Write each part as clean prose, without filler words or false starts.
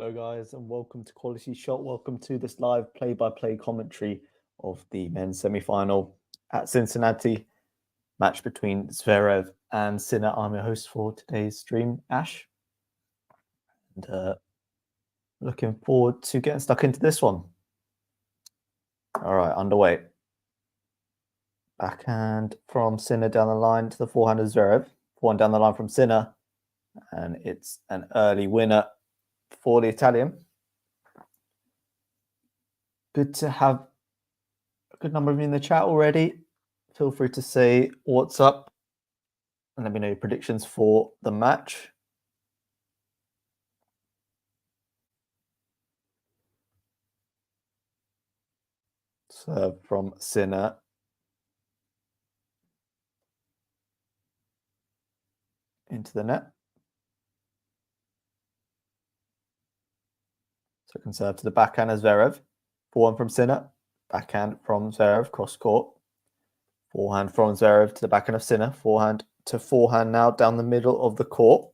Hello, guys, and welcome to Quality Shot. Welcome to this live play-by-play commentary of the men's semi-final at Cincinnati, match between Zverev and Sinner. I'm your host for today's stream, Ash, and looking forward to getting stuck into this one. All right, underway. Backhand from Sinner down the line to the forehand of Zverev. Forehand down the line from Sinner, and it's an early winner for the Italian. Good to have a good number of you in the chat already. Feel free to say what's up and let me know your predictions for the match. Serve from Sinner. Into the net. Second serve to the backhand of Zverev. Forehand from Sinner. Backhand from Zverev, cross court. Forehand from Zverev to the backhand of Sinner. Forehand to forehand now down the middle of the court.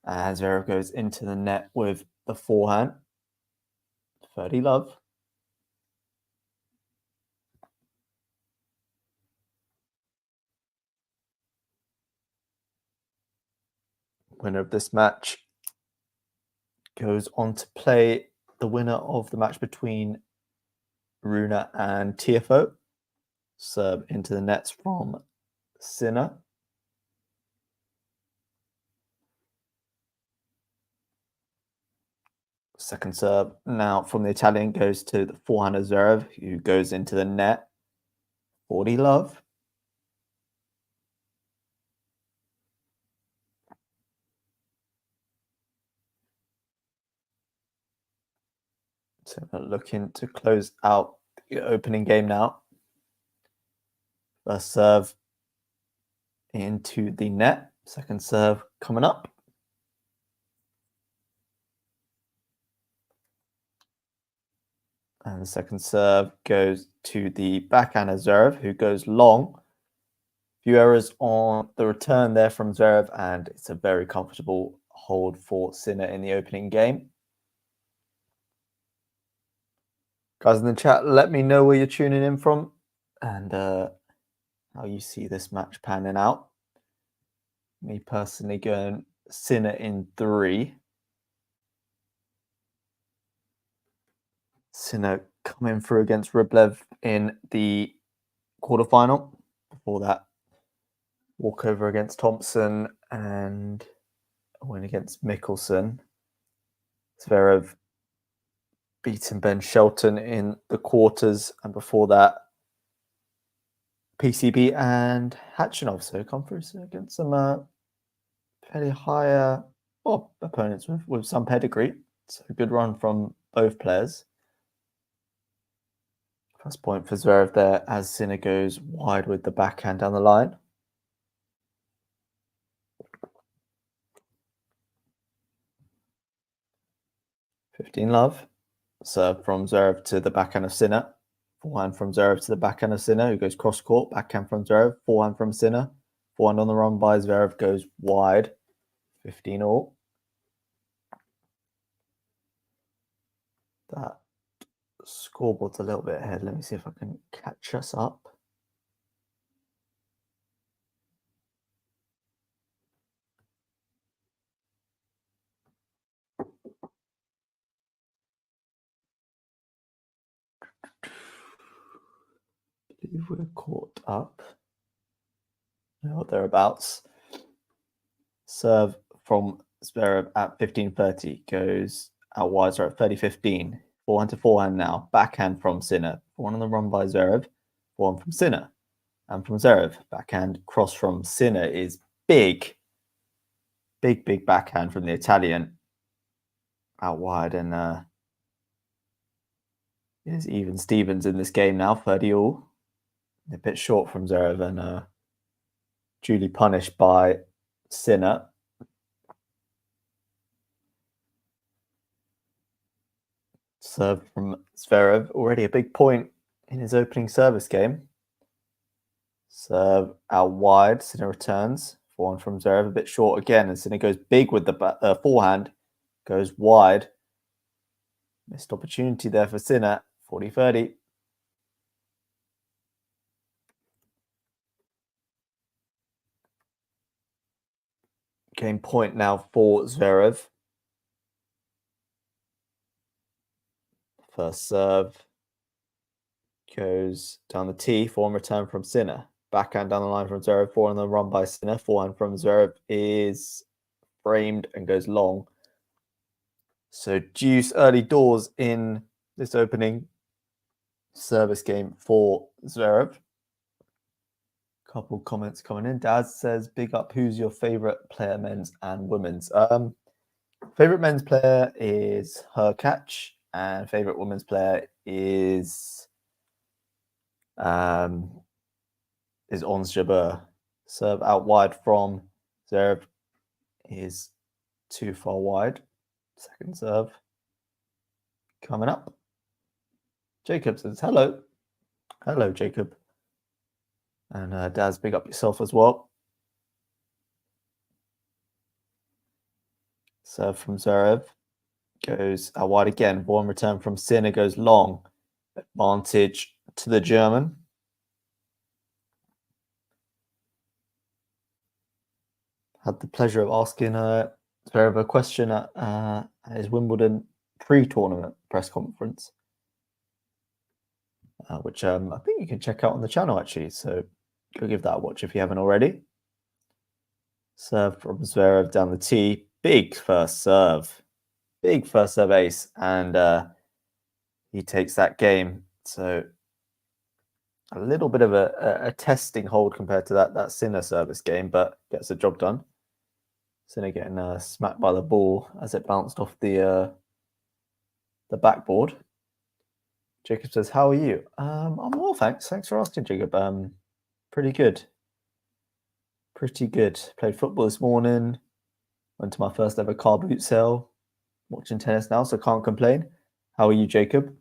And Zverev goes into the net with the forehand. 30 love. Winner of this match goes on to play the winner of the match between Rune and TFO. Serve into the nets from Sinner. Second serve now from the Italian goes to the forehand of Zverev, who goes into the net. 40 love. So looking to close out the opening game now. First serve into the net. Second serve coming up. And the second serve goes to the backhand of Zverev, who goes long. Few errors on the return there from Zverev, and it's a very comfortable hold for Sinner in the opening game. Guys in the chat, let me know where you're tuning in from and how you see this match panning out. Me personally going Sinner in 3. Sinner coming through against Rublev in the quarterfinal. Before that, walkover against Thompson and a win against Mickelson. Zverev beating Ben Shelton in the quarters, and before that, PCB and Khachanov. So come through against some fairly higher opponents with some pedigree. So good run from both players. First point for Zverev there as Sinner goes wide with the backhand down the line. $15 love. Serve from Zverev to the backhand of Sinner. Forehand from Zverev to the backhand of Sinner, who goes cross court. Backhand from Zverev. Forehand from Sinner. Forehand on the run by Zverev goes wide. 15 all. That scoreboard's a little bit ahead. Let me see if I can catch us up. I believe we're caught up. No, thereabouts. Serve from Zverev at 15-30 goes out wide at 30-15. Forehand to forehand now. Backhand from Sinner. Forehand on the run by Zverev. Forehand from Sinner. And from Zverev. Backhand cross from Sinner is big. Big backhand from the Italian. Out wide, and is even Stevens in this game now. 30 all. A bit short from Zverev and duly punished by Sinner. Serve from Zverev, already a big point in his opening service game. Serve out wide, Sinner returns. Forehand from Zverev, a bit short again, and Sinner goes big with the forehand, goes wide. Missed opportunity there for Sinner, 40-30. Game point now for Zverev. First serve goes down the tee, forehand return from Sinner. Backhand down the line from Zverev, forehand on the run by Sinner. Forehand from Zverev is framed and goes long. So deuce early doors in this opening service game for Zverev. Couple comments coming in. Daz says, big up, who's your favorite player, men's and women's? Favorite men's player is Hurkacz, and favorite women's player is Ons Jabeur. Serve out wide from Zverev is too far wide. Second serve. coming up. Jacob says, hello. Hello, Jacob. And Daz, big up yourself as well. Serve from Zverev. Goes out wide again. Ball return from Sinner goes long. Advantage to the German. Had the pleasure of asking Zverev a question at his Wimbledon pre-tournament press conference, which I think you can check out on the channel, actually. So go give that a watch if you haven't already. Serve from Zverev down the tee. Big first serve. Big first serve ace. And he takes that game. So a little bit of a testing hold compared to that Sinner service game, but gets the job done. Sinner getting smacked by the ball as it bounced off the backboard. Jacob says, how are you? I'm well, thanks. Thanks for asking, Jacob. Pretty good. Pretty good. Played football this morning. Went to my first ever car boot sale. Watching tennis now, so can't complain. How are you, Jacob?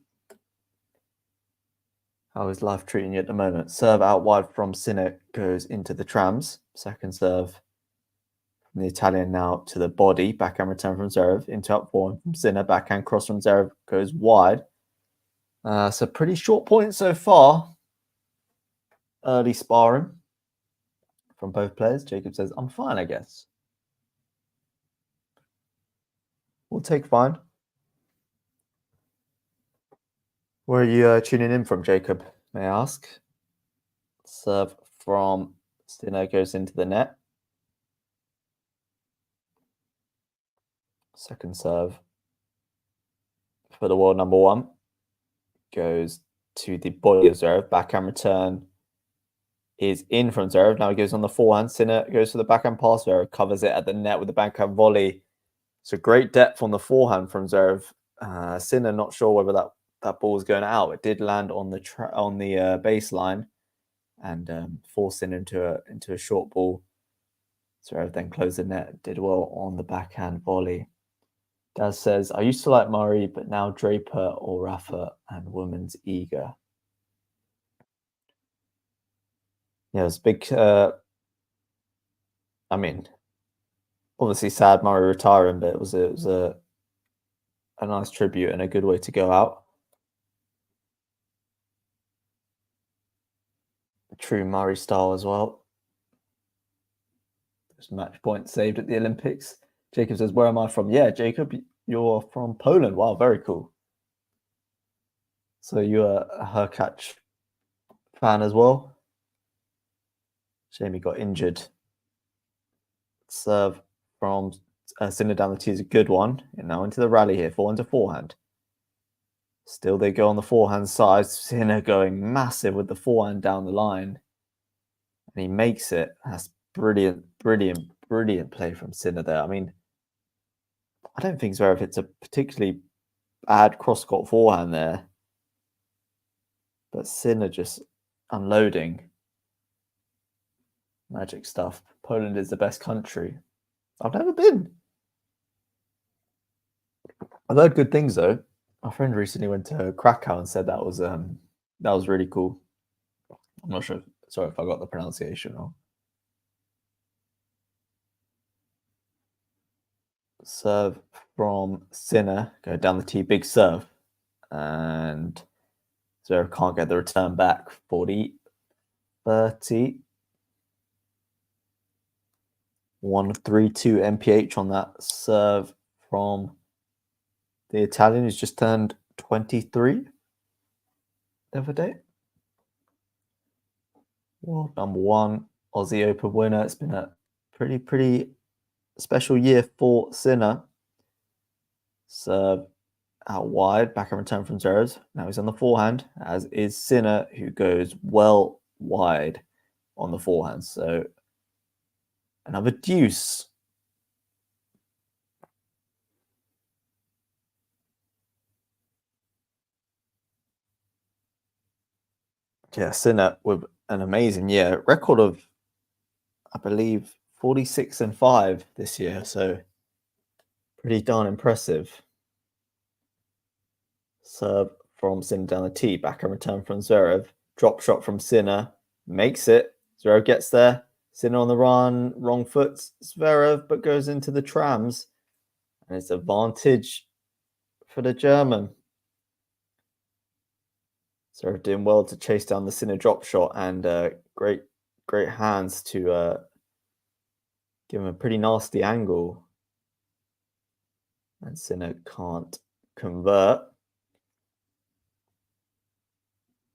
How is life treating you at the moment? Serve out wide from Sinner goes into the trams. Second serve from the Italian now to the body. Backhand return from Zverev into up forehand from Sinner. Backhand cross from Zverev goes wide. So pretty short points so far. Early sparring from both players. Jacob says, I'm fine, I guess. We'll take fine. Where are you tuning in from, Jacob? May I ask? Serve from Sinner goes into the net. Second serve for the world number one goes to the body of Zverev. Backhand return is in from Zverev. Now he goes on the forehand. Sinner goes for the backhand pass. Zverev covers it at the net with the backhand volley. So great depth on the forehand from Zverev. Sinner not sure whether that ball was going out. It did land on the baseline and forced Sinner into a short ball. Zverev then closed the net. Did well on the backhand volley. Daz says, I used to like Murray, but now Draper or Rafa and women's eager. Yeah, it was big. I mean, obviously sad Murray retiring, but it was a nice tribute and a good way to go out. True Murray style as well. There's match points saved at the Olympics. Jacob says, where am I from? Yeah, Jacob, you're from Poland. Wow, very cool. So you're a Hurkacz fan as well? Shame he got injured. Serve from Sinner down the tee is a good one. And now into the rally here, forehand to forehand. Still they go on the forehand side. Sinner going massive with the forehand down the line. And he makes it. That's brilliant, brilliant, brilliant play from Sinner there. I mean, I don't think Zverev hits a particularly bad cross-court forehand there. But Sinner just unloading. Magic stuff. Poland is the best country. I've never been. I've heard good things though. My friend recently went to Krakow and said that was really cool. I'm not sure. Sorry if I got the pronunciation wrong. Serve from Sinner. Go down the tee. Big serve. And Zverev can't get the return back. 40, 30. 1-3-2 MPH on that serve from the Italian who's just turned 23 the other day. World number one, Aussie Open winner. It's been a pretty special year for Sinner. Serve out wide, backhand return from Zverev. Now he's on the forehand, as is Sinner, who goes well wide on the forehand. So another deuce. Yeah, Sinner with an amazing year. Record of, I believe, 46-5 this year. So pretty darn impressive. Serve from Sinner down the tee. Backhand return from Zverev. Drop shot from Sinner. Makes it. Zverev gets there. Sinner on the run. Wrong foot. Zverev, but goes into the trams. And it's advantage for the German. Zverev doing well to chase down the Sinner drop shot, and great hands to give him a pretty nasty angle. And Sinner can't convert.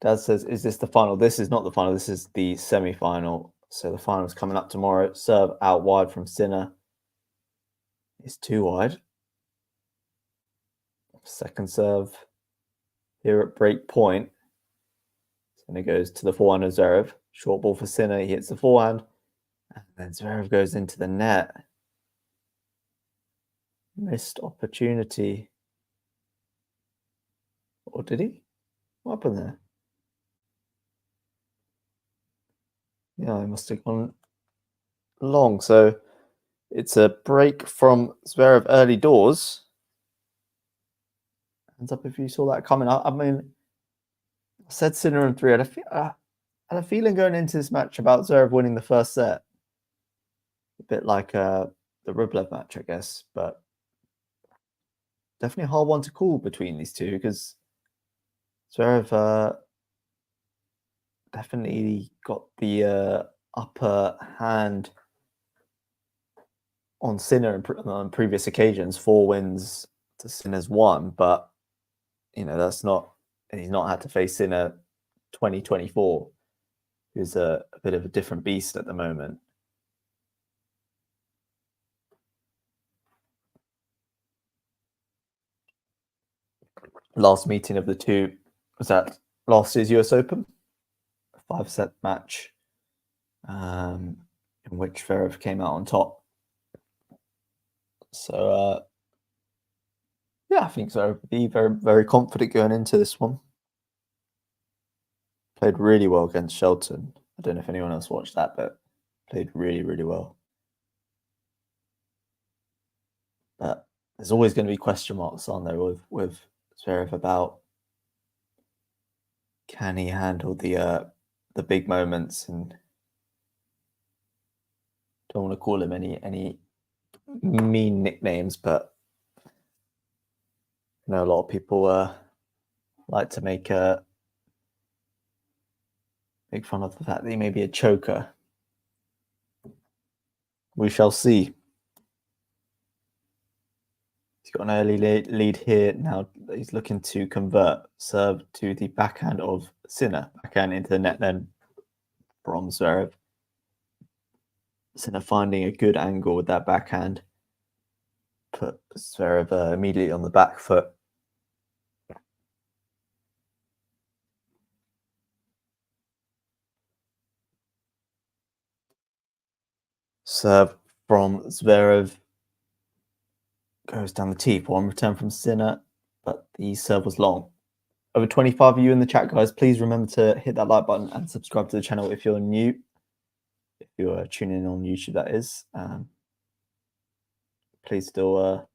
Dad says, is this the final? This is not the final. This is the semi-final. So the final is coming up tomorrow. Serve out wide from Sinner. It's too wide. Second serve here at break point. Sinner goes to the forehand of Zverev. Short ball for Sinner. He hits the forehand. And then Zverev goes into the net. Missed opportunity. Or did he? What happened there? Yeah, he must have gone long. So it's a break from Zverev early doors. Hands up if you saw that coming. I mean, I said Sinner in 3. I had a feeling going into this match about Zverev winning the first set. A bit like the Rublev match, I guess. But definitely a hard one to call between these two, because Zverev definitely got the upper hand on Sinner on previous occasions. 4 wins to Sinner's 1, but you know, that's not, he's not had to face Sinner 2024, who's a bit of a different beast at the moment. Last meeting of the two was at last year's US Open, a 5-set match in which Zverev came out on top. So yeah, I think Zverev would be very, very confident going into this one. Played really well against Shelton. I don't know if anyone else watched that, but played really, really well. But there's always going to be question marks on there with Zverev about, can he handle the big moments, and don't want to call him any mean nicknames, but you know, a lot of people like to make fun of the fact that he may be a choker. We shall see. He's got an early lead here. Now he's looking to convert. Serve to the backhand of Sinner. Backhand into the net then from Zverev. Sinner finding a good angle with that backhand. Put Zverev immediately on the back foot. Serve from Zverev. Goes down the tee for one return from Sinner, but the serve was long. Over 25 of you in the chat, guys. Please remember to hit that like button and subscribe to the channel if you're new. If you're tuning in on YouTube, that is. Please still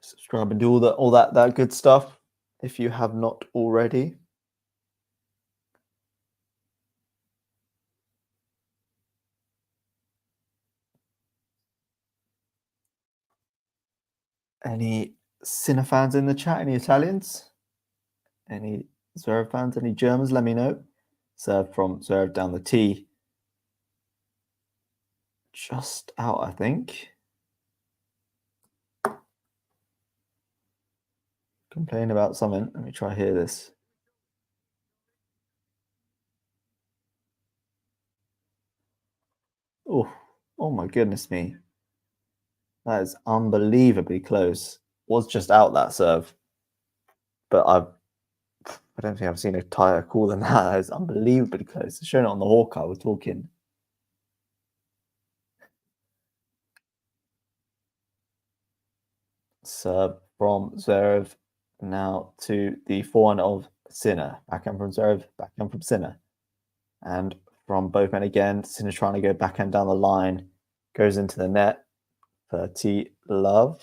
subscribe and do all that good stuff if you have not already. Any Sinner fans in the chat? Any Italians? Any Zverev fans? Any Germans? Let me know. Serve from Zverev down the tee. Just out, I think. Complain about something. Let me try hear this. Oh my goodness me. That is unbelievably close. Was just out that serve. But I don't think I've seen a tighter call than that. That is unbelievably close. Showing it on the Hawkeye, we're talking. Serve from Zverev now to the forehand of Sinner. Backhand from Zverev, backhand from Sinner. And from both men again, Sinner trying to go backhand down the line. Goes into the net. 30 love.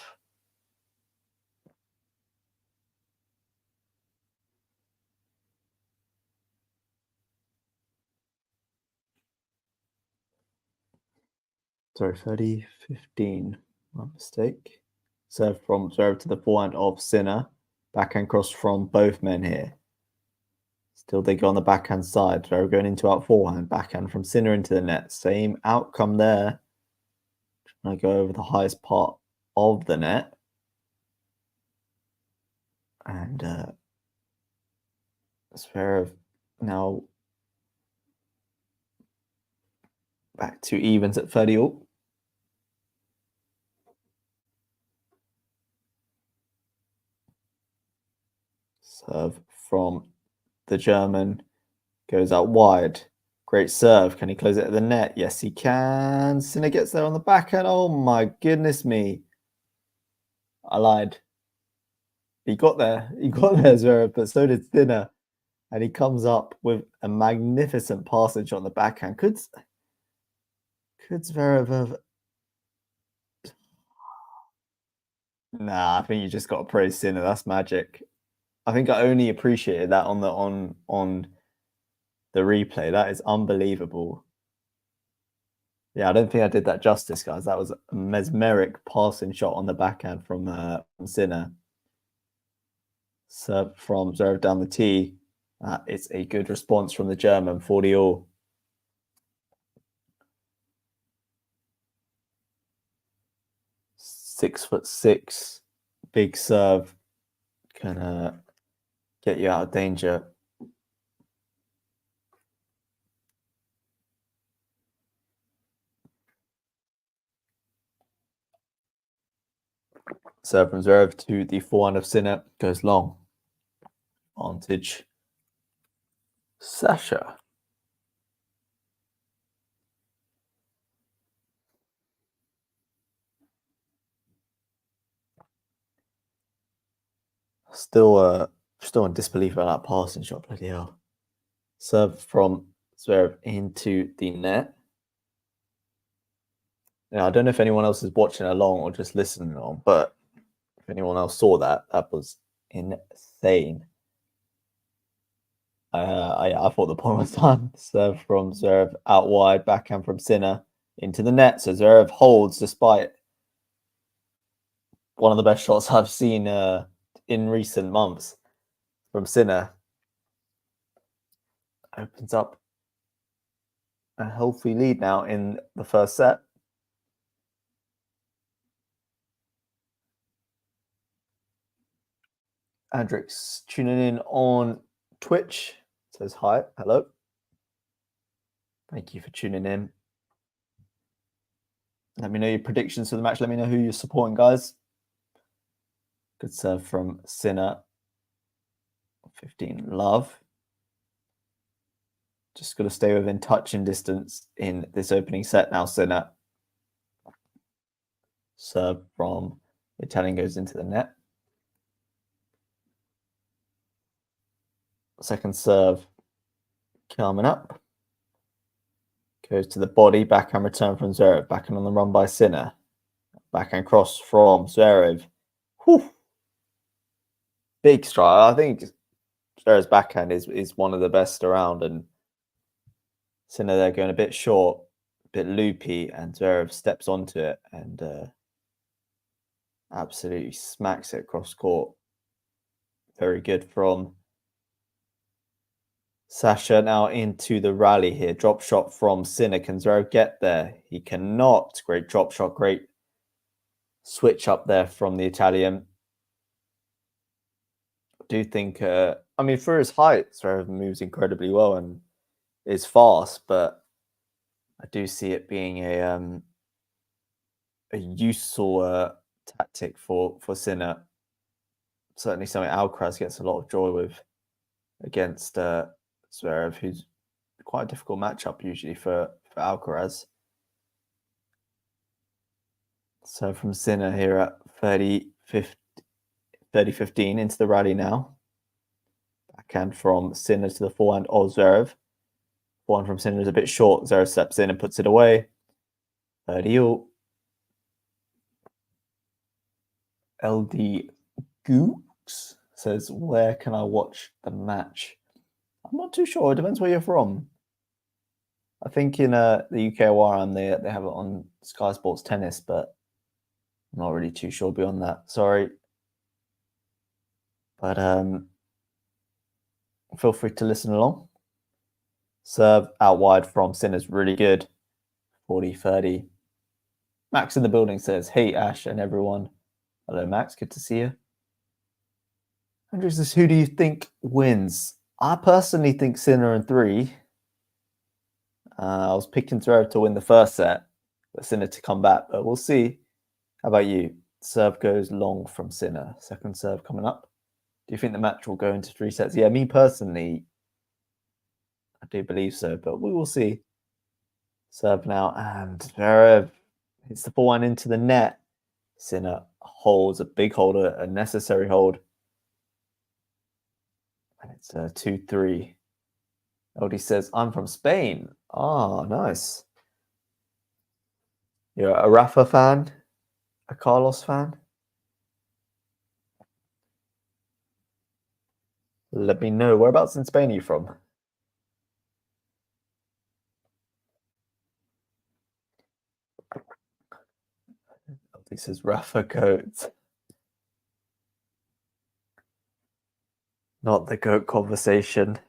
Sorry, 30-15. My mistake. Serve from Zverev to the forehand of Sinner. Backhand cross from both men here. Still they go on the backhand side. Zverev going into out forehand. Backhand from Sinner into the net. Same outcome there. Trying to go over the highest part of the net. And Zverev now back to evens at 30 all. Serve from the German goes out wide. Great serve. Can he close it at the net? Yes, he can. Sinner gets there on the backhand. Oh my goodness me. I lied. He got there. He got there, Zverev, but so did Sinner. And he comes up with a magnificent passage on the backhand. Could Zverev have... Nah, I think you just got to praise Sinner. That's magic. I think I only appreciated that on the replay. That is unbelievable. Yeah, I don't think I did that justice, guys. That was a mesmeric passing shot on the backhand from Sinner. Serve from Zverev down the tee. It's a good response from the German, 40 all. .6'6", big serve, can get you out of danger. Serve from Zverev to the forehand of Sinner, goes long. Advantage. Sasha. Still in disbelief about that passing shot, bloody hell. Serve from Zverev into the net. Now, I don't know if anyone else is watching along or just listening on, but if anyone else saw that, that was insane. I thought the point was done. Serve from Zverev out wide, backhand from Sinner into the net. So Zverev holds despite one of the best shots I've seen in recent months from Sinner. Opens up a healthy lead now in the first set. Andrix tuning in on Twitch. Says hi, hello. Thank you for tuning in. Let me know your predictions for the match. Let me know who you're supporting, guys. Good serve from Sinner. 15 love. Just got to stay within touching distance in this opening set now, Sinner. Serve from the Italian goes into the net. Second serve coming up. Goes to the body, backhand return from Zverev. Backhand on the run by Sinner. Backhand cross from Zverev. Whew. Big strike. I think Zverev's backhand is one of the best around, and Sinner there going a bit short, a bit loopy, and Zverev steps onto it and absolutely smacks it across court. Very good from Sasha. Now into the rally here. Drop shot from Sinner. Can Zverev get there? He cannot. Great drop shot. Great switch up there from the Italian. I do think, I mean, for his height, Zverev moves incredibly well and is fast, but I do see it being a useful tactic for Sinner. Certainly something Alcaraz gets a lot of joy with against Zverev, who's quite a difficult matchup usually for Alcaraz. So from Sinner here at 30-15 into the rally now. Backhand from Sinner to the forehand of Zverev. Forehand from Sinner is a bit short. Zverev steps in and puts it away. 30 all. LD Gooks says, where can I watch the match? I'm not too sure. It depends where you're from. I think in the UK where I'm, they have it on Sky Sports Tennis, but I'm not really too sure beyond that. Sorry. But feel free to listen along. Serve out wide from Sinner's really good. 40-30. Max in the building says, hey, Ash and everyone. Hello, Max. Good to see you. Andrew says, who do you think wins? I personally think Sinner in 3. I was picking Zverev to win the first set, but Sinner to come back. But we'll see. How about you? Serve goes long from Sinner. Second serve coming up. Do you think the match will go into 3 sets? Yeah, me personally, I do believe so, but we will see. Serve now, and Zverev hits the forehand into the net. Sinner holds a big hold, a necessary hold. And it's 2-3. Odie says, I'm from Spain. Ah, nice. You're a Rafa fan? A Carlos fan? Let me know. Whereabouts in Spain are you from? Odie says, Rafa goat. Not the GOAT conversation.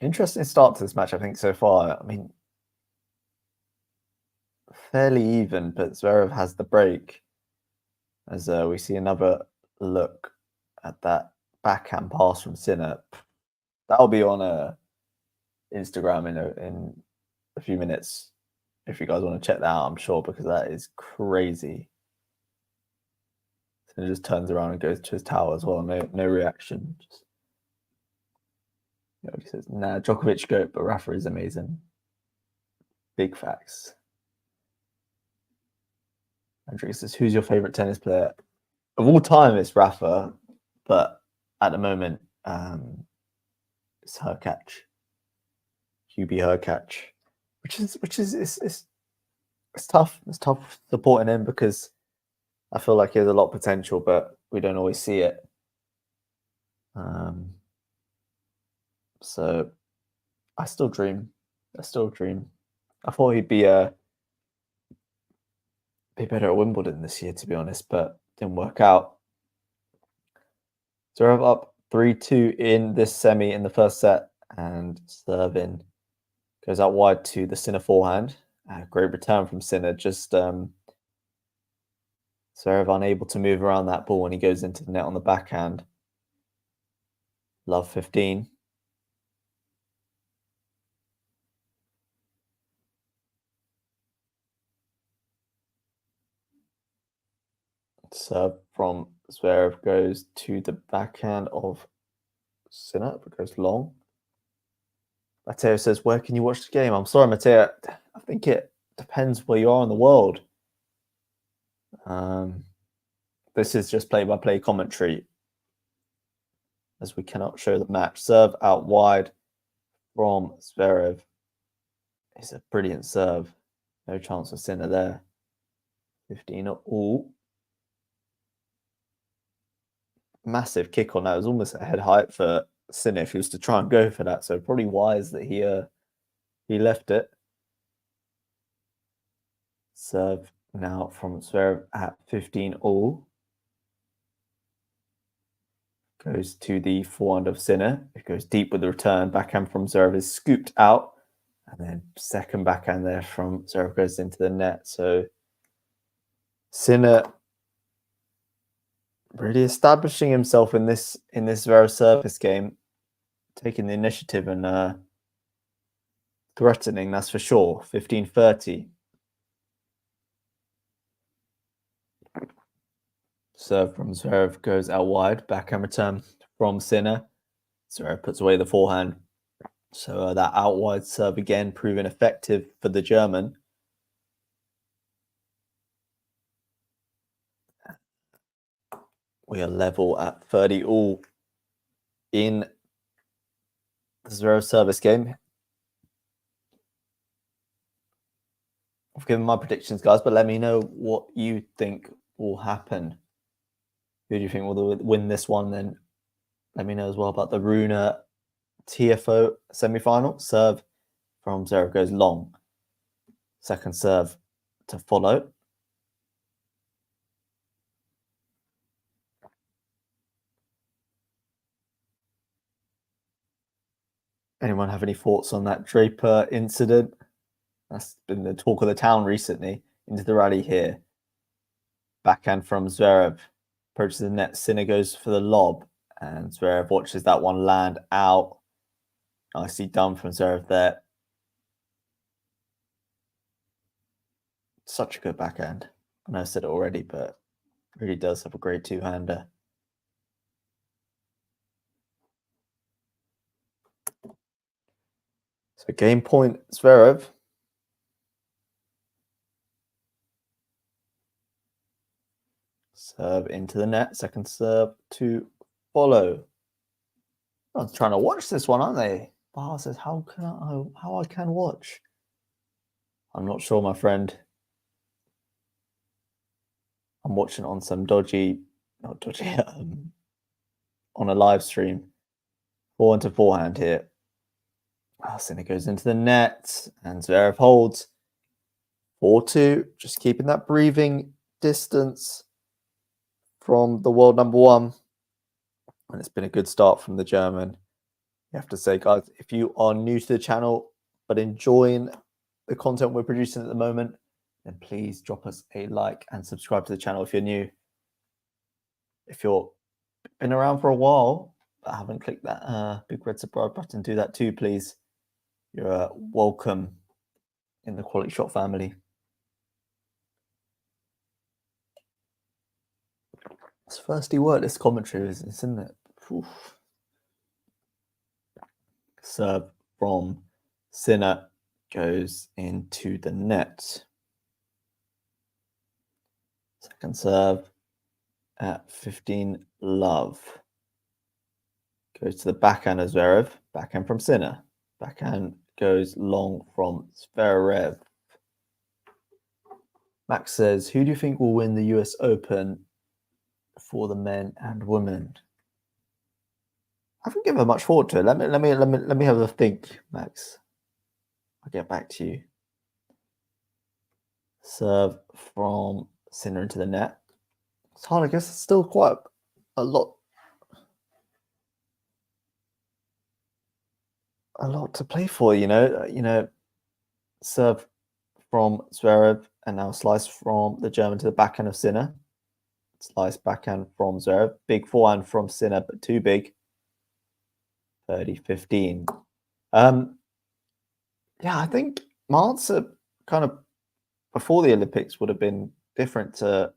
Interesting start to this match, I think, so far. I mean, fairly even, but Zverev has the break. As we see another look at that backhand pass from Sinner. That'll be on Instagram in a few minutes. If you guys want to check that out, I'm sure, because that is crazy. So he just turns around and goes to his towel as well. No reaction. Just, he says, nah, Djokovic goat, but Rafa is amazing. Big facts. Andrew says, who's your favorite tennis player? Of all time, it's Rafa, but at the moment, it's Hurkacz. QB Hurkacz. Which is it's tough. It's tough supporting him because I feel like he has a lot of potential, but we don't always see it. So I still dream. I thought he'd be better at Wimbledon this year, to be honest, but didn't work out. Zverev up 3-2 in this semi in the first set, and serving goes out wide to the Sinner forehand. Great return from Sinner. Just Zverev unable to move around that ball when he goes into the net on the backhand. Love 15. Serve from Zverev goes to the backhand of Sinner, but goes long. Matteo says, where can you watch the game? I'm sorry, Matteo. I think it depends where you are in the world. This is just play-by-play commentary, as we cannot show the match. Serve out wide from Zverev. It's a brilliant serve. No chance of Sinner there. 15 all. Massive kick on that. It was almost at head height for Sinner if he was to try and go for that. So probably wise that he left it. Serve now from Zverev at 15 all. Goes to the forehand of Sinner. It goes deep with the return. Backhand from Zverev is scooped out. And then second backhand there from Zverev goes into the net. So Sinner really establishing himself in this Zverev service game, taking the initiative and threatening, that's for sure. 15-30. Serve from Zverev goes out wide. Backhand return from Sinner. Zverev puts away the forehand. So that out wide serve again proving effective for the German. We are level at 30 all in the Zverev service game. I've given my predictions, guys, but let me know what you think will happen. Who do you think will win this one then? let me know as well about the Runa TFO semi-final. Serve from Zverev goes long. Second serve to follow. Anyone have any thoughts on that Draper incident? That's been the talk of the town recently. Into the rally here. Backhand from Zverev. Approaches the net. Sinner goes for the lob. And Zverev watches that one land out. Nicely done from Zverev there. Such a good backhand. I know I said it already, but really does have a great two-hander. So game point, Zverev. Serve into the net. Second serve to follow. I'm trying to watch this one, aren't they? Bar says, how I can watch? I'm not sure, my friend. I'm watching on some dodgy, not dodgy, on a live stream. Forehand to forehand here. Sinner goes into the net and Zverev holds 4-2. Just keeping that breathing distance from the world number one. And it's been a good start from the German. You have to say, guys, if you are new to the channel but enjoying the content we're producing at the moment, then please drop us a like and subscribe to the channel if you're new. If you've been around for a while but haven't clicked that big red subscribe button, do that too, please. You're welcome in the Quality Shot family. It's thirsty work, this commentary, isn't it? Oof. Serve from Sinner goes into the net. Second serve at 15 love. Goes to the backhand of Zverev. Backhand from Sinner. Backhand goes long from Zverev. Max says, who do you think will win the US Open for the men and women? I haven't given much thought to it. Let me have a think, Max. I'll get back to you. Serve from Sinner into the net. It's hard, I guess. It's still quite a lot to play for, you know. Serve from Zverev and now slice from the German to the backhand of Sinner. Slice backhand from Zverev. Big forehand from Sinner, but too big. 30-15. Yeah, I think my answer kind of before the Olympics would have been different to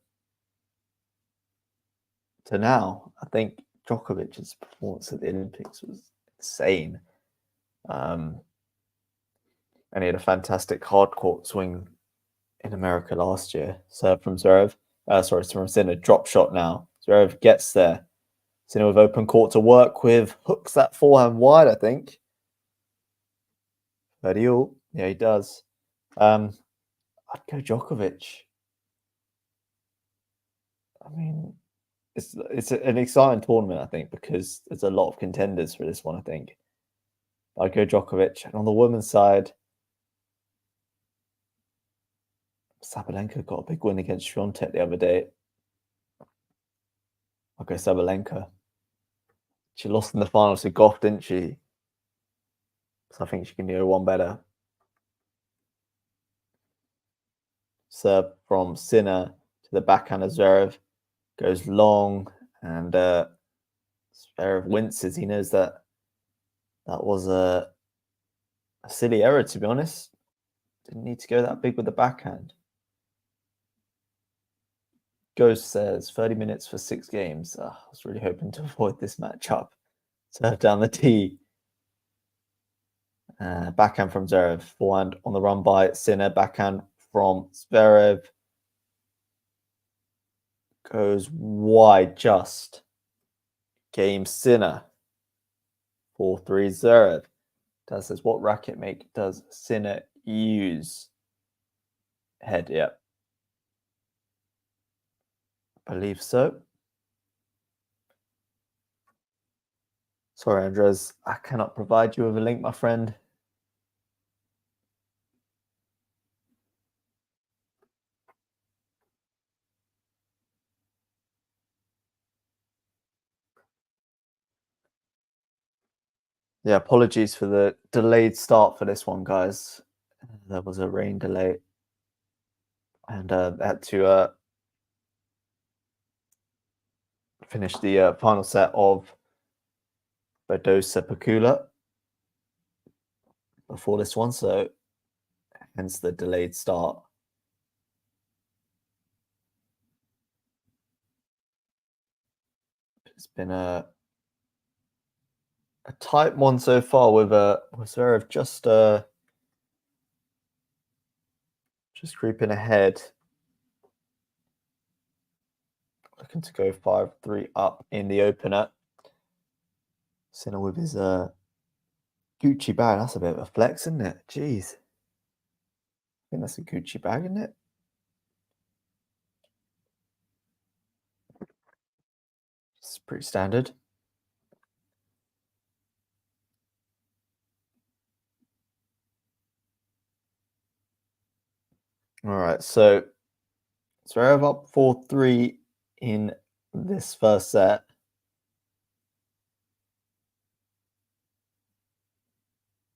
now. I think Djokovic's performance at the Olympics was insane. And he had a fantastic hard court swing in America last year. Serve from Zverev. From Sinner. Drop shot now. Zverev gets there. Sinner with open court to work with. Hooks that forehand wide, I think. 30 all. Yeah, he does. I'd go Djokovic. I mean, it's an exciting tournament, I think, because there's a lot of contenders for this one, I think. I'd go Djokovic. And on the women's side, Sabalenka got a big win against Swiatek the other day. I'll go Sabalenka. She lost in the finals to Goff, didn't she? So I think she can do one better. Serve from Sinner to the backhand of Zverev. Goes long, and Zverev winces. He knows that was a silly error, to be honest. Didn't need to go that big with the backhand. Ghost says 30 minutes for 6 games. I was really hoping to avoid this matchup. Serve down the tee. Backhand from Zverev. Forehand on the run by Sinner. Backhand from Zverev. Goes wide just. Game Sinner. 4-3 Zverev. Daz says, what racket make does Sinner use? Head, yeah. I believe so. Sorry, Andres, I cannot provide you with a link, my friend. Yeah, apologies for the delayed start for this one, guys. There was a rain delay, and had to finish the final set of Badosa Pacula before this one, so hence the delayed start. It's been a tight one so far with Zverev just creeping ahead, looking to go 5-3 up in the opener. Sinner with his Gucci bag. That's a bit of a flex, isn't it? Jeez, I think that's a Gucci bag, isn't it? It's pretty standard. All right, so Zverev up 4-3 in this first set.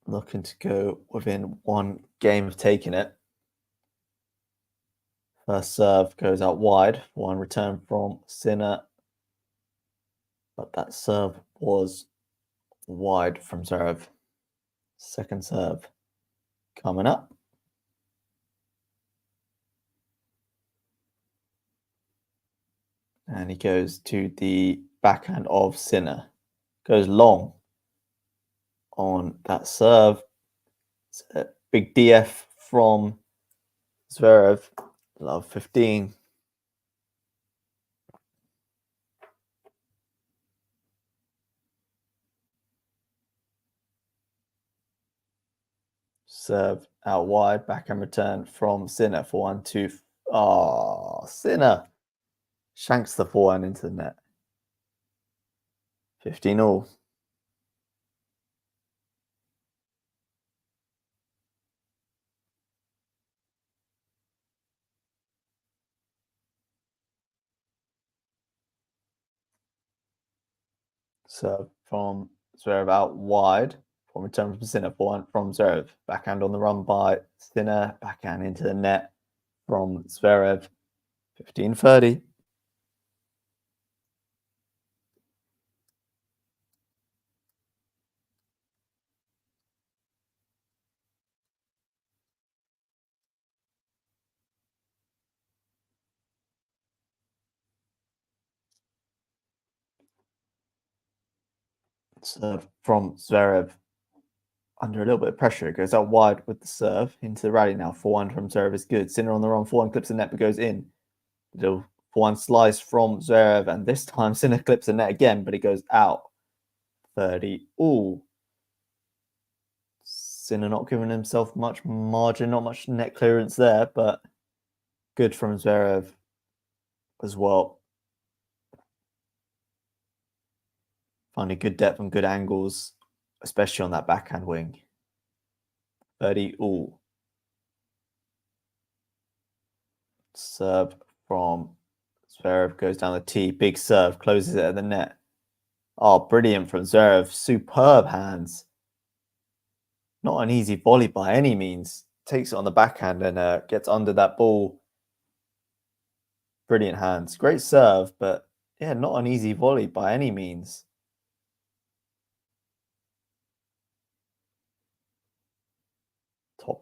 Looking to go within one game of taking it. First serve goes out wide. One return from Sinner, but that serve was wide from Zverev. Second serve coming up. And he goes to the backhand of Sinner. Goes long on that serve. It's a big DF from Zverev. Love 15. Serve out wide, backhand return from Sinner for 1-2. Oh, Sinner shanks the forehand into the net. 15 all. Serve from Zverev out wide. From return from Sinner, forehand from Zverev. Backhand on the run by Sinner. Backhand into the net from Zverev. 15-30. Serve from Zverev. Under a little bit of pressure, it goes out wide with the serve into the rally now. Forehand from Zverev is good. Sinner on the run, forehand clips the net but goes in. Little forehand slice from Zverev, and this time Sinner clips the net again, but it goes out. 30 all. Sinner not giving himself much margin, not much net clearance there, but good from Zverev as well. Finding good depth and good angles, especially on that backhand wing. 30 all. Serve from Zverev goes down the tee. Big serve, closes it at the net. Oh, brilliant from Zverev. Superb hands. Not an easy volley by any means. Takes it on the backhand and gets under that ball. Brilliant hands. Great serve, but yeah, not an easy volley by any means.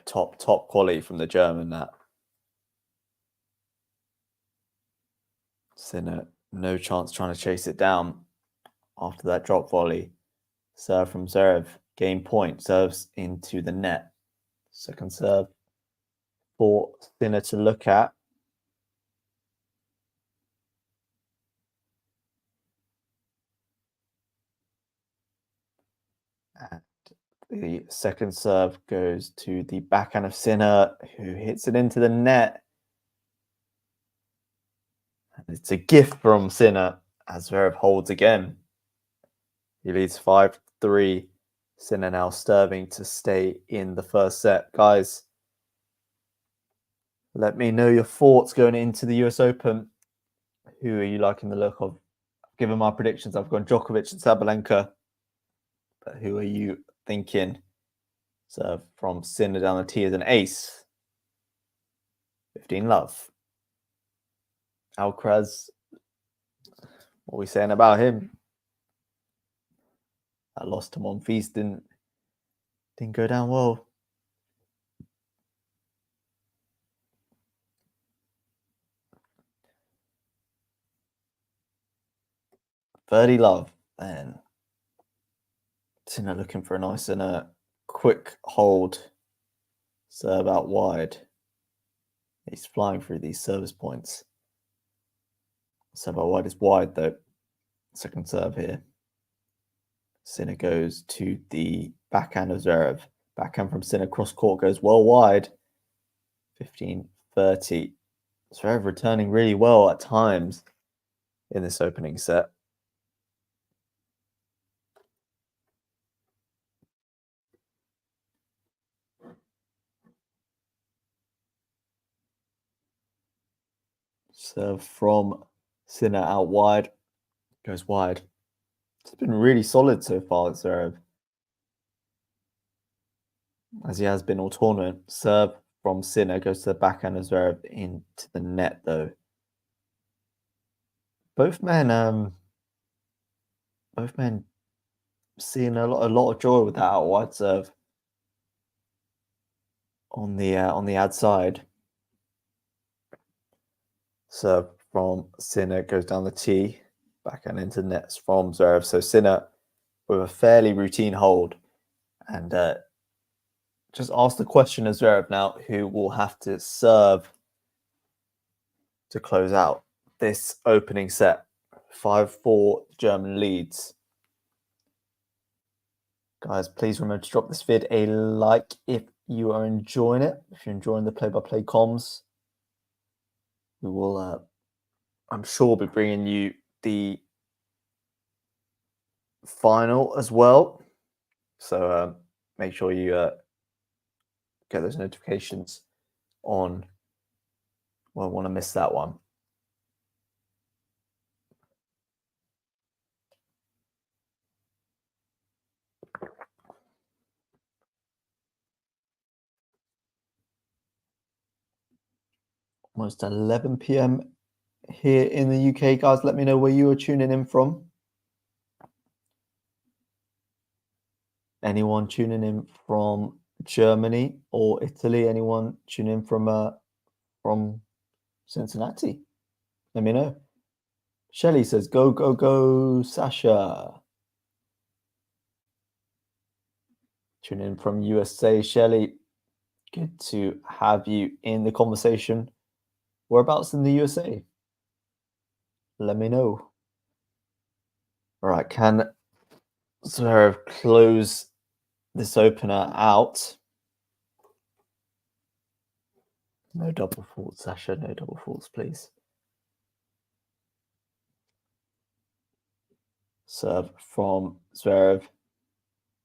Top quality from the German, that. Sinner, no chance trying to chase it down after that drop volley. Serve from Zverev. Game point. Serves into the net. Second serve for Sinner to look at. And the second serve goes to the backhand of Sinner, who hits it into the net. And it's a gift from Sinner as Zverev holds again. He leads 5-3. Sinner now serving to stay in the first set. Guys, let me know your thoughts going into the US Open. Who are you liking the look of? Given my predictions, I've gone Djokovic and Sabalenka. But who are you thinking? Serve from Sinner down the tee as an ace. 15 love. Alcaraz, what are we saying about him? That loss to Monfils didn't go down well. $30 love. And Sinner looking for a nice and a quick hold. Serve out wide. He's flying through these service points. Serve out wide is wide though. Second serve here. Sinner goes to the backhand of Zverev. Backhand from Sinner cross court goes well wide. 15-30. Zverev returning really well at times in this opening set. Serve from Sinner out wide. Goes wide. It's been really solid so far, Zverev. As he has been all tournament. Serve from Sinner goes to the backhand of Zverev into the net though. Both men seeing a lot of joy with that out wide serve on the ad side. Serve from Sinner goes down the tee, backhand into nets from Zverev. So Sinner with a fairly routine hold, and just ask the question of Zverev now, who will have to serve to close out this opening set. 5-4 German leads. Guys, please remember to drop this vid a like if you are enjoying it. If you're enjoying the play-by-play comms, we will, I'm sure, be bringing you the final as well. So make sure you get those notifications on. Won't want to miss that one. Almost 11 p.m. here in the UK, guys. Let me know where you are tuning in from. Anyone tuning in from Germany or Italy? Anyone tuning in from Cincinnati? Let me know. Shelly says, go, go, go, Sasha. Tune in from USA, Shelly. Good to have you in the conversation. Whereabouts in the USA? Let me know. All right, can Zverev close this opener out? No double faults, Sasha. No double faults, please. Serve from Zverev.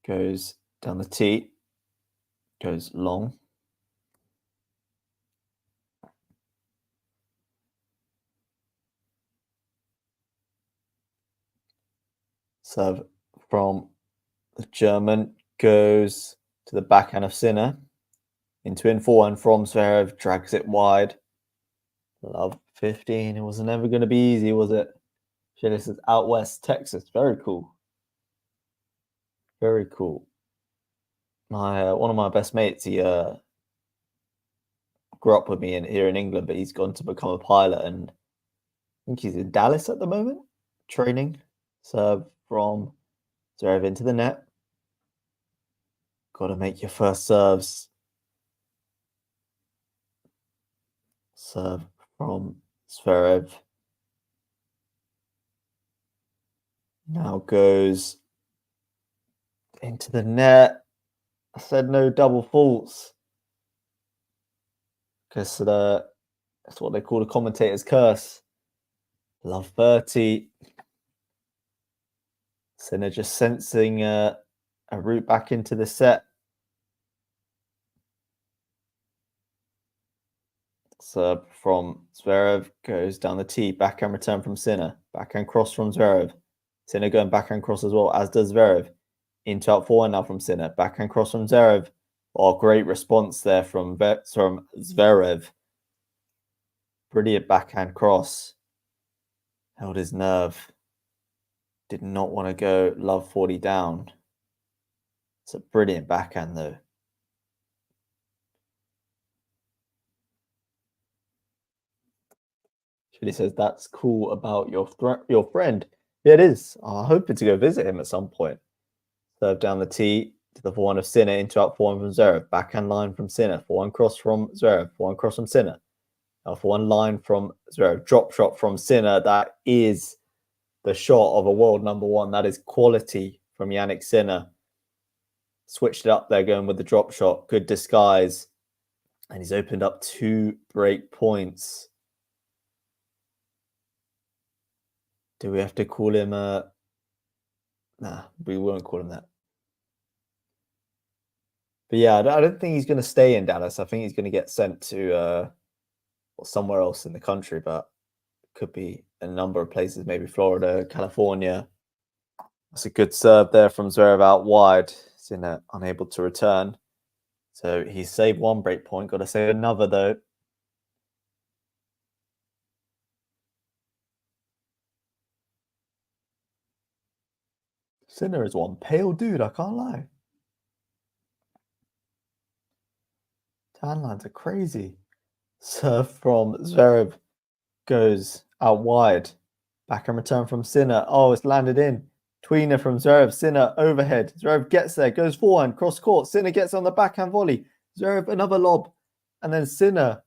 Goes down the tee. Goes long. Serve from the German. Goes to the backhand of Sinner. Into in forehand from Zverev. Drags it wide. Love 15. It was never going to be easy, was it? This is out west, Texas. Very cool. Very cool. My one of my best mates, he grew up with me here in England, but he's gone to become a pilot, and I think he's in Dallas at the moment, training. Serve from Zverev into the net. Got to make your first serves. Serve from Zverev. Now goes into the net. I said no double faults. Because that's what they call the commentator's curse. Love 30. Sinner just sensing a route back into the set. Serve from Zverev goes down the tee. Backhand return from Sinner. Backhand cross from Zverev. Sinner going backhand cross as well, as does Zverev. Into out forehand now from Sinner. Backhand cross from Zverev. Oh, great response there from Zverev. Brilliant backhand cross. Held his nerve. Did not want to go love 40 down. It's a brilliant backhand though. He says that's cool about your friend. Yeah, it is. I'm hoping to go visit him at some point. Serve down the tee to the forehand of Sinner, into out forehand from Zverev. Backhand line from Sinner. Forehand cross from Zverev. Forehand cross from Sinner. Now forehand line from Zverev. Drop shot from Sinner. That is the shot of a world number one. That is quality from Jannik Sinner. Switched it up there, going with the drop shot. Good disguise. And he's opened up 2 break points. Do we have to call him Nah, we won't call him that. But yeah, I don't think he's going to stay in Dallas. I think he's going to get sent to somewhere else in the country, but it could be a number of places, maybe Florida, California. That's a good serve there from Zverev out wide. Sinner unable to return. So he saved 1 break point. Got to save another though. Sinner is one pale dude, I can't lie. Tan lines are crazy. Serve from Zverev goes out wide. Backhand return from Sinner. Oh, it's landed in. Tweener from Zverev. Sinner overhead. Zverev gets there, goes forehand, cross court. Sinner gets on the backhand volley. Zverev another lob. And then Sinner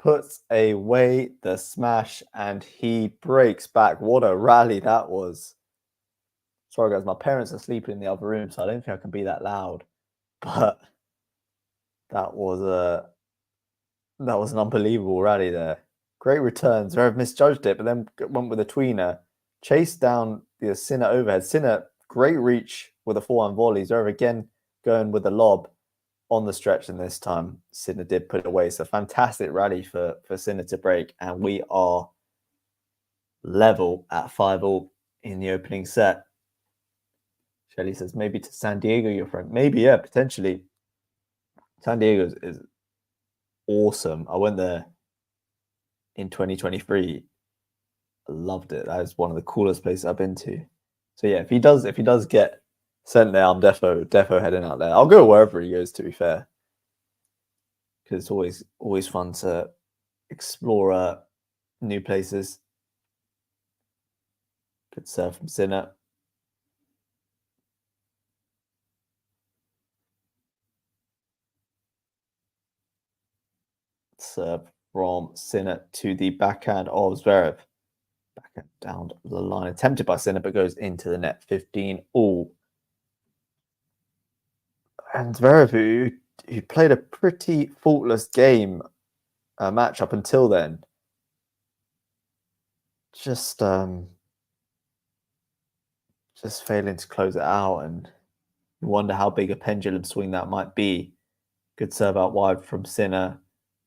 puts away the smash and he breaks back. What a rally that was. Sorry, guys, my parents are sleeping in the other room, so I don't think I can be that loud. But that was an unbelievable rally there. Great return. Zverev misjudged it, but then went with a tweener. Chased down the Sinner overhead. Sinner, great reach with a forehand volley. Zverev again going with a lob on the stretch, and this time Sinner did put it away. So fantastic rally for Sinner to break, and we are level at 5-all in the opening set. Shelly says, maybe to San Diego, your friend. Maybe, yeah, potentially. San Diego is awesome. I went there in 2023. I loved it. That is one of the coolest places I've been to. So yeah, if he does get sent there, I'm defo heading out there. I'll go wherever he goes, to be fair. Because it's always fun to explore new places. Good serve from Sinner. Serve from Sinner to the backhand of Zverev. Backhand down the line. Attempted by Sinner, but goes into the net. 15-all. And Zverev, who played a pretty faultless game match up until then, just failing to close it out, and you wonder how big a pendulum swing that might be. Good serve out wide from Sinner.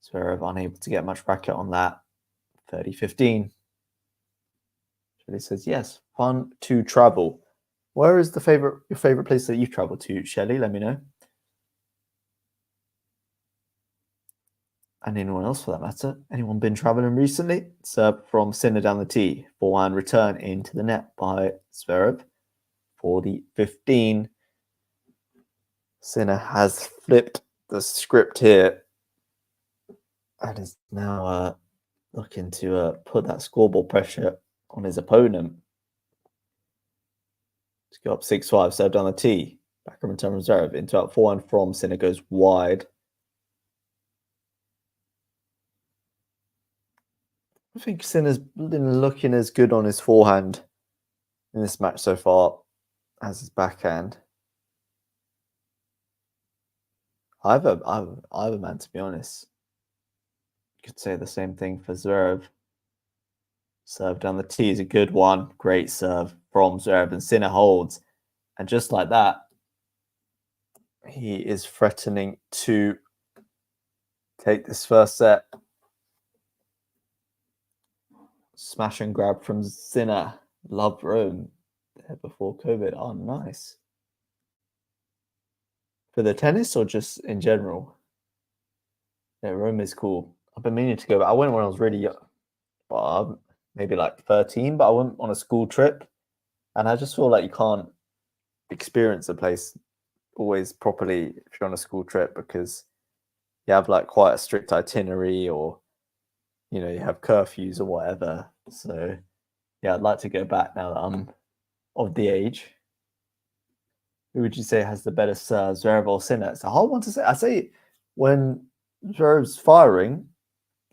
Zverev unable to get much racket on that. 30-15. Shelly says, yes, fun to travel. Where is your favorite place that you've traveled to, Shelly? Let me know. And anyone else for that matter. Anyone been traveling recently? Serve from Sinner down the tee. Forehand return into the net by Zverev. 40-15. Sinner has flipped the script here and is now looking to put that scoreboard pressure on his opponent. Let's go up 6-5, serve down the tee. Back and return from Zverev. Into out forehand from Sinner, goes wide. I think Sinner's been looking as good on his forehand in this match so far as his backhand. Either man, to be honest. Could say the same thing for Zverev. Serve down the tee is a good one. Great serve from Zverev, and Sinner holds. And just like that, he is threatening to take this first set. Smash and grab from Sinner. Love Rome there before COVID. Oh, nice. For the tennis or just in general? Yeah, Rome is cool. I've been meaning to go, but I went when I was really young. Well, maybe like 13, but I went on a school trip. And I just feel like you can't experience a place always properly if you're on a school trip, because you have like quite a strict itinerary, or you have curfews or whatever. So yeah, I'd like to go back now that I'm of the age. Who would you say has the better serve, Zverev or Sinner? It's a hard one to say. I say when Zverev's firing,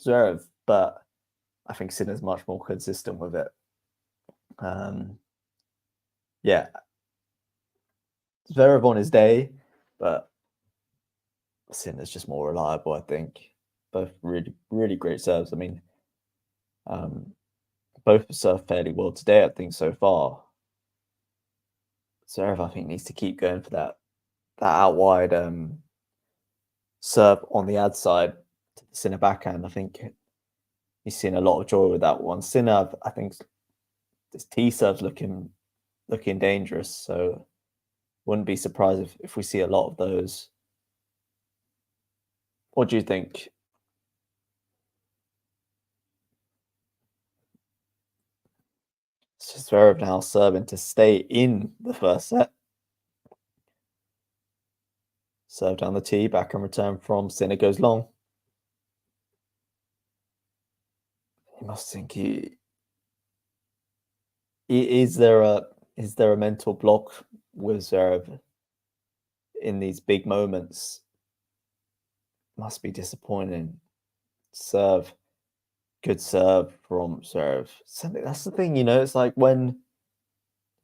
Zverev, but I think Sinner's much more consistent with it. Yeah, Zverev on his day, but Sinner's just more reliable, I think. Both really, really great serves. I mean, both have served fairly well today, I think, so far. Zverev, I think, needs to keep going for that out wide serve on the ad side to the Sinner backhand. I think he's seen a lot of joy with that one. Sinner, I think, this tee serve's looking dangerous, so wouldn't be surprised if we see a lot of those. What do you think? Zverev now serving to stay in the first set. Serve down the tee, back and return from Sinner goes long. You must think is there a mental block with Zverev in these big moments? Must be disappointing. Serve, good serve from Zverev. That's the thing, it's like when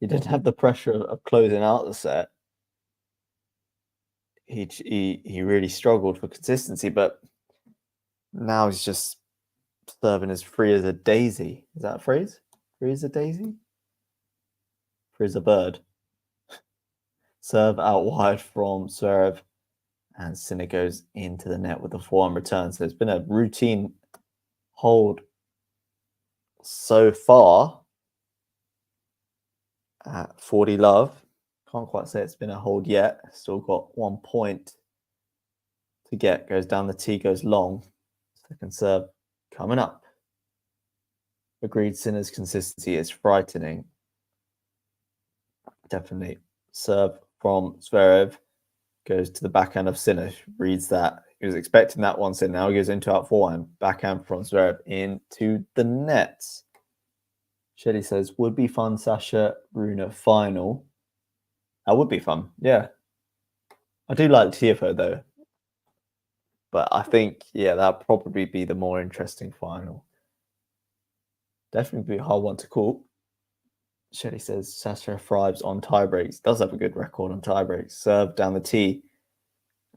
he didn't have the pressure of closing out the set, he really struggled for consistency, but now he's just serving as free as a daisy. Is that a phrase? Free as a daisy? Free as a bird. Serve out wide from Zverev, and Sinner goes into the net with a forehand return. So it's been a routine hold so far at 40 love. Can't quite say it's been a hold yet. Still got 1 point to get. Goes down the tee, goes long. Second serve coming up. Agreed, Sinner's consistency is frightening. Definitely. Serve from Zverev. Goes to the backhand of Sinner. Reads that. He was expecting that one, so now he goes into out forehand. Backhand from Zverev into the net. Shelly says, would be fun, Sasha Runa final. That would be fun, yeah. I do like TFO though. But I think, yeah, that'd probably be the more interesting final. Definitely be a hard one to call. Shelly says, Sasha thrives on tie breaks. Does have a good record on tie breaks. Serve down the tee.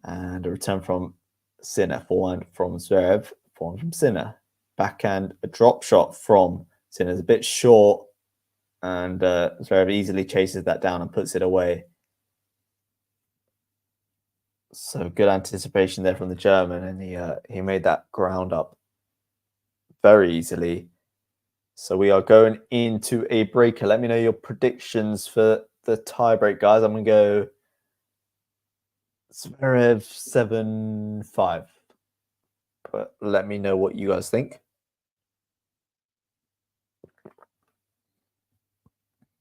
And a return from Sinner. Forehand from Zverev. Forehand from Sinner. Backhand, a drop shot from Sinner's a bit short. And Zverev easily chases that down and puts it away. So good anticipation there from the German, and he made that ground up very easily. So we are going into a breaker. Let me know your predictions for the tie break, guys. I'm going to go Zverev 7-5. But let me know what you guys think.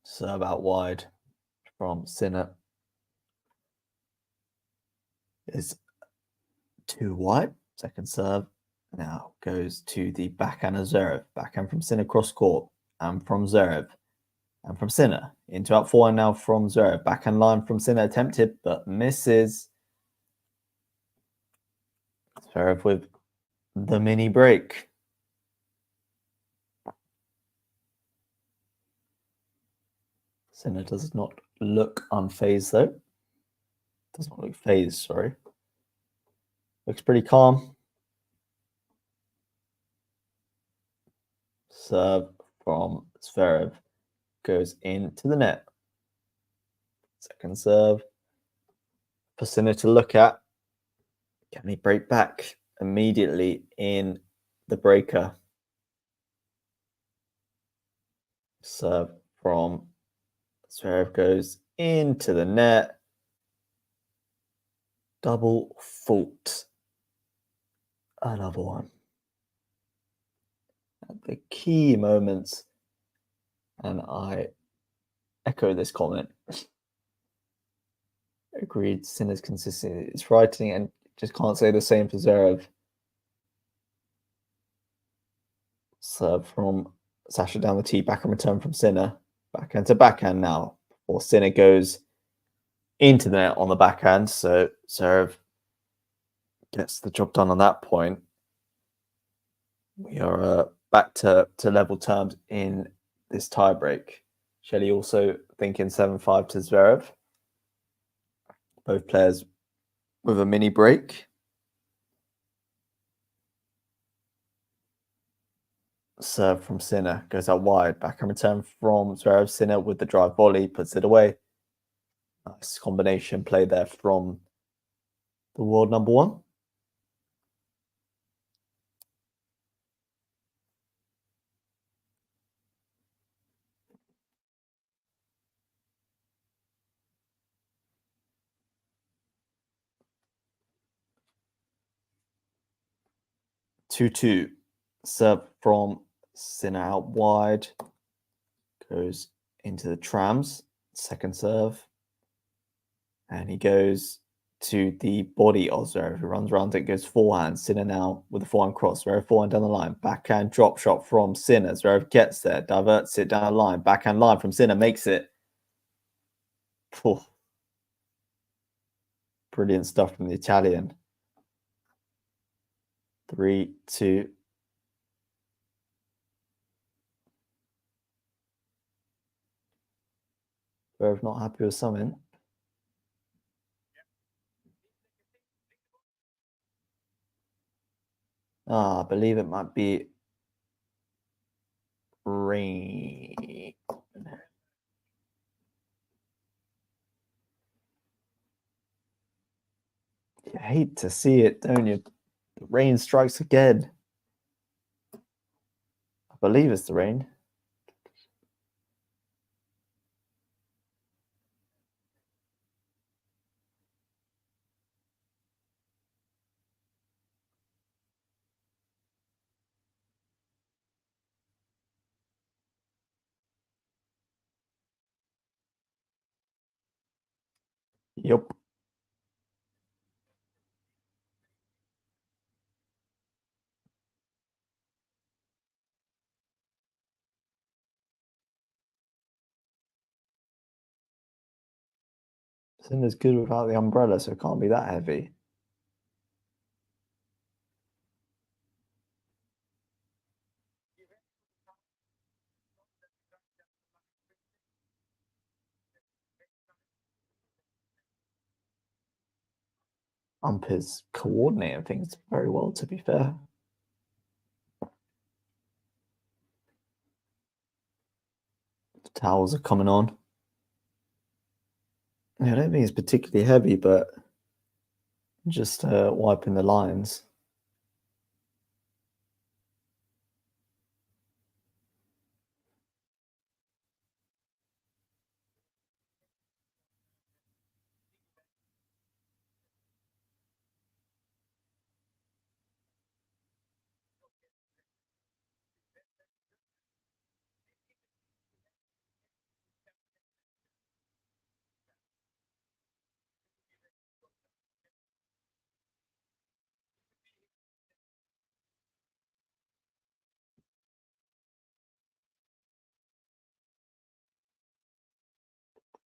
Serve out wide from Sinner is too wide. Second serve now goes to the backhand of Zverev. Backhand from Sinner cross court, and from Zverev, and from Sinner into out forehand now from Zverev. Backhand line from Sinner attempted but misses. Zverev with the mini break. Sinner does not look unfazed though. Does not look phased, sorry. Looks pretty calm. Serve from Zverev. goes into the net. Second serve for Sinner to look at. Can he break back immediately in the breaker? Serve from Zverev goes into the net. Double fault. Another one. At the key moments, and I echo this comment. Agreed, Sinner's consistency. It's writing and just can't say the same for Zverev. Serve from Sasha down the tee, backhand return from Sinner. Backhand to backhand now. Before Sinner goes into the net on the backhand. So Zverev gets the job done on that point. We are back to level terms in this tiebreak. Shelley also thinking 7-5 to Zverev. Both players with a mini break. Serve from Sinner goes out wide. Backhand return from Zverev. Sinner with the drive volley puts it away. Nice combination play there from the world number one. Two. Serve from Sinner out wide. Goes into the trams. Second serve. And he goes to the body of Zverev, who runs around it, goes forehand. Sinner now with the forehand cross. Zverev forehand down the line. Backhand drop shot from Sinner. Zverev gets there, diverts it down the line. Backhand line from Sinner, makes it. Oh. Brilliant stuff from the Italian. 3-2. Zverev not happy with something. I believe it might be rain. You hate to see it, don't you? The rain strikes again. I believe it's the rain. Yup. Sinner's good without the umbrella, so it can't be that heavy. Umpers coordinating things very well, to be fair. The towels are coming on. Yeah, I don't think it's particularly heavy, but just wiping the lines.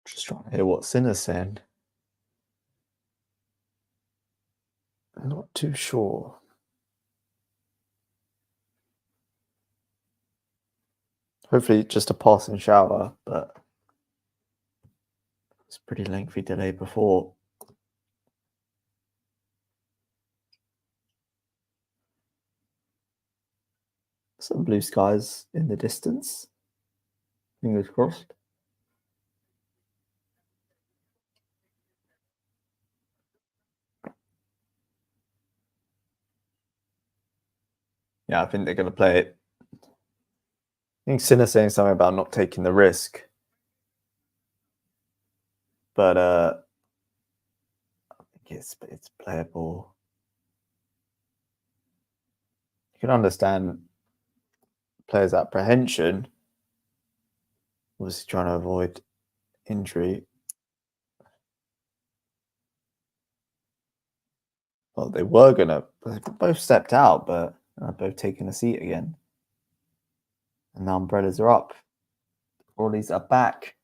Just trying to hear what Sinner's saying. I'm not too sure. Hopefully just a passing shower, but it's a pretty lengthy delay before. Some blue skies in the distance. Fingers crossed. Yeah, I think they're going to play it. I think Sinner's saying something about not taking the risk. But I think it's playable. You can understand players' apprehension. Obviously trying to avoid injury. Well, they were gonna both stepped out, but both taking a seat again. And the umbrellas are up. Rallies are back.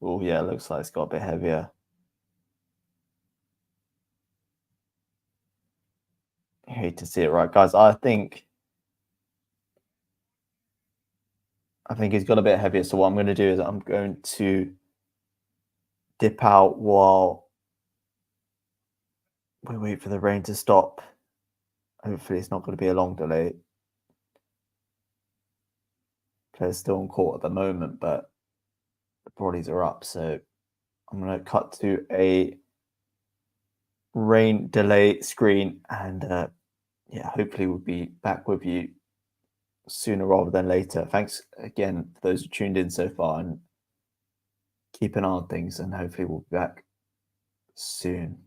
Oh yeah, looks like it's got a bit heavier. I hate to see it, right, guys? I think it's got a bit heavier. So what I'm going to do is I'm going to dip out while we wait for the rain to stop. Hopefully, it's not going to be a long delay. Players still on court at the moment, but the bodies are up. So I'm going to cut to a rain delay screen, and yeah, hopefully we'll be back with you sooner rather than later. Thanks again for those who tuned in so far, and keep an eye on things, and hopefully we'll be back soon.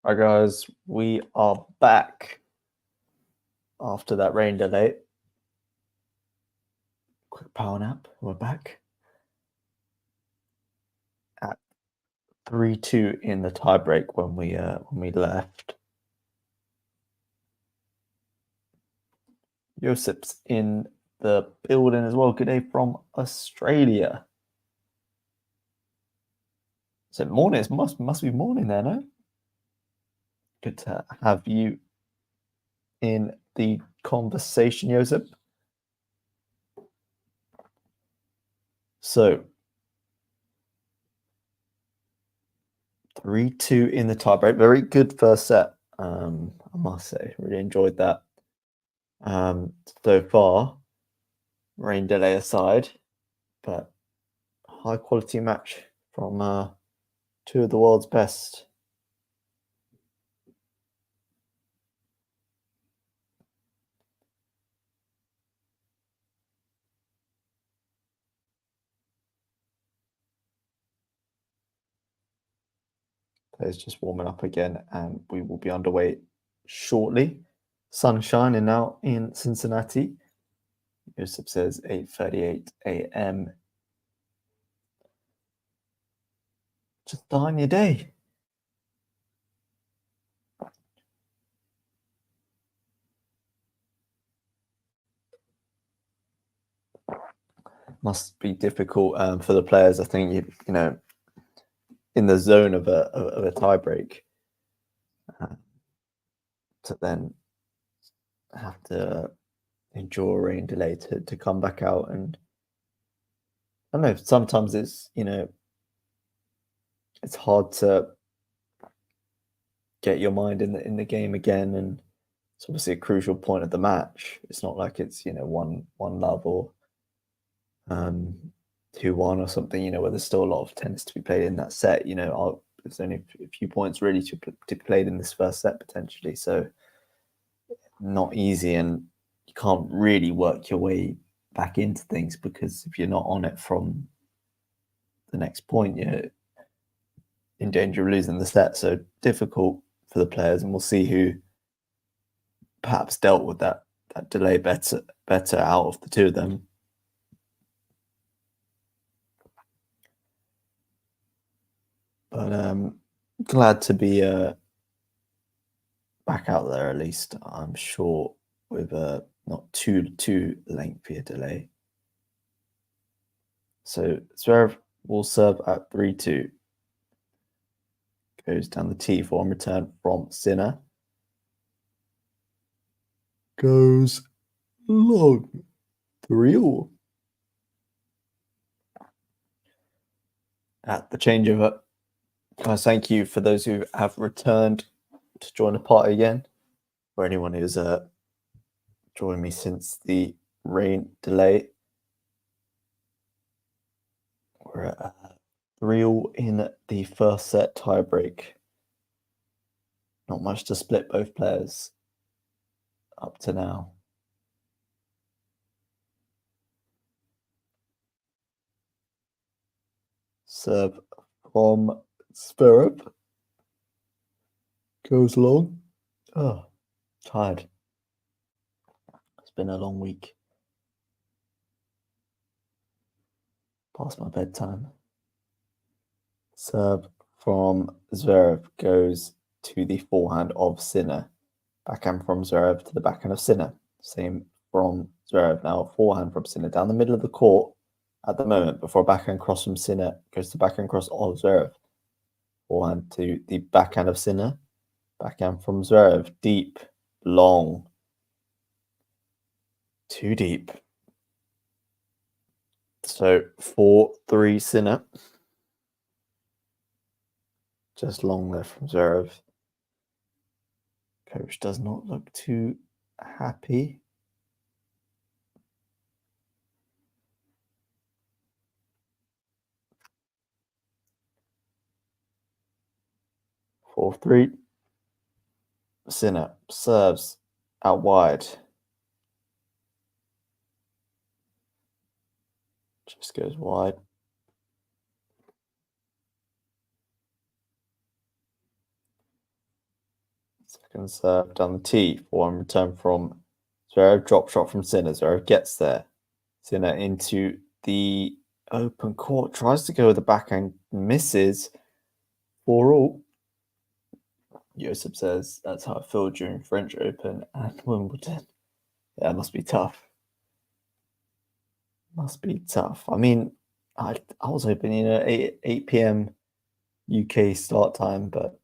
Right, guys, we are back after that rain delay. Quick power nap. We're back at 3-2 in the tiebreak when we left. Josip's in the building as well. Good day from Australia. Is it morning? It must be morning there, no? Good to have you in the conversation, Josip. So 3-2 in the tiebreak. Very good first set, I must say. Really enjoyed that. So far, rain delay aside, but high quality match from two of the world's best. Players just warming up again, and we will be underway shortly. Sun shining now in Cincinnati. Josip says 8:38 a.m. Just starting your day. Must be difficult for the players. I think you know, in the zone of a tiebreak, to then have to endure a rain delay to come back out. And I don't know, sometimes it's, you know, it's hard to get your mind in the game again, and it's obviously a crucial point of the match. It's not like it's, you know, one love or 2-1 or something, you know, where there's still a lot of tennis to be played in that set. You know, there's only a few points really to be played in this first set potentially, so not easy, and you can't really work your way back into things, because if you're not on it from the next point, you're in danger of losing the set. So difficult for the players, and we'll see who perhaps dealt with that delay better out of the two of them. But glad to be back out there, at least, I'm sure, with a not too lengthy a delay. So Zverev will serve at 3-2. Goes down the tee for on return from Sinner. Goes long. 3-all. At the changeover. Guys, thank you for those who have returned to join the party again. For anyone who's joined me since the rain delay. We're at 3-all in the first set tiebreak. Not much to split both players up to now. Serve from Zverev. Goes long. Oh, tired. It's been a long week. Past my bedtime. Serve from Zverev goes to the forehand of Sinner. Backhand from Zverev to the backhand of Sinner. Same from Zverev. Now forehand from Sinner down the middle of the court at the moment before a backhand cross from Sinner goes to backhand cross of Zverev. Forehand to the backhand of Sinner. Backhand from Zverev. Deep, long. Too deep. So 4-3 Sinner. Just long there from Zverev. Coach does not look too happy. Four, 3. Sinner serves out wide. Just goes wide. Second serve down the tee. Forehand return from Zverev. Drop shot from Sinner. Zverev gets there. Sinner into the open court. Tries to go with the backhand. Misses. 4-all. Josip says that's how I feel during French Open and Wimbledon. Yeah, it must be tough. Must be tough. I mean, I was hoping, 8 p.m. UK start time, but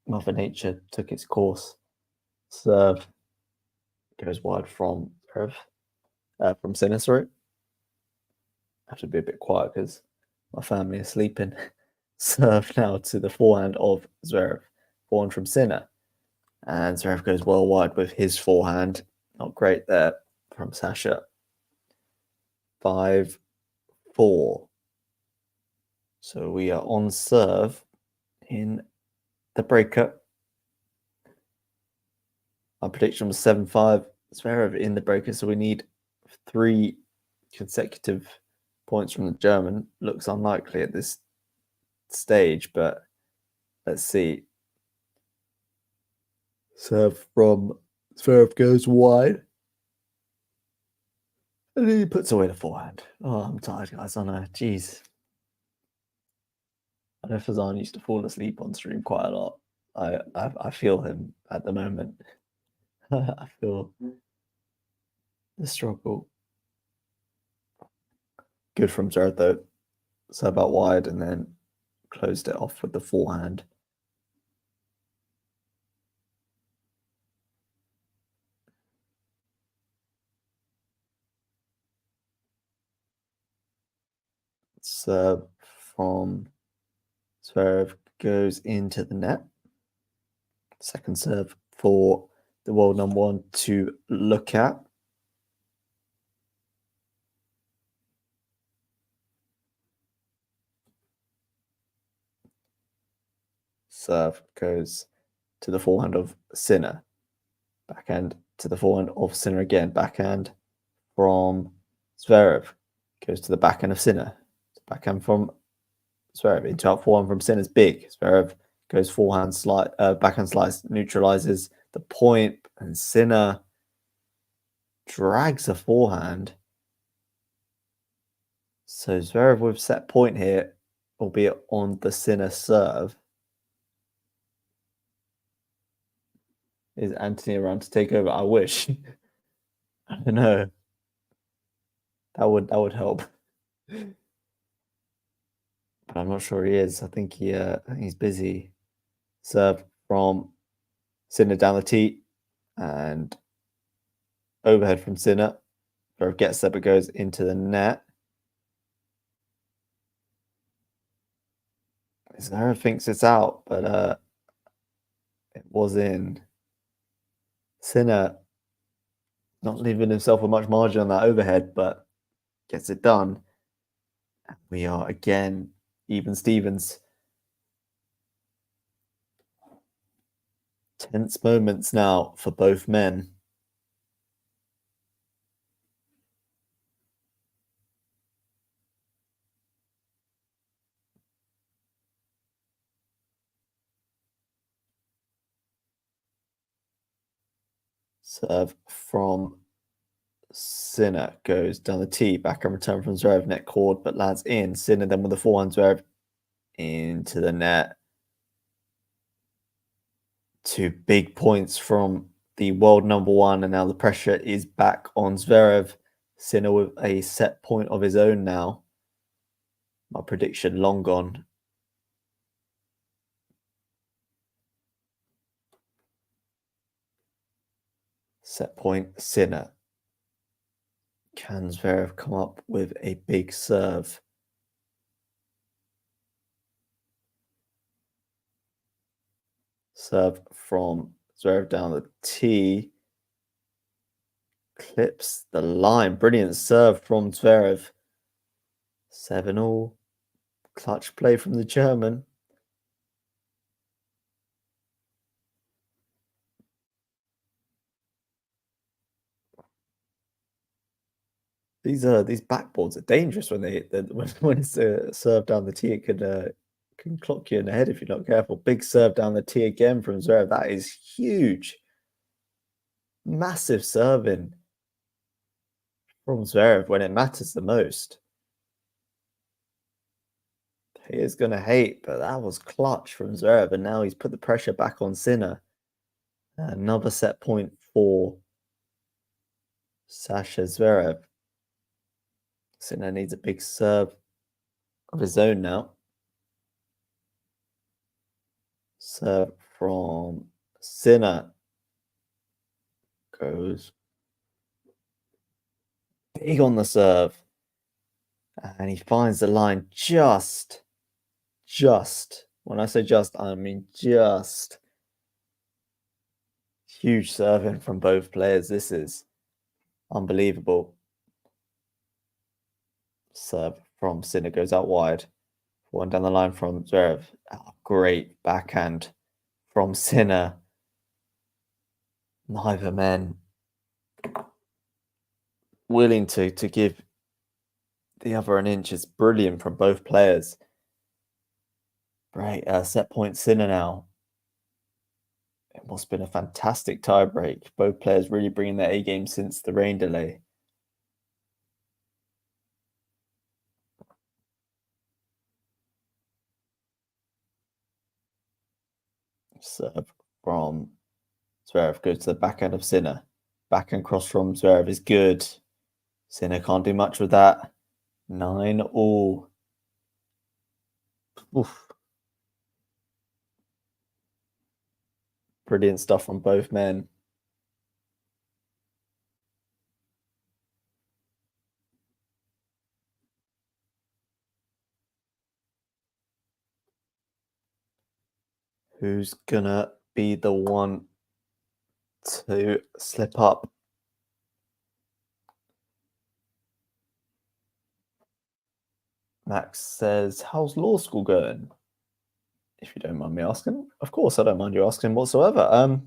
Mother Nature took its course. Serve goes wide from Sinner, sorry. I have to be a bit quiet because my family is sleeping. Serve now to the forehand of Zverev. Forehand from Sinner. And Zverev goes well wide with his forehand. Not great there from Sasha. 5-4. So we are on serve in the breakup. Our prediction was 7-5. Zverev in the breaker, so we need 3 consecutive points from the German. Looks unlikely at this stage, but let's see. Serve from Zverev goes wide. And then he puts away the forehand. Oh, I'm tired, guys. I know. Jeez. I know Fazan used to fall asleep on stream quite a lot. I feel him at the moment. I feel the struggle. Good from Zverev, though. Serve out wide and then closed it off with the forehand. Serve from Zverev goes into the net. Second serve for the world number 1 to look at. Serve goes to the forehand of Sinner. Backhand to the forehand of Sinner again. Backhand from Zverev goes to the backhand of Sinner. Backhand from Zverev into out forehand from Sinner's big. Zverev goes forehand slide, backhand slice, neutralizes the point, and Sinner drags a forehand. So Zverev with set point here, albeit on the Sinner serve. Is Anthony around to take over? I wish. I don't know. That would help. But I'm not sure he is. I think he's busy. Serve from Sinner down the tee and overhead from Sinner. Zverev gets there but goes into the net. Zverev thinks it's out, but it was in. Sinner not leaving himself with much margin on that overhead, but gets it done. And we are again even Stevens. Tense moments now for both men. Serve from Sinner goes down the tee, back and return from Zverev, net cord, but lands in. Sinner then with the forehand, Zverev into the net. 2 big points from the world #1, and now the pressure is back on Zverev. Sinner with a set point of his own now. My prediction long gone. Set point, Sinner. Can Zverev come up with a big serve? Serve from Zverev down the tee. Clips the line. Brilliant serve from Zverev. 7-all. Clutch play from the German. These backboards are dangerous when when it's served down the tee. It can clock you in the head if you're not careful. Big serve down the tee again from Zverev. That is huge. Massive serving from Zverev when it matters the most. He is going to hate, but that was clutch from Zverev, and now he's put the pressure back on Sinner. Another set point for Sasha Zverev. Sinner needs a big serve of his own now. Serve from Sinner goes big on the serve. And he finds the line just. When I say just, I mean just. Huge serving from both players. This is unbelievable. Serve from Sinner goes out wide. One down the line from Zverev. Oh, great backhand from Sinner. Neither men willing to give the other an inch. It's brilliant from both players. Right, set point Sinner now. It must have been a fantastic tiebreak. Both players really bringing their A game since the rain delay. Serve from Zverev goes to the backhand of Sinner. Backhand cross from Zverev is good. Sinner can't do much with that. 9-all. Oof. Brilliant stuff from both men. Who's gonna be the one to slip up? Max says, how's law school going? If you don't mind me asking. Of course, I don't mind you asking whatsoever.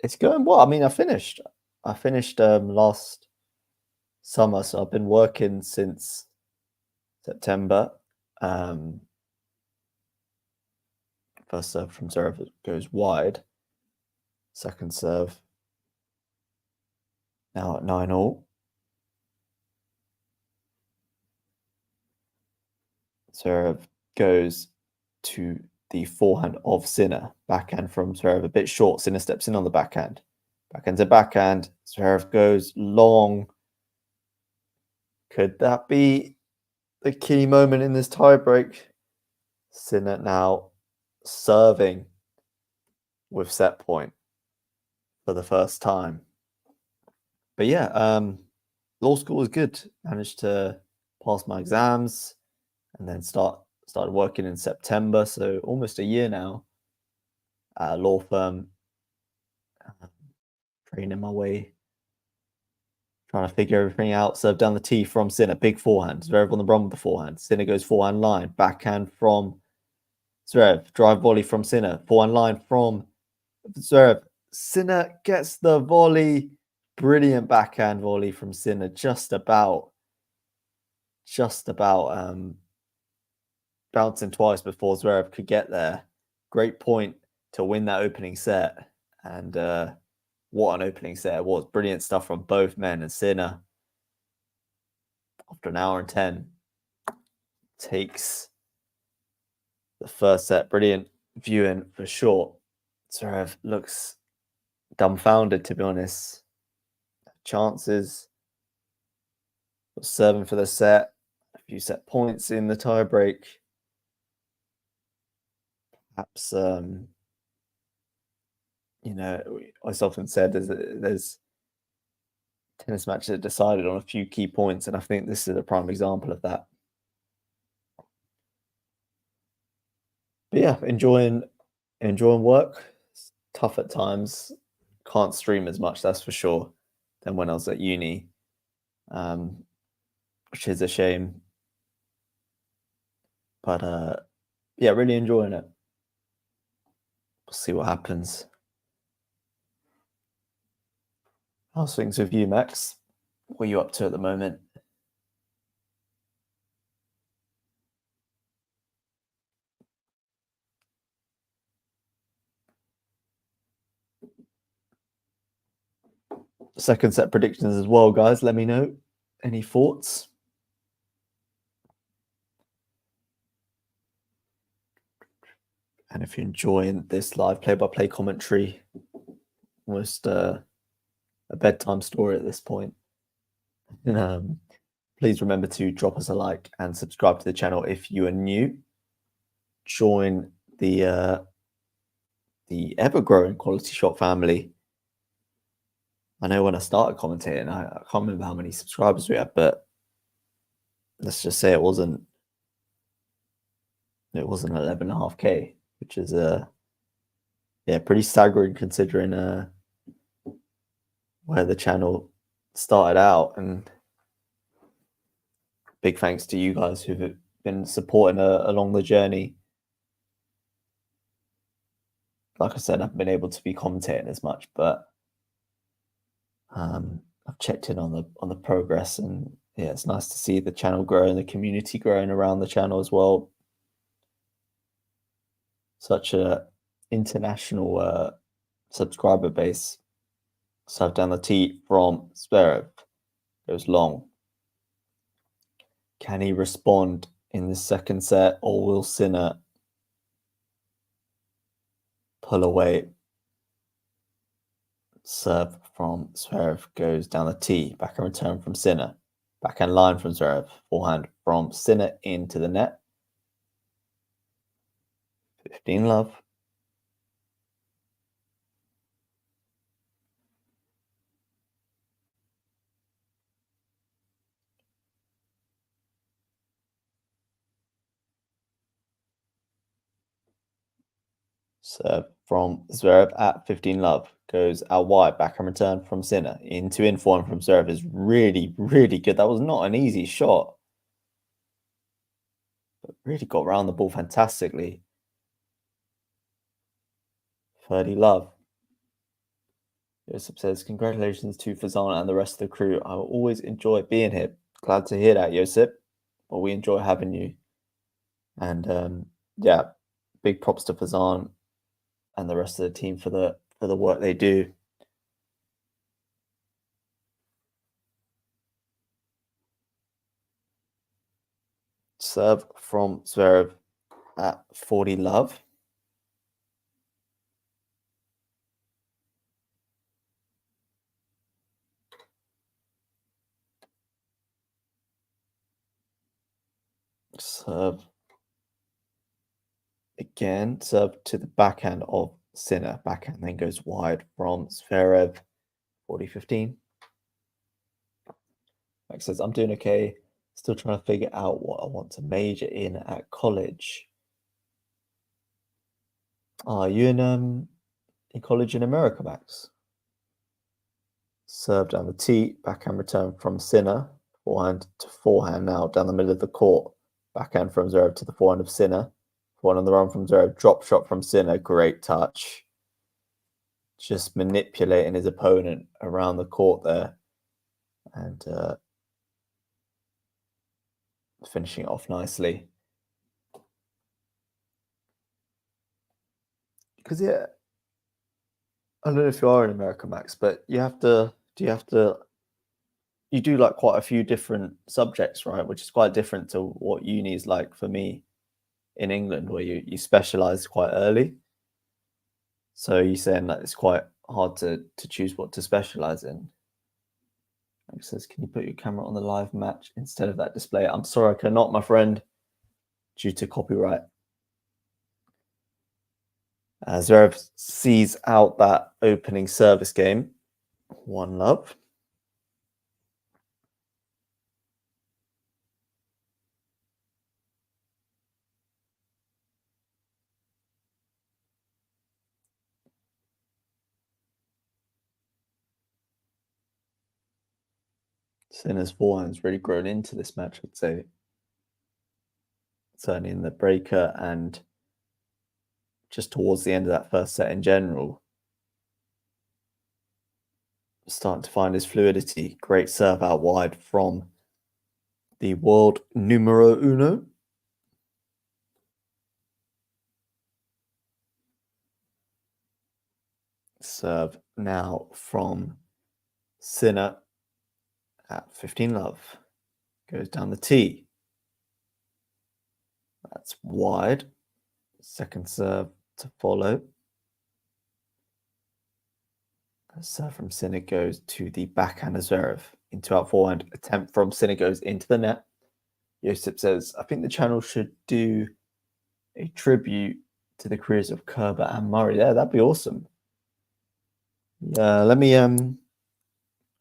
It's going well. I mean, I finished last summer, so I've been working since September. First serve from Zverev goes wide. Second serve now at 9-all. Zverev goes to the forehand of Sinner. Backhand from Zverev, a bit short. Sinner steps in on the backhand. Backhand to backhand. Zverev goes long. Could that be the key moment in this tiebreak? Sinner now serving with set point for the first time. But yeah, law school was good. Managed to pass my exams and then started working in September. So almost a year now at a law firm, training my way, trying to figure everything out. Serve down the tee from Sinner, big forehand. Zverev on the run with the forehand. Sinner goes forehand line, backhand from Zverev, drive volley from Sinner, forehand line from Zverev. Sinner gets the volley. Brilliant backhand volley from Sinner, just about bouncing twice before Zverev could get there. Great point to win that opening set. And what an opening set it was. Brilliant stuff from both men. And Sinner, after an hour and 10, takes the first set. Brilliant viewing for sure. Zverev looks dumbfounded, to be honest. Chances, was serving for the set, a few set points in the tiebreak. Perhaps, you know, it's often said there's tennis matches that decided on a few key points, and I think this is a prime example of that. But yeah, enjoying work. It's tough at times. Can't stream as much, that's for sure, than when I was at uni, which is a shame. But yeah, really enjoying it. We'll see what happens. How's things with you, Max? What are you up to at the moment? Second set predictions as well, guys. Let me know. Any thoughts? And if you're enjoying this live play-by-play commentary, almost a bedtime story at this point, please remember to drop us a like and subscribe to the channel if you are new. Join the ever-growing QualityShot family. I know when I started commentating, I can't remember how many subscribers we had, but let's just say it wasn't 11.5K, which is yeah, pretty staggering considering where the channel started out. And big thanks to you guys who've been supporting along the journey. Like I said, I haven't been able to be commentating as much, but I've checked in on the progress, and yeah, it's nice to see the channel grow and the community growing around the channel as well. Such a international subscriber base. Serve down the tee from Zverev. Goes long. Can he respond in the second set, or will Sinner pull away? Serve from Zverev goes down the tee. Backhand return from Sinner. Backhand line from Zverev. Forehand from Sinner into the net. 15 love. Serve from Zverev at 15 love. Goes out wide. Backhand return from Sinner. Into in forehand from Zverev is really, really good. That was not an easy shot. But really got around the ball fantastically. 30 love. Joseph says, congratulations to Fazana and the rest of the crew. I will always enjoy being here. Glad to hear that, Joseph. Well, we enjoy having you. And yeah, big props to Fazan and the rest of the team for the work they do. Serve from Zverev at 40 love. Serve again. Serve to the backhand of Sinner. Backhand then goes wide from Zverev. 40-15. Max says, I'm doing okay. Still trying to figure out what I want to major in at college. Are you in college in America, Max? Serve down the tee, backhand return from Sinner, forehand to forehand now down the middle of the court. Backhand from Zverev to the forehand of Sinner. Forehand on the run from Zverev, drop shot from Sinner, great touch. Just manipulating his opponent around the court there. And finishing it off nicely. Because yeah, I don't know if you are in America, Max, but you do like quite a few different subjects, right? Which is quite different to what uni is like for me in England, where you specialize quite early. So you're saying that it's quite hard to choose what to specialize in. It says, can you put your camera on the live match instead of that display? I'm sorry, I cannot, my friend, due to copyright. Zverev sees out that opening service game. 1-love. Sinner's forehand's really grown into this match, I'd say. Certainly in the breaker and just towards the end of that first set in general. Starting to find his fluidity. Great serve out wide from the world numero uno. Serve now from Sinner at 15-love. Goes down the tee. That's wide. Second serve to follow. A serve from Sinner goes to the backhand of Zverev. Into out forehand. Attempt from Sinner goes into the net. Josip says, I think the channel should do a tribute to the careers of Kerber and Murray. Yeah, that'd be awesome. Yeah, let me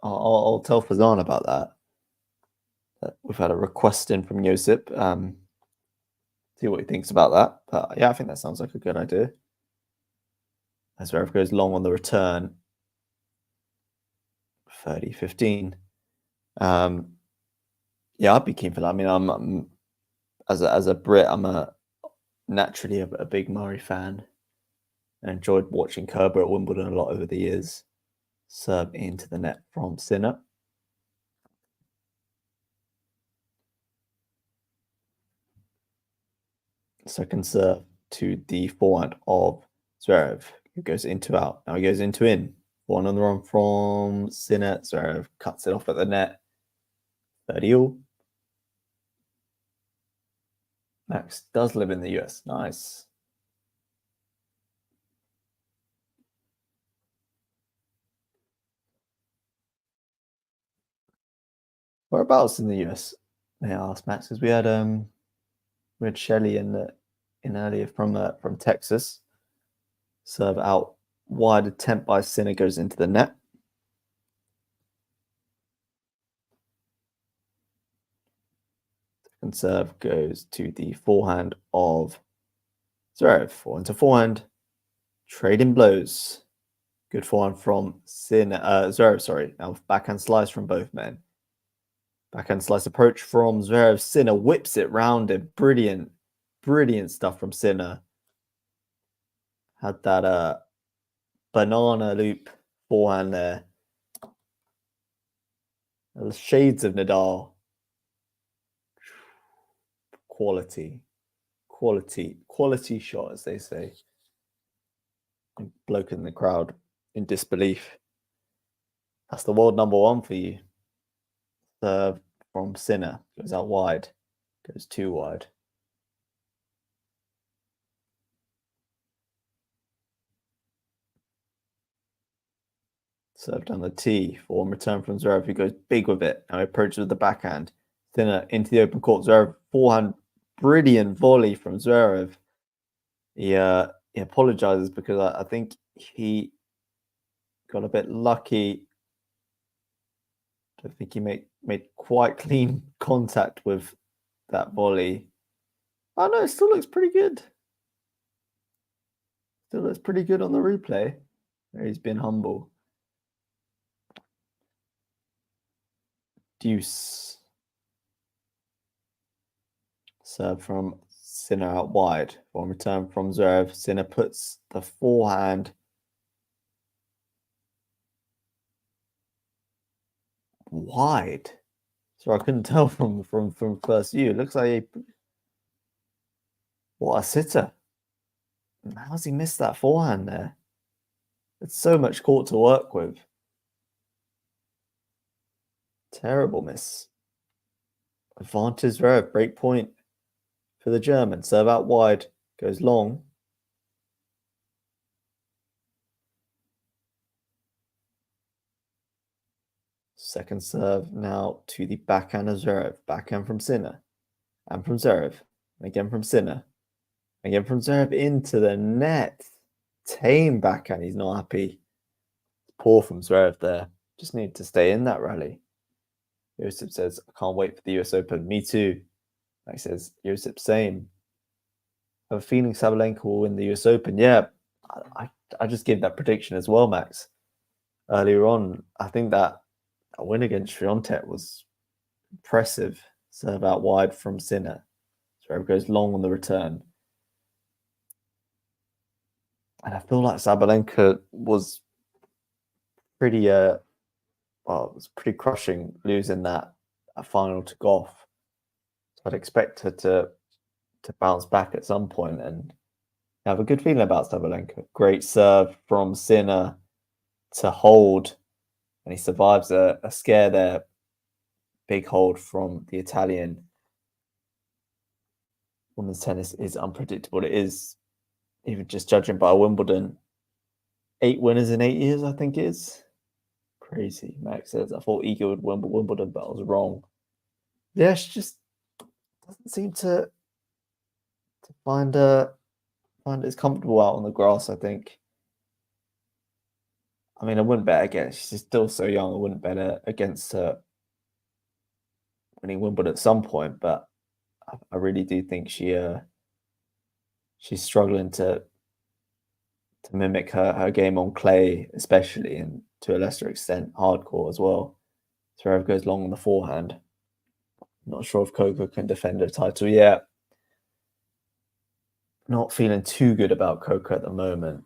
I'll tell Fazan about that. We've had a request in from Josip. See what he thinks about that. But yeah, I think that sounds like a good idea. As Zverev goes long on the return. 30-15. Yeah, I'd be keen for that. I mean, I'm as a Brit, I'm naturally a big Murray fan. I enjoyed watching Kerber at Wimbledon a lot over the years. Serve into the net from Sinner. Second serve to the forehand of Zverev, who goes into out. Now he goes into in. One on the run from Sinner. Zverev cuts it off at the net. 30-all. Max does live in the US. Nice. Whereabouts in the US? May I ask, Max? Because we had Shelley in earlier from Texas. Serve out wide, attempt by Sinner goes into the net. Second serve goes to the forehand of Zverev. Forehand to forehand. Trading blows. Good forehand from Zverev, sorry. Now backhand slice from both men. Backhand slice approach from Zverev. Sinner whips it round him. Brilliant, brilliant stuff from Sinner. Had that banana loop forehand there. Shades of Nadal. Quality shot, as they say. Bloke in the crowd in disbelief. That's the world number one for you. Serve from Sinner. Goes out wide. Goes too wide. Serve down the tee. For return from Zverev, who goes big with it. Now he approaches with the backhand. Sinner into the open court. Zverev forehand. Brilliant volley from Zverev. He apologizes because I think he got a bit lucky. I think he made quite clean contact with that volley. Oh no, it still looks pretty good. Still looks pretty good on the replay. He's been humble. Deuce. Serve from Sinner out wide. On return from Zverev, Sinner puts the forehand wide. So I couldn't tell from first view. It looks like what a sitter. How's he missed that forehand there? It's so much court to work with. Terrible miss. Advantage Zverev, break point for the German. Serve out wide, goes long. Second serve now to the backhand of Zverev. Backhand from Sinner. And from Zverev. And again from Sinner. Again from Zverev into the net. Tame backhand. He's not happy. Poor from Zverev there. Just need to stay in that rally. Josip says, I can't wait for the US Open. Me too. Max says, Josip, same. I have a feeling Sabalenka will win the US Open. Yeah, I just gave that prediction as well, Max. Earlier on, I think that a win against Swiatek was impressive. Serve out wide from Sinner. Zverev goes long on the return. And I feel like Sabalenka was pretty it was pretty crushing losing that final to Goff. So I'd expect her to bounce back at some point, and I have a good feeling about Sabalenka. Great serve from Sinner to hold, and he survives a scare there. Big hold from the Italian. Women's tennis is unpredictable. It is, even just judging by Wimbledon. 8 winners in 8 years, I think it is. Crazy, Max says. I thought Iga would win Wimbledon, but I was wrong. Yeah, she just doesn't seem to find it's comfortable out on the grass, I think. I mean, I wouldn't bet against. She's still so young. I wouldn't bet against her winning Wimbledon at some point, but I really do think she's struggling to mimic her game on clay, especially, and to a lesser extent, hardcore as well. Zverev goes long on the forehand. Not sure if Coco can defend her title yet. Not feeling too good about Coco at the moment.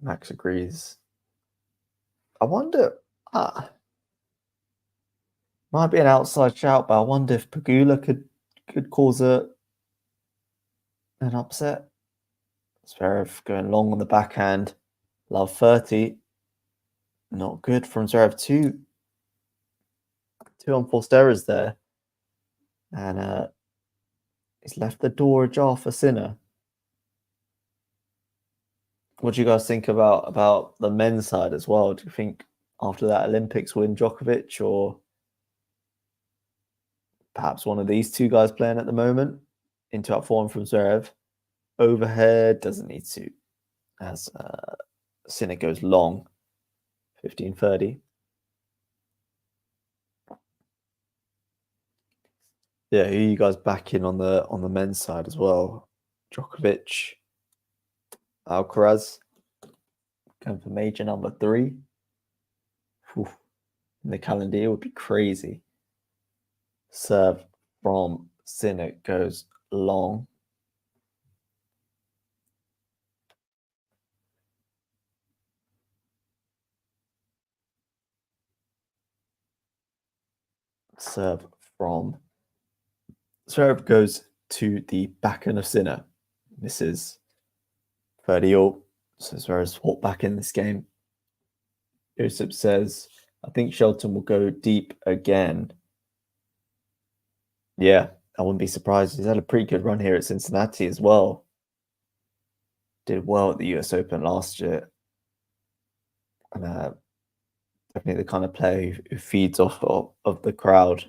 Max agrees. I wonder, might be an outside shout, but I wonder if Pegula could cause an upset. Zverev going long on the backhand. Love 30. Not good from Zverev. Two unforced errors there. And he's left the door ajar for Sinner. What do you guys think about the men's side as well? Do you think after that Olympics win Djokovic, or perhaps one of these two guys playing at the moment? Into up form from Zverev. Overhead, doesn't need to, as Sinner goes long. 15-30. Yeah, who are you guys backing on the men's side as well? Djokovic, Alcaraz, going for major number 3. Whew. In the calendar year would be crazy. Serve from Sinner goes long. Serve from Zverev goes to the backhand of Sinner. Misses 30-all. So Zverev's fought back in this game. Josip says, I think Shelton will go deep again. Yeah, I wouldn't be surprised. He's had a pretty good run here at Cincinnati as well. Did well at the US Open last year. And definitely the kind of player who feeds off of the crowd.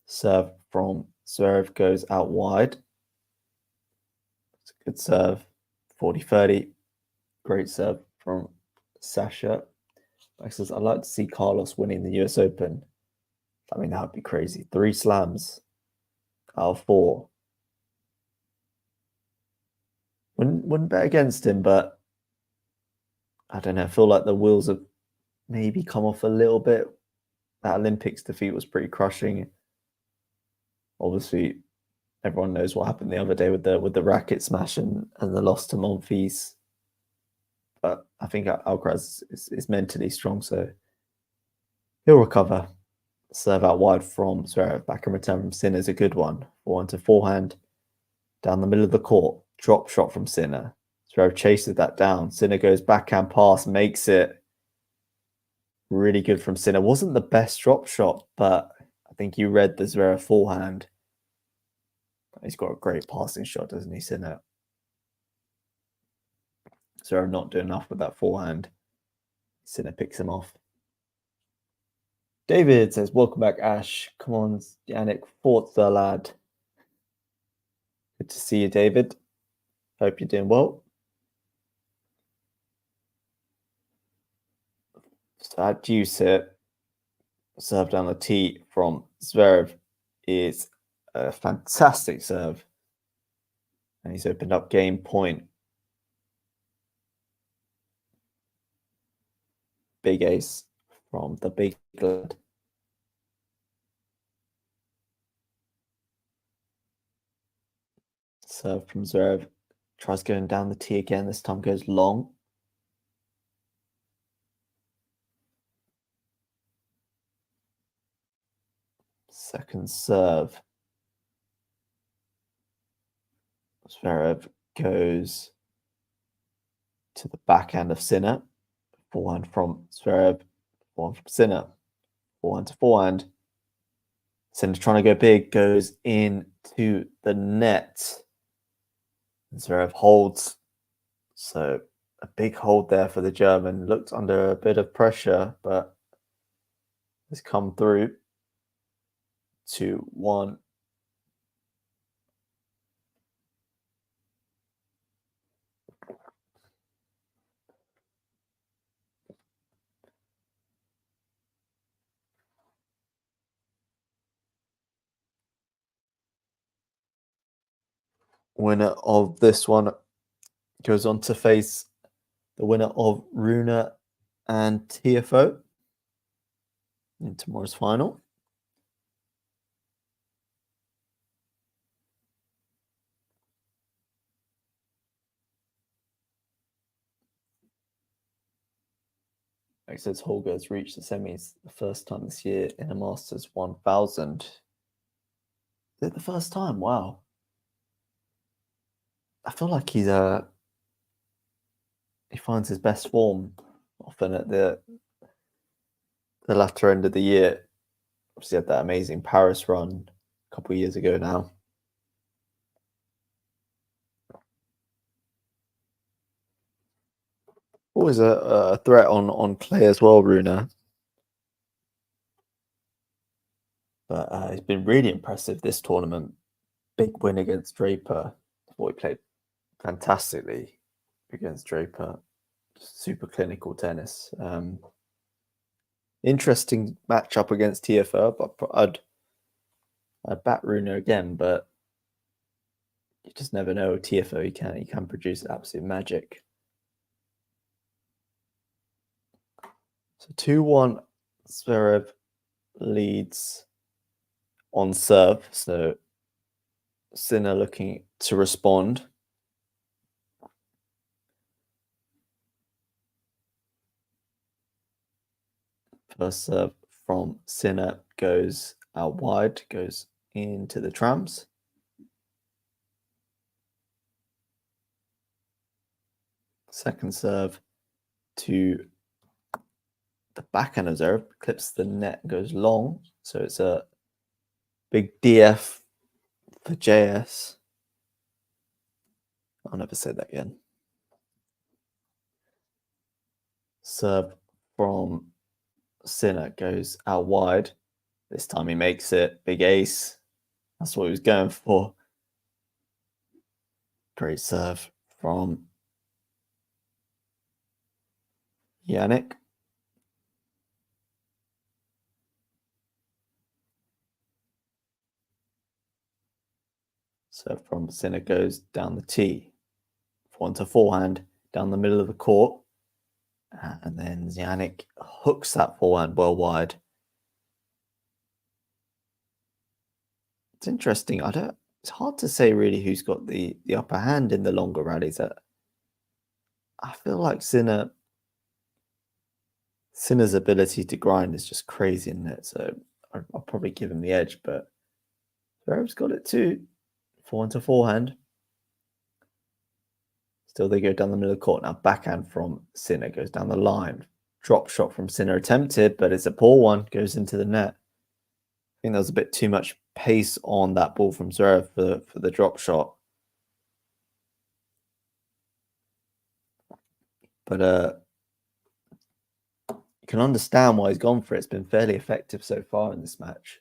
Serve from Zverev goes out wide. It's a good serve. 40-30. Great serve from Sasha. Like says, I'd like to see Carlos winning the US Open. I mean, that would be crazy. 3 slams out of 4. Wouldn't bet against him, but I don't know. I feel like the wheels have maybe come off a little bit. That Olympics defeat was pretty crushing. Obviously, everyone knows what happened the other day with the racket smash and the loss to Monfils. But I think Alcaraz is mentally strong, so he'll recover. Serve out wide from Zverev. Back and return from Sinner is a good one. 4-1 to forehand. Down the middle of the court. Drop shot from Sinner. Zverev chases that down. Sinner goes backhand pass, makes it. Really good from Sinner. Wasn't the best drop shot, but I think you read the Zverev forehand. He's got a great passing shot, doesn't he, Sinner? Zverev not doing enough with that forehand. Sinner picks him off. David says, welcome back, Ash. Come on, Jannik, fought the lad. Good to see you, David. Hope you're doing well. So that juice hit, serve down the tee from Zverev, is a fantastic serve. And he's opened up game point. Big ace from the big lad. Serve from Zverev. Tries going down the tee again. This time goes long. Second serve. Zverev goes to the backhand of Sinner. Forehand from Zverev. Forehand from Sinner. Forehand to forehand. Sinner trying to go big. Goes into the net. Zverev holds. So a big hold there for the German. Looked under a bit of pressure, but has come through. 2-1. Winner of this one goes on to face the winner of Rune and TFO in tomorrow's final. It says Holger has reached the semis the first time this year in a Masters 1000. Is it the first time? Wow. I feel like he finds his best form often at the latter end of the year. Obviously had that amazing Paris run a couple of years ago now. Always a threat on clay as well, Rune. But he's been really impressive this tournament. Big win against Draper. I thought he played fantastically against Draper. Super clinical tennis. Interesting matchup against TFO, but I'd bat Rune again, but you just never know. TFO, he can produce absolute magic. So 2-1, Zverev leads on serve. So Sinner looking to respond. First serve from Sinner goes out wide, goes into the trams. Second serve to the backhand of Zverev, clips the net, goes long. So it's a big DF for JS. I'll never say that again. Serve from Sinner goes out wide. This time he makes it. Big ace. That's what he was going for. Great serve from Jannik. Serve from Sinner goes down the tee. Forehand to forehand down the middle of the court. And then Jannik hooks that forehand well wide. It's interesting. It's hard to say really who's got the upper hand in the longer rallies. I feel like Sinner's ability to grind is just crazy in it. So I'll probably give him the edge, but Zverev's got it too. Forehand to forehand. Still they go down the middle of the court. Now backhand from Sinner goes down the line. Drop shot from Sinner attempted, but it's a poor one. Goes into the net. I think there was a bit too much pace on that ball from Zverev for the drop shot. But can understand why he's gone for it. It's been fairly effective so far in this match.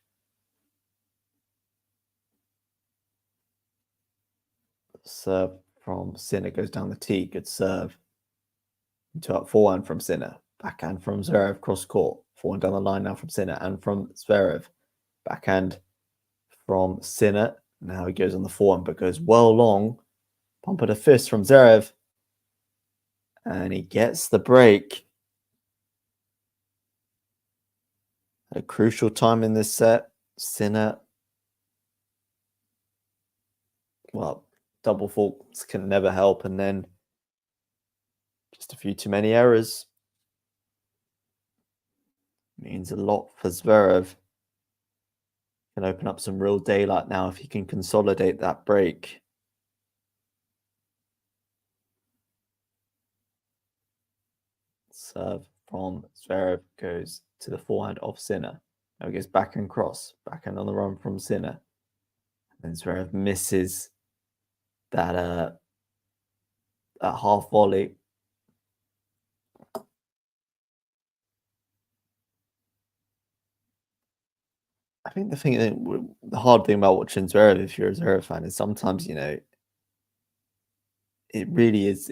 Serve from Sinner goes down the tee. Good serve. Into up forehand from Sinner. Backhand from Zverev cross court. Forehand down the line now from Sinner and from Zverev. Backhand from Sinner. Now he goes on the forehand but goes well long. Pump of the fist from Zverev. And he gets the break. At a crucial time in this set. Sinner. Well, double faults can never help. And then just a few too many errors. Means a lot for Zverev. Can open up some real daylight now if he can consolidate that break. Serve from Zverev goes to the forehand of Sinner. Now he goes backhand cross, backhand on the run from Sinner. And Zverev misses that half volley. I think the hard thing about watching Zverev, if you're a Zverev fan, is sometimes, it really is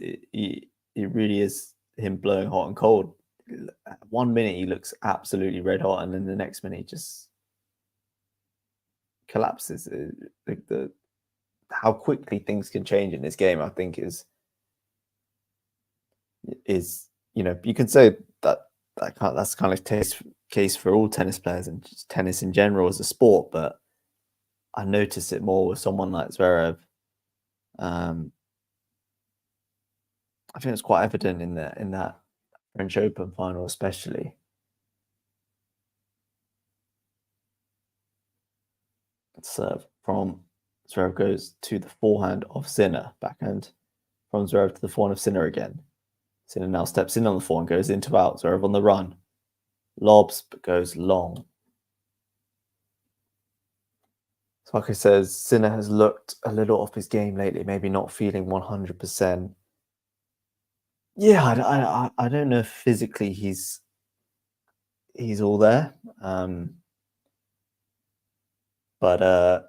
him blowing hot and cold. 1 minute he looks absolutely red hot, and then the next minute he just collapses. How quickly things can change in this game, I think, is you can say that's kind of case for all tennis players and just tennis in general as a sport, but I notice it more with someone like Zverev. I think it's quite evident in that French Open final, especially. Serve from Zverev goes to the forehand of Sinner. Backhand from Zverev to the forehand of Sinner again. Sinner now steps in on the forehand, goes into out. Zverev on the run. Lobs, but goes long. So like I said, Sinner has looked a little off his game lately, maybe not feeling 100%. Yeah, I don't know if physically he's all there. But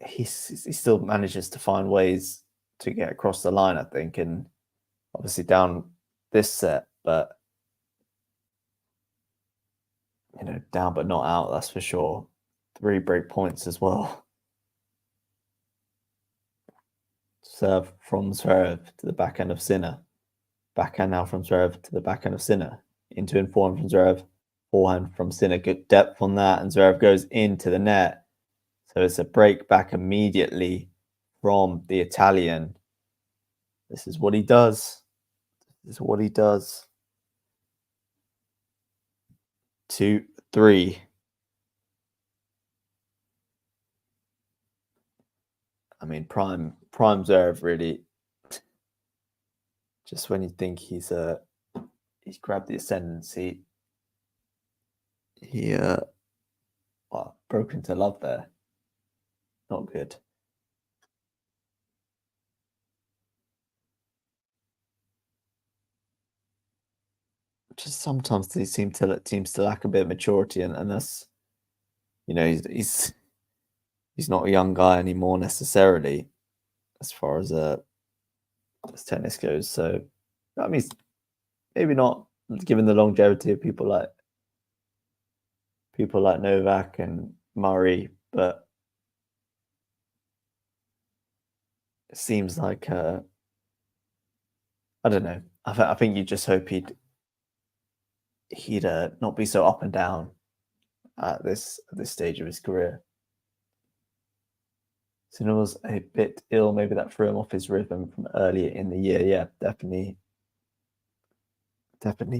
he still manages to find ways to get across the line, I think, and obviously down this set, but down but not out, that's for sure. 3 break points as well. Serve from Zverev to the backhand of Sinner. Backhand now from Zverev to the backhand of Sinner. Into and forehand from Zverev. Forehand from Sinner. Good depth on that, and Zverev goes into the net. So it's a break back immediately from the Italian. This is what he does. 2-3. I mean, prime Zverev, really. Just when you think he's grabbed the ascendancy, he broke into love there. Not good. Just sometimes they seems to lack a bit of maturity, and that's he's not a young guy anymore necessarily, as far as tennis goes. So that means maybe not given the longevity of people like Novak and Murray, but it seems like I don't know. I think you just hope he'd not be so up and down at this stage of his career. Sinner was a bit ill. Maybe that threw him off his rhythm from earlier in the year. Yeah, definitely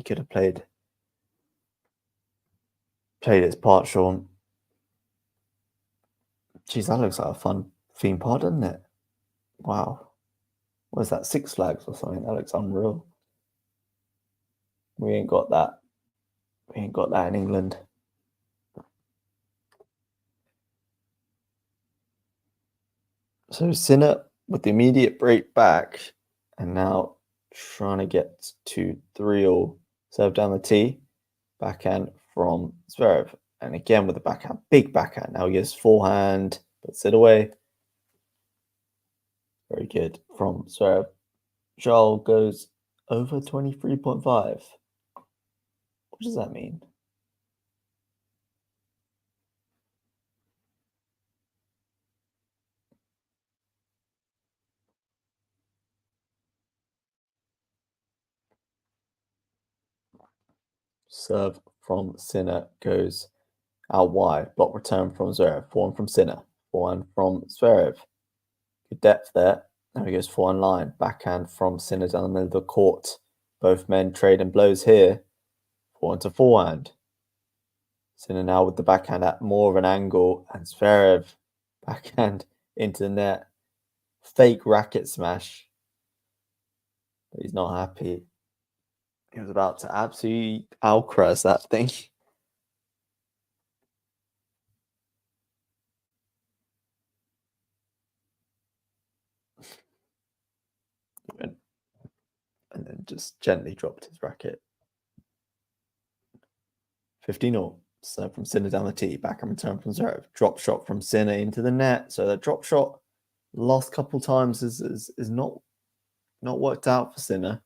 could have played its part, Sean. Geez, that looks like a fun theme pod, doesn't it? Wow. What is that, 6 flags or something? That looks unreal. We ain't got that. We ain't got that in England. So Sinner with the immediate break back, and now trying to get to 3-all. Serve down the tee. Backhand from Zverev. And again with the backhand. Big backhand. Now he goes forehand. Puts it away. Very good from Zverev. Joel goes over 23.5. What does that mean? Serve from Sinner goes out wide. Block return from Zverev. Forehand from Sinner. Forehand from Zverev. Good depth there. Now he goes forehand line. Backhand from Sinner down the middle of the court. Both men trading blows here. Forehand to forehand. Sinner now with the backhand at more of an angle. And Zverev backhand into the net. Fake racket smash. But he's not happy. He was about to absolutely Alcaraz that thing. And then just gently dropped his racket. 15-0. So from Sinner down the tee, backhand return from Zverev. Drop shot from Sinner into the net. So the drop shot last couple times is not worked out for Sinner.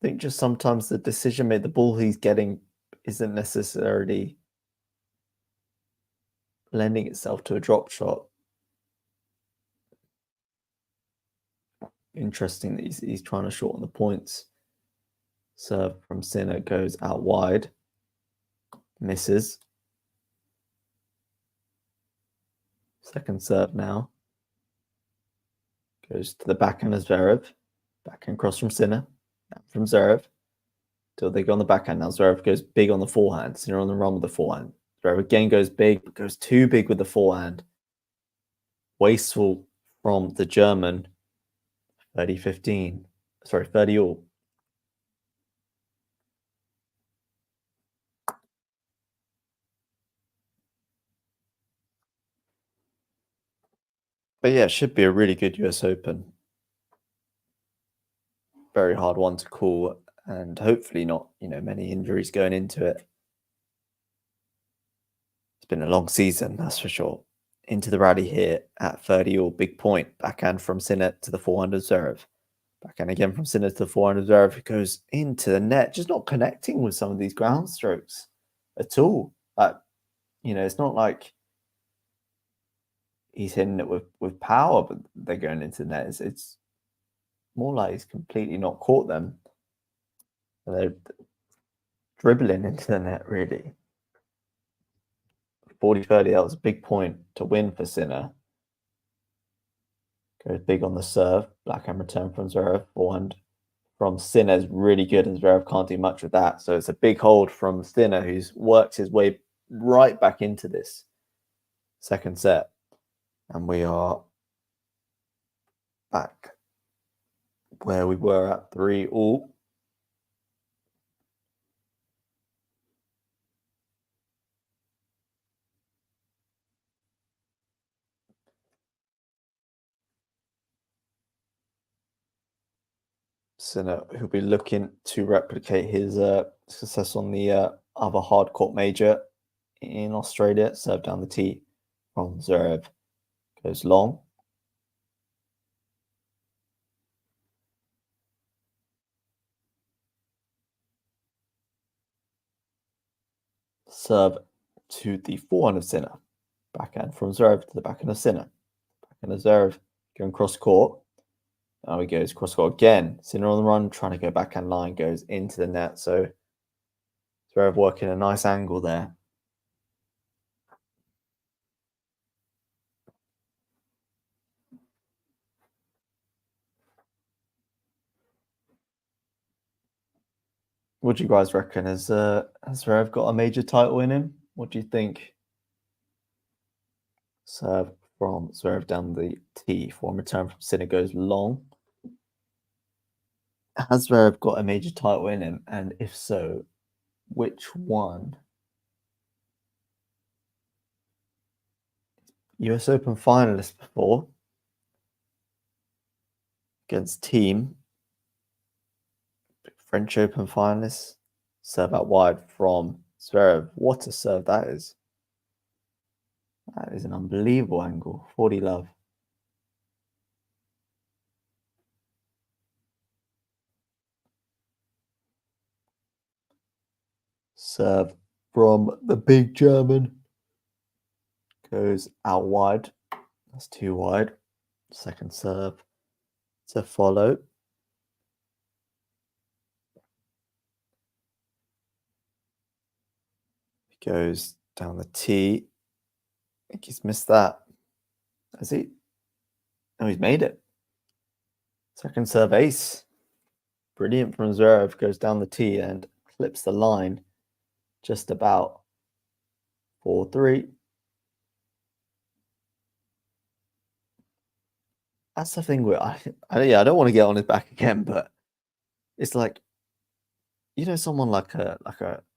I think just sometimes the decision made, the ball he's getting isn't necessarily lending itself to a drop shot. Interesting that he's trying to shorten the points. Serve from Sinner goes out wide. Misses. Second serve now. Goes to the backhand of Zverev. Backhand cross from Sinner. From Zverev. Till they go on the backhand. Now Zverev goes big on the forehand. Sinner on the run with the forehand. Zverev again goes big, but goes too big with the forehand. Wasteful from the German. 30-15. Sorry, 30-all. But yeah, it should be a really good US Open. Very hard one to call, and hopefully not, many injuries going into it. It's been a long season, that's for sure. Into the rally here at 30-all, big point. Backhand from Sinner to the forehand of Zverev. Backhand again from Sinner to the forehand of Zverev, who goes into the net, just not connecting with some of these ground strokes at all. It's not like he's hitting it with power, but they're going into the net. It's more like he's completely not caught them. And they're dribbling into the net, really. 40-30, that was a big point to win for Sinner. Goes big on the serve. Backhand return from Zverev. Forehand from Sinner is really good, and Zverev can't do much with that. So it's a big hold from Sinner, who's worked his way right back into this second set. And we are back where we were at 3-all. Sinner, who'll be looking to replicate his success on the other hard court major in Australia. Serve down the tee from Zverev. Goes long. Serve to the forehand of Sinner. Backhand from Zverev to the backhand of Sinner. Backhand of Zverev going cross court. Now he goes cross court again. Sinner on the run, trying to go backhand line, goes into the net. So Zverev working a nice angle there. What do you guys reckon? Has Zverev got a major title in him? What do you think? Serve from Zverev down the tee. Forehand return from Sinner goes long. Has Zverev got a major title in him? And if so, which one? US Open finalist before against Team. French Open finalist. Serve out wide from Zverev. What a serve that is. That is an unbelievable angle. 40 love. Serve from the big German. Goes out wide. That's too wide. Second serve to follow. Goes down the tee. I think he's missed that. Has he? No, he's made it. Second serve ace. Brilliant from Zverev. Goes down the tee and clips the line just about. 4-3. That's the thing where I don't want to get on his back again, but it's like, you know, someone like a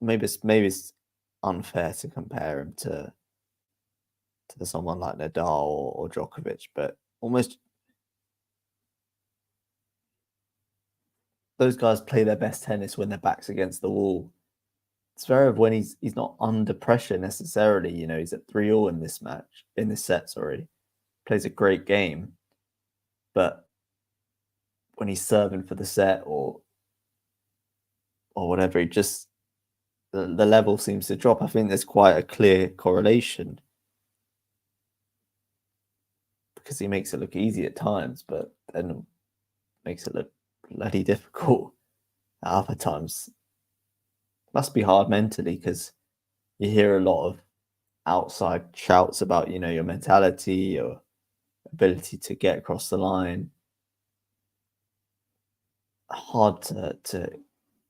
maybe it's unfair to compare him to someone like Nadal or Djokovic, but almost those guys play their best tennis when their back's against the wall. Zverev, when he's not under pressure necessarily, you know, he's at 3-3 in this set, sorry. Plays a great game. But when he's serving for the set or whatever, he just the level seems to drop. I think there's quite a clear correlation because he makes it look easy at times, but then makes it look bloody difficult at other times. Must be hard mentally because you hear a lot of outside shouts about, you know, your mentality, your ability to get across the line. Hard to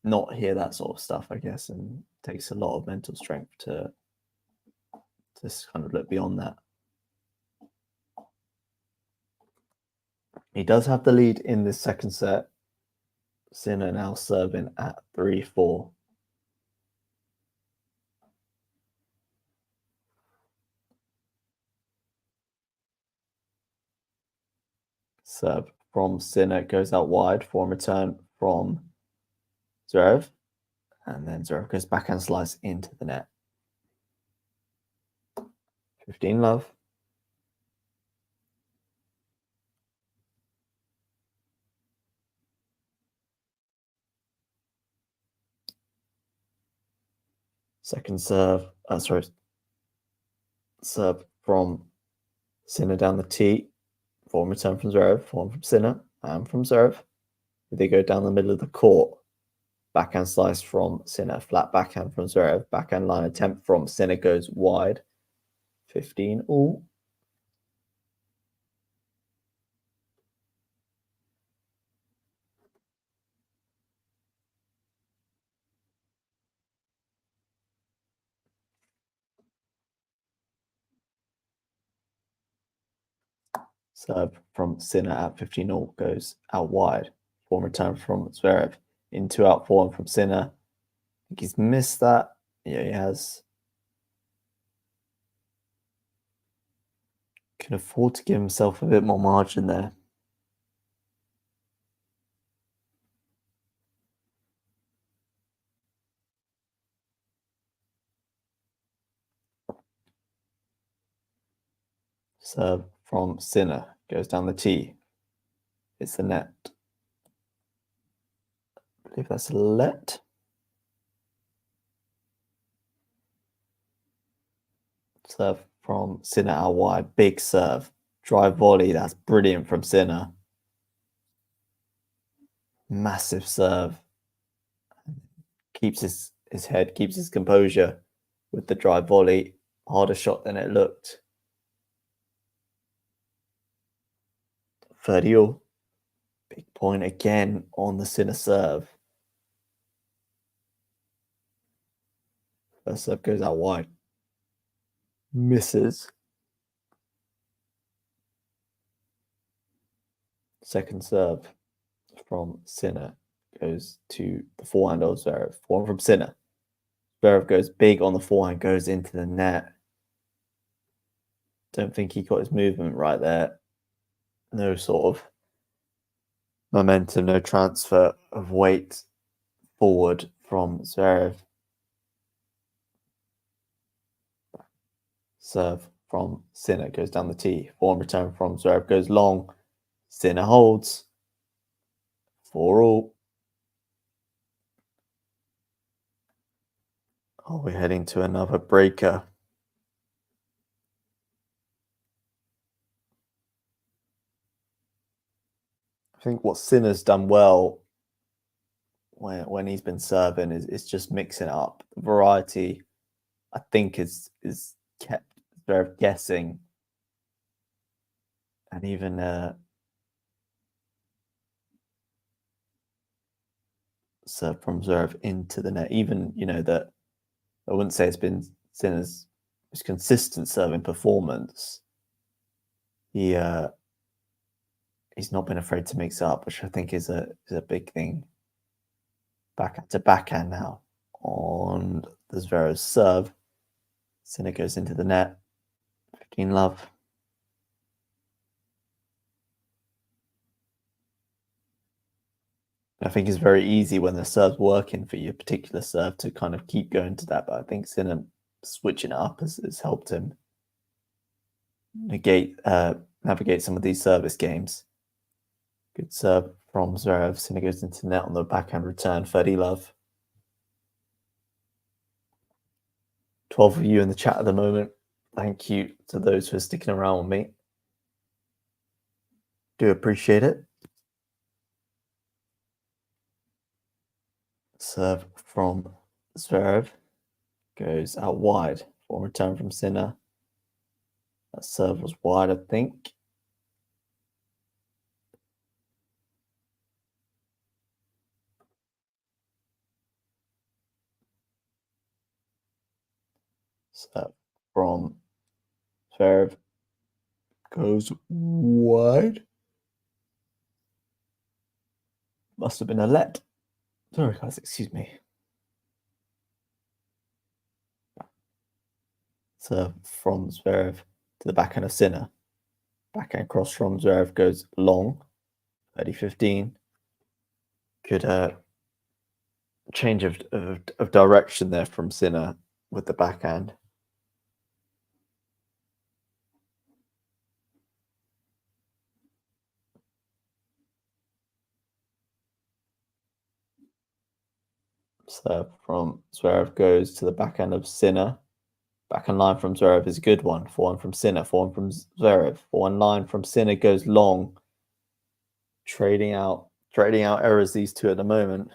not hear that sort of stuff, I guess, and it takes a lot of mental strength to just kind of look beyond that. He does have the lead in this second set. Sinner now serving at 3-4. Serve from Sinner goes out wide for a return from Zverev. And then Zverev goes backhand slice into the net. 15 love. Second serve, serve from Sinner down the tee. Form return from Zverev, form from Sinner, and from Zverev. They go down the middle of the court. Backhand slice from Sinner, flat backhand from Zverev. Backhand line attempt from Sinner goes wide. 15 all. Serve from Sinner at 15 all goes out wide. Form return from Zverev. Into out form from Sinner. I think he's missed that. Yeah, he has. Can afford to give himself a bit more margin there. Serve from Sinner goes down the tee. It's the net. I believe that's a let. Serve from Sinner out wide. Big serve. Drive volley. That's brilliant from Sinner. Massive serve. Keeps his head, keeps his composure with the drive volley. Harder shot than it looked. 30 all. Big point again on the Sinner serve. First serve goes out wide. Misses. Second serve from Sinner goes to the forehand of Zverev. Forehand from Sinner. Zverev goes big on the forehand, goes into the net. Don't think he got his movement right there. No sort of momentum, no transfer of weight forward from Zverev. Serve from Sinner goes down the tee. Forehand return from Zverev goes long. Sinner holds. 4-all. Oh, we're heading to another breaker. I think what Sinner's done well when he's been serving is just mixing it up. The variety, I think, is kept Zverev guessing. And even serve from Zverev into the net. Even, that I wouldn't say it's been Sinner's most consistent serving performance. He's not been afraid to mix up, which I think is a big thing. Backhand to backhand now on the Zverev serve. Sinner goes into the net. 15 love. I think it's very easy when the serve's working for your particular serve to kind of keep going to that. But I think Sinner switching it up has helped him navigate some of these service games. Good serve from Zverev. Sinner goes into net on the backhand return. 30 love. 12 of you in the chat at the moment. Thank you to those who are sticking around with me. Do appreciate it. Serve from Zverev goes out wide for a return from Sinner. That serve was wide, I think. Serve from Zverev goes wide. Must have been a let. Sorry, guys, excuse me. Serve from Zverev to the backhand of Sinner. Backhand cross from Zverev goes long. 30-15. Good change of direction there from Sinner with the backhand. Serve from Zverev goes to the backhand of Sinner. Backhand line from Zverev is a good one. 4-1 from Sinner. 4-1 from Zverev. 4-1 line from Sinner goes long. Trading out errors, these two at the moment.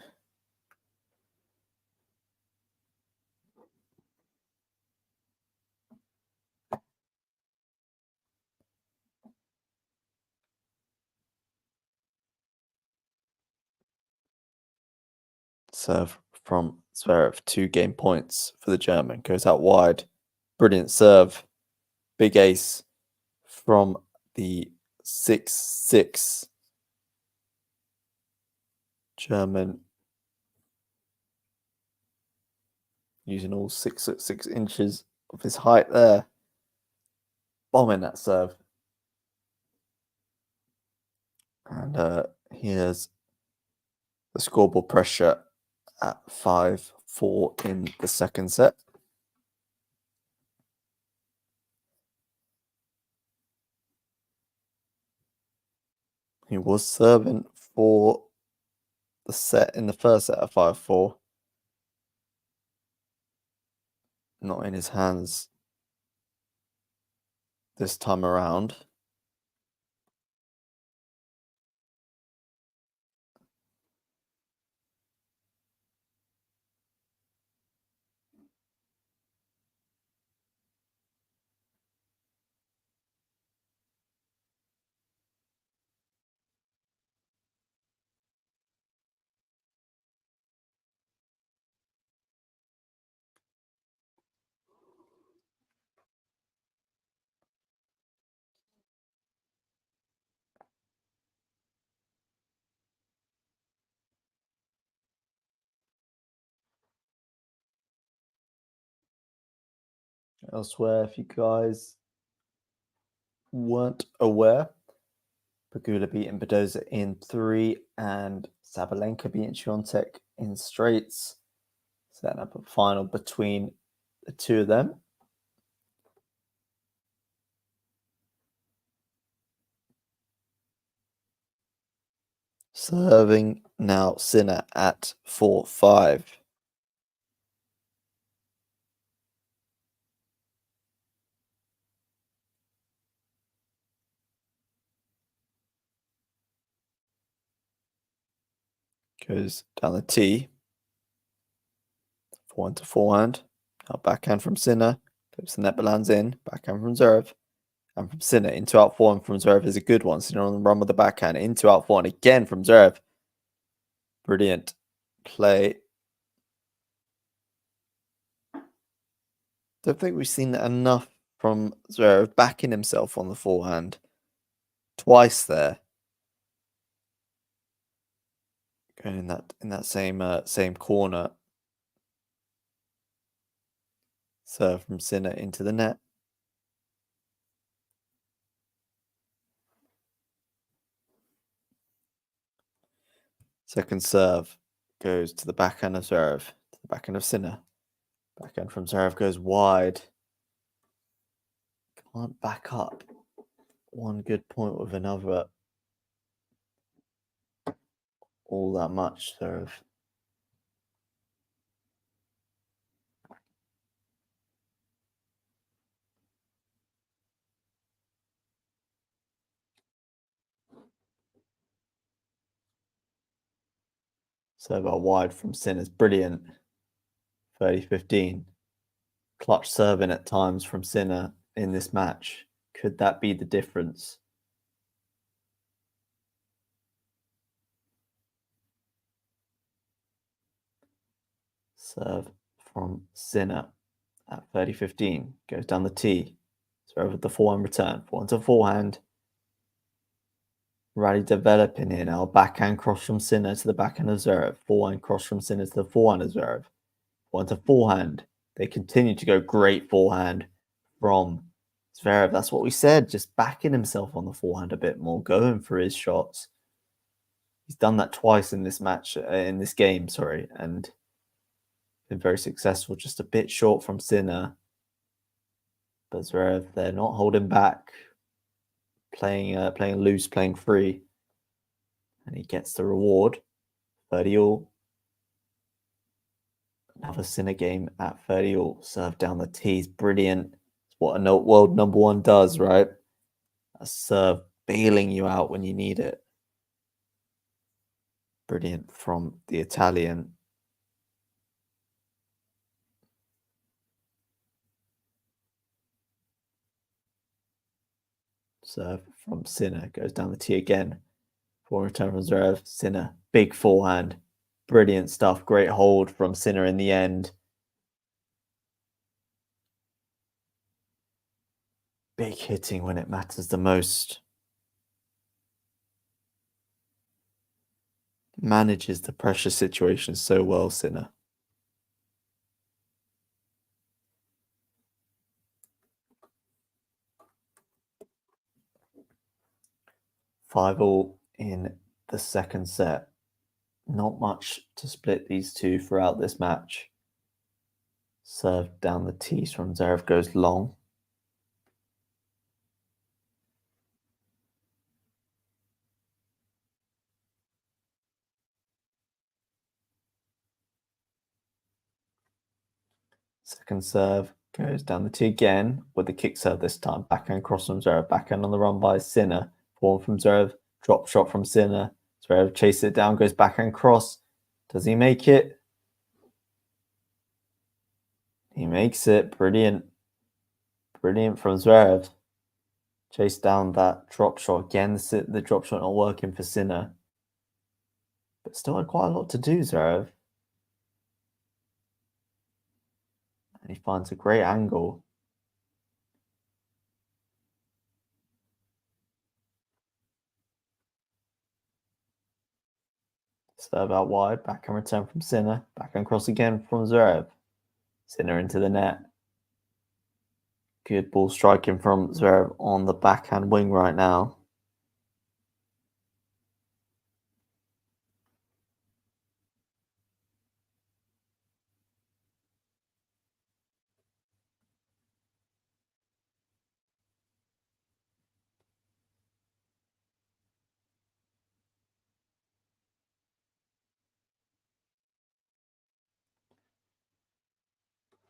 Serve from Zverev, 2 game points for the German. Goes out wide. Brilliant serve. Big ace from the 6-6 German. Using all 6 inches of his height there. Bombing that serve. And here's the scoreboard pressure at 5-4 in the second set. He was serving for the set in the first set at 5-4. Not in his hands this time around. Elsewhere, if you guys weren't aware, Pegula beating Badoza in 3 and Sabalenka beating Świątek in straights, setting up a final between the two of them. Serving now Sinner at 4-5. Goes down the tee. Forehand to forehand. Now backhand from Sinner. Clips the net but lands in. Backhand from Zverev. And from Sinner into out forehand from Zverev is a good one. Sinner on the run with the backhand. Into out forehand again from Zverev. Brilliant play. Don't think we've seen enough from Zverev backing himself on the forehand. Twice there. Going in that same corner. Serve from Sinner into the net. Second serve goes to the backhand of Zverev, to the backhand of Sinner. Backhand from Zverev goes wide. Can't back up one good point with another all that much, Zverev. Serve out wide from Sinner's brilliant. 30-15. Clutch serving at times from Sinner in this match. Could that be the difference? Serve from Sinner at 30-15. Goes down the tee. Zverev with the forehand return. Forehand to forehand. Rally developing here now. Backhand cross from Sinner to the backhand of Zverev. Forehand cross from Sinner to the forehand of Zverev. Forehand to forehand. They continue to go great forehand from Zverev. That's what we said. Just backing himself on the forehand a bit more. Going for his shots. He's done that twice in this match, in this game, sorry. And been very successful. Just a bit short from Sinner. But Zverev, they're not holding back. Playing loose, playing free. And he gets the reward. 30-all. Another Sinner game at 30-all. Serve down the tees. Brilliant. It's what a world number one does, right? A serve bailing you out when you need it. Brilliant from the Italian. Serve from Sinner. Goes down the tee again. Forehand return from Zverev. Sinner. Big forehand. Brilliant stuff. Great hold from Sinner in the end. Big hitting when it matters the most. Manages the pressure situation so well, Sinner. 5-all in the second set. Not much to split these two throughout this match. Serve down the tees from Zverev goes long. Second serve goes down the tee again with the kick serve this time. Backhand cross from Zverev. Backhand on the run by Sinner. Forehand from Zverev. Drop shot from Sinner. Zverev chases it down, goes backhand cross. Does he make it? He makes it. Brilliant. Brilliant from Zverev. Chase down that drop shot. Again, the drop shot not working for Sinner. But still had quite a lot to do, Zverev. And he finds a great angle. Serve out wide. Backhand return from Sinner. Backhand cross again from Zverev. Sinner into the net. Good ball striking from Zverev on the backhand wing right now.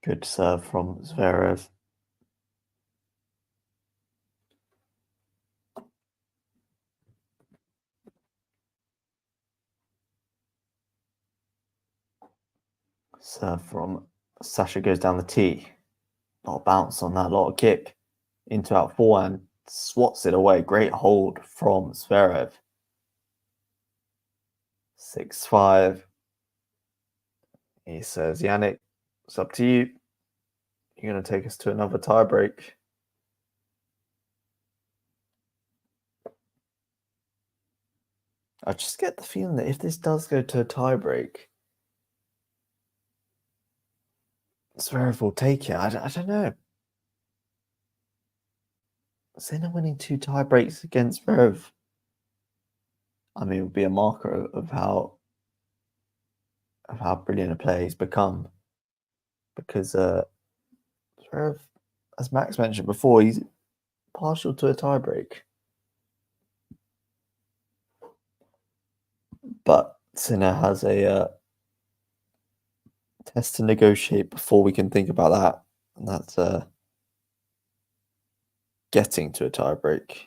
Good serve from Zverev. Serve from Sasha goes down the tee. A lot of bounce on that, a lot of kick. Into out forehand, swats it away. Great hold from Zverev. 6-5. He says, Jannik, it's up to you. You're going to take us to another tiebreak. I just get the feeling that if this does go to a tiebreak, Zverev will take it. I don't know. Sinner winning 2 tiebreaks against Zverev, I mean, it would be a marker of how brilliant a player he's become. Because Zverev, as Max mentioned before, he's partial to a tiebreak. But Sinner has a test to negotiate before we can think about that. And that's getting to a tiebreak.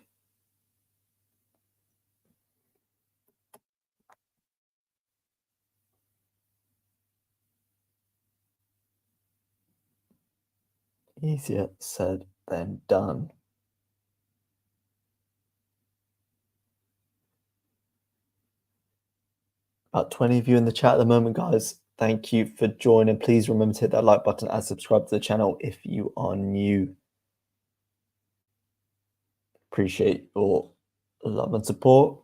Easier said than done. About 20 of you in the chat at the moment, guys. Thank you for joining. Please remember to hit that like button and subscribe to the channel if you are new. Appreciate your love and support.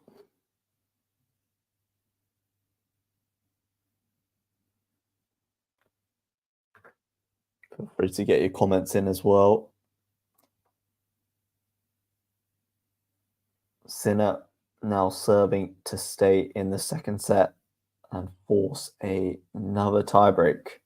Feel free to get your comments in as well. Sinner now serving to stay in the second set and force another tiebreak.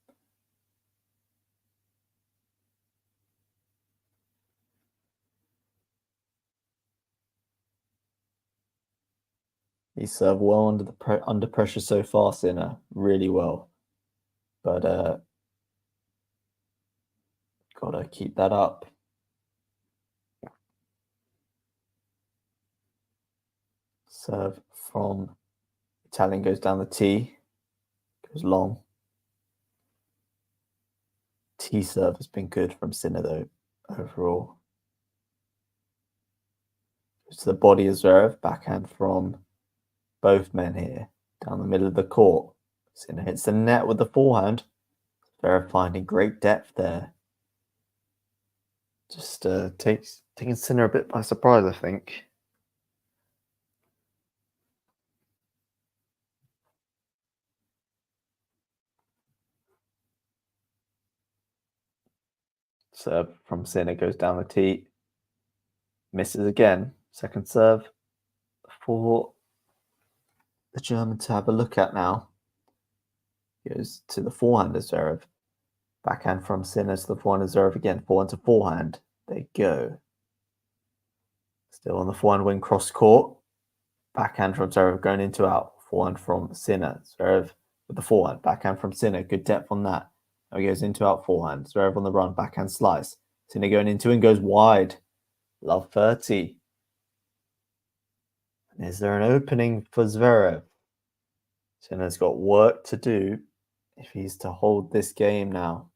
He served well under pressure so far, Sinner, really well. But gotta keep that up. Serve from Italian goes down the tee, goes long. Tee serve has been good from Sinner though, overall. Goes to the body of Zverev, backhand from both men here, down the middle of the court. Sinner hits the net with the forehand. Zverev finding great depth there. Just taking Sinner a bit by surprise, I think. Serve from Sinner goes down the tee. Misses again. Second serve for the German to have a look at now. Goes to the forehand of Zverev. Backhand from Sinner to the forehand of Zverev again. Forehand to forehand. They go. Still on the forehand wing cross court. Backhand from Zverev going into out. Forehand from Sinner. Zverev with the forehand. Backhand from Sinner. Good depth on that. Now he goes into out forehand. Zverev on the run. Backhand slice. Sinner going into and goes wide. Love 30. And is there an opening for Zverev? Sinner's got work to do if he's to hold this game now.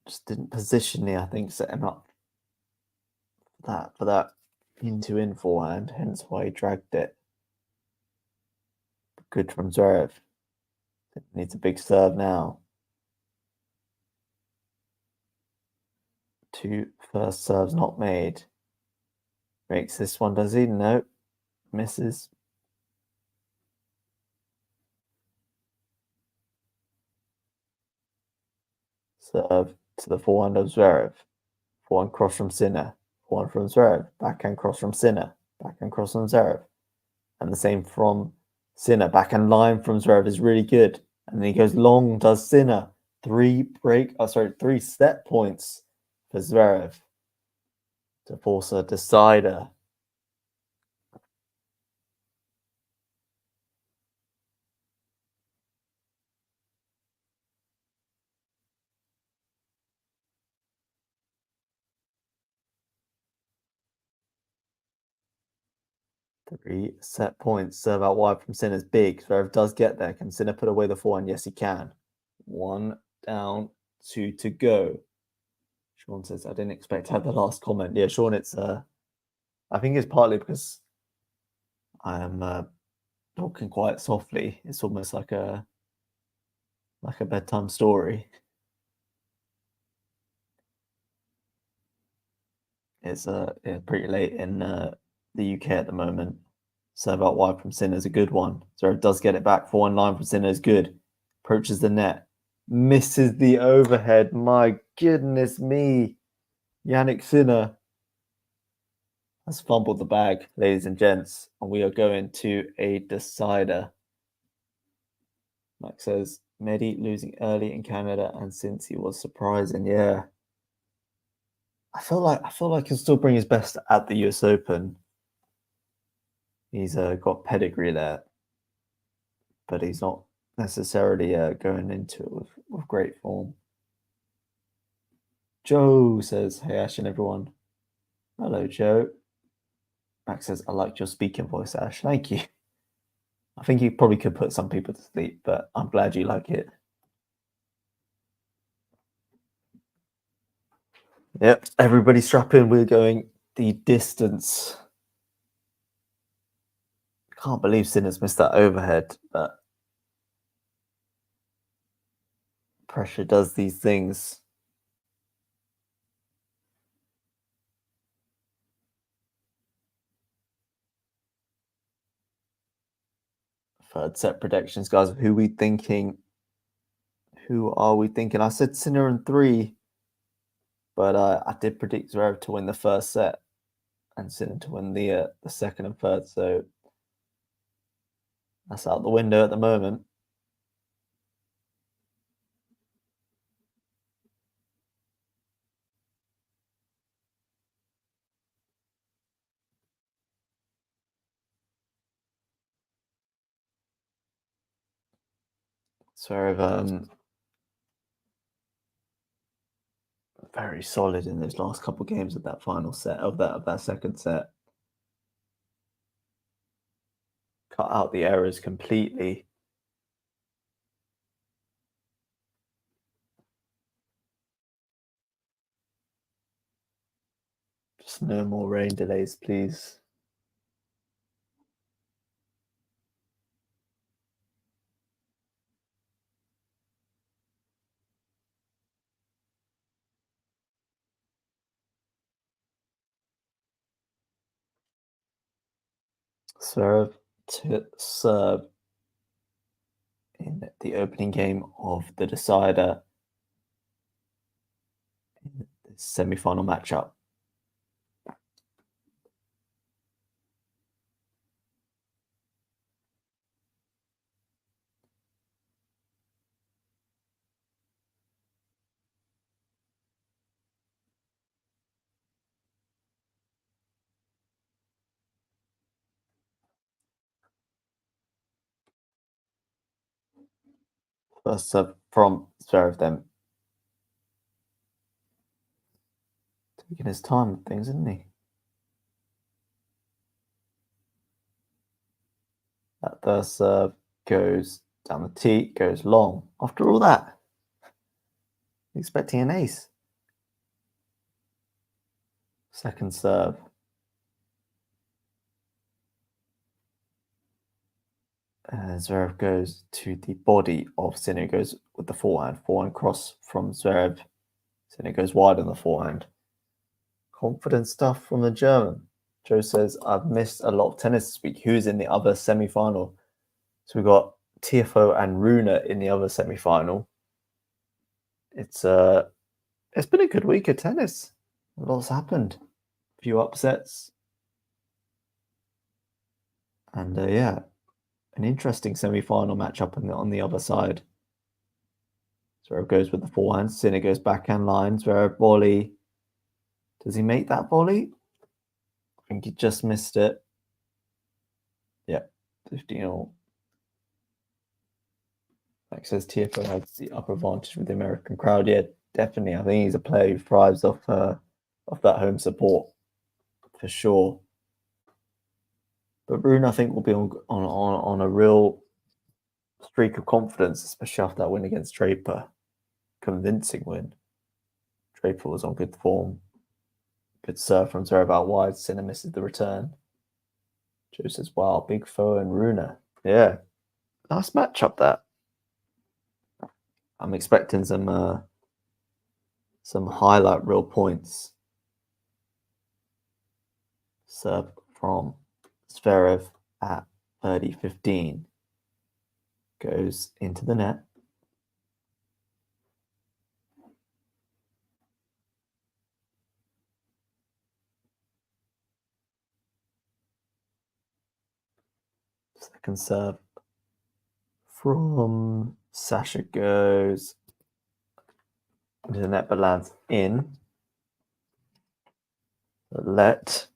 Just didn't position I think, set him up for that in forehand, hence why he dragged it. Good from Zverev. Needs a big serve now. 2 first serves not made. Makes this one, does he? No. Misses. Serve to the forehand of Zverev. Forehand cross from Sinner. Forehand from Zverev. Backhand cross from Sinner. Backhand cross from Zverev. And the same from Sinner. Backhand line from Zverev is really good. And then he goes long, does Sinner. 3 set points for Zverev to force a decider. 3 set points. Serve out wide from Sinner's big. Zverev does get there. Can Sinner put away the forehand? Yes, he can. 1 down, 2 to go. Sean says, I didn't expect to have the last comment. Yeah, Sean, it's I think it's partly because I am talking quite softly. It's almost like a bedtime story. It's yeah, pretty late in the UK at the moment. Serve out wide from Sinner is a good one. Zverev does get it back. 4-1 from Sinner is good. Approaches the net. Misses the overhead. My goodness me. Jannik Sinner has fumbled the bag, ladies and gents. And we are going to a decider. Max says, Mehdi losing early in Canada and since he was surprising. Yeah. I feel like he'll still bring his best at the US Open. He's got pedigree there, but he's not necessarily going into it with great form. Joe says, hey, Ash and everyone. Hello, Joe. Max says, I liked your speaking voice, Ash. Thank you. I think you probably could put some people to sleep, but I'm glad you like it. Yep, everybody strap in. We're going the distance. Can't believe Sinner's missed that overhead, but pressure does these things. Third set predictions, guys. Who are we thinking? I said Sinner in 3, but I did predict Zverev to win the first set and Sinner to win the second and third. So that's out the window at the moment. Zverev very solid in those last couple of games of that final set of that second set. Cut out the errors completely. Just no more rain delays, please. Zverev to serve in the opening game of the decider in the semi-final matchup. First serve from Zverev then. Taking his time with things, isn't he? That first serve goes down the tee, goes long. After all that, expecting an ace. Second serve. Zverev goes to the body of Sinner, goes with the forehand cross from Zverev. Sinner goes wide on the forehand. Confident stuff from the German. Joe says, I've missed a lot of tennis this week. Who's in the other semi-final? So we've got TFO and Rune in the other semi-final. It's been a good week of tennis. A lot's happened. A few upsets. And yeah, an interesting semi-final matchup on the other side. Zverev goes with the forehand. Sinner goes backhand line. Zverev volley. Does he make that volley? I think he just missed it. Yeah, 15-all. Like says, TFO has the upper advantage with the American crowd. Yeah, definitely. I think he's a player who thrives off that home support for sure. But Rune, I think, will be on a real streak of confidence, especially after that win against Draper. Convincing win. Draper was on good form. Good serve from Zverev out wide. Sinner misses the return. Joe says, wow, big foe and Rune. Yeah. Nice matchup that. I'm expecting some highlight reel points. Serve from Zverev at 30-15. Goes into the net. Second serve from Sasha goes into the net but lands in. Let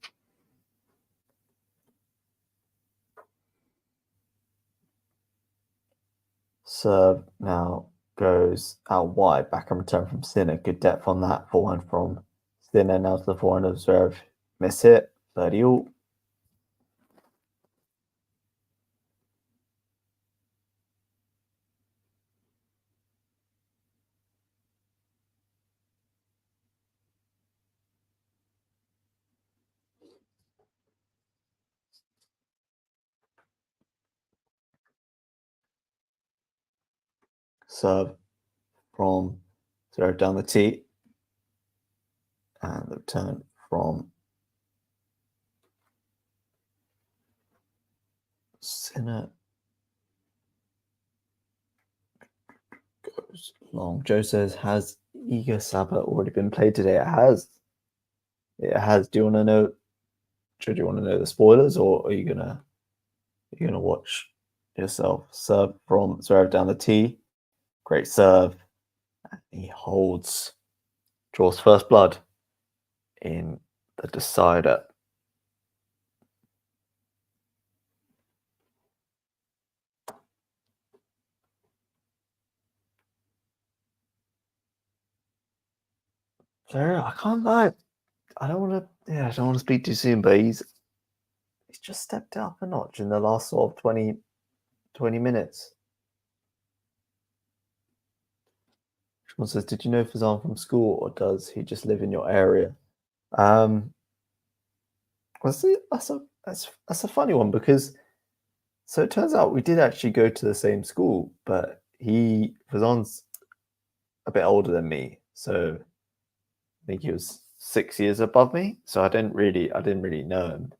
serve now goes out wide. Back and return from Sinner. Good depth on that. Forehand from Sinner. Now to the forehand of Zverev. Miss it. 30 all. Serve from Zverev down the tee. And the return from Sinner goes long. Joe says, has Iga Saba already been played today? It has. It has. Do you want to know? Do you want to know the spoilers, or are you gonna watch yourself? Serve from Zverev down the tee. Great serve. And he holds, draws first blood in the decider. Zverev, I can't lie. I don't want to speak too soon, but he's just stepped up a notch in the last sort of 20 minutes. Sean says, did you know Fazan from school, or does he just live in your area? That's a funny one, because so it turns out we did actually go to the same school, but Fazan's a bit older than me, so I think he was 6 years above me. So I didn't really know him.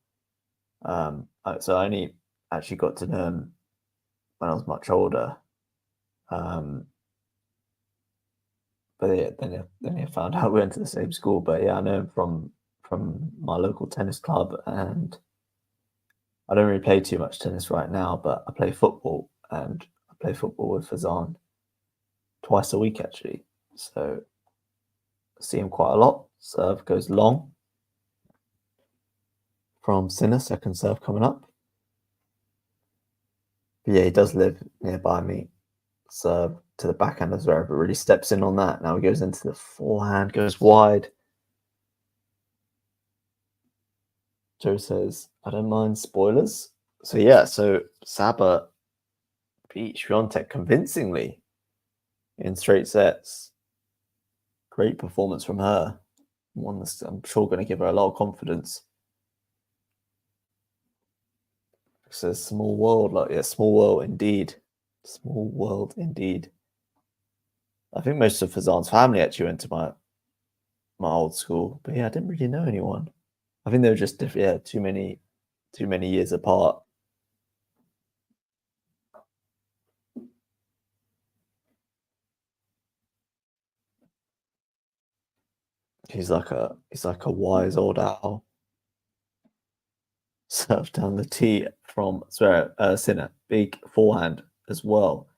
So I only actually got to know him when I was much older. But yeah, then I found out we went to the same school. But yeah, I know him from my local tennis club, and I don't really play too much tennis right now, but I play football, and I play football with Fazan twice a week actually. So I see him quite a lot. Serve goes long from Sinner, second serve coming up. But yeah, he does live nearby me. Serve to the backhand as well, but really steps in on that. Now he goes into the forehand, goes wide. Joe says, I don't mind spoilers. So yeah, so Saba beat Swiatek convincingly in straight sets. Great performance from her. One that's, I'm sure, going to give her a lot of confidence. It's a small world, small world indeed. Small world indeed. I think most of Fazan's family actually went to my old school, but yeah, I didn't really know anyone. I think they were just too many years apart. He's like a wise old owl. Serve down the tee from Sinner. Big forehand as well.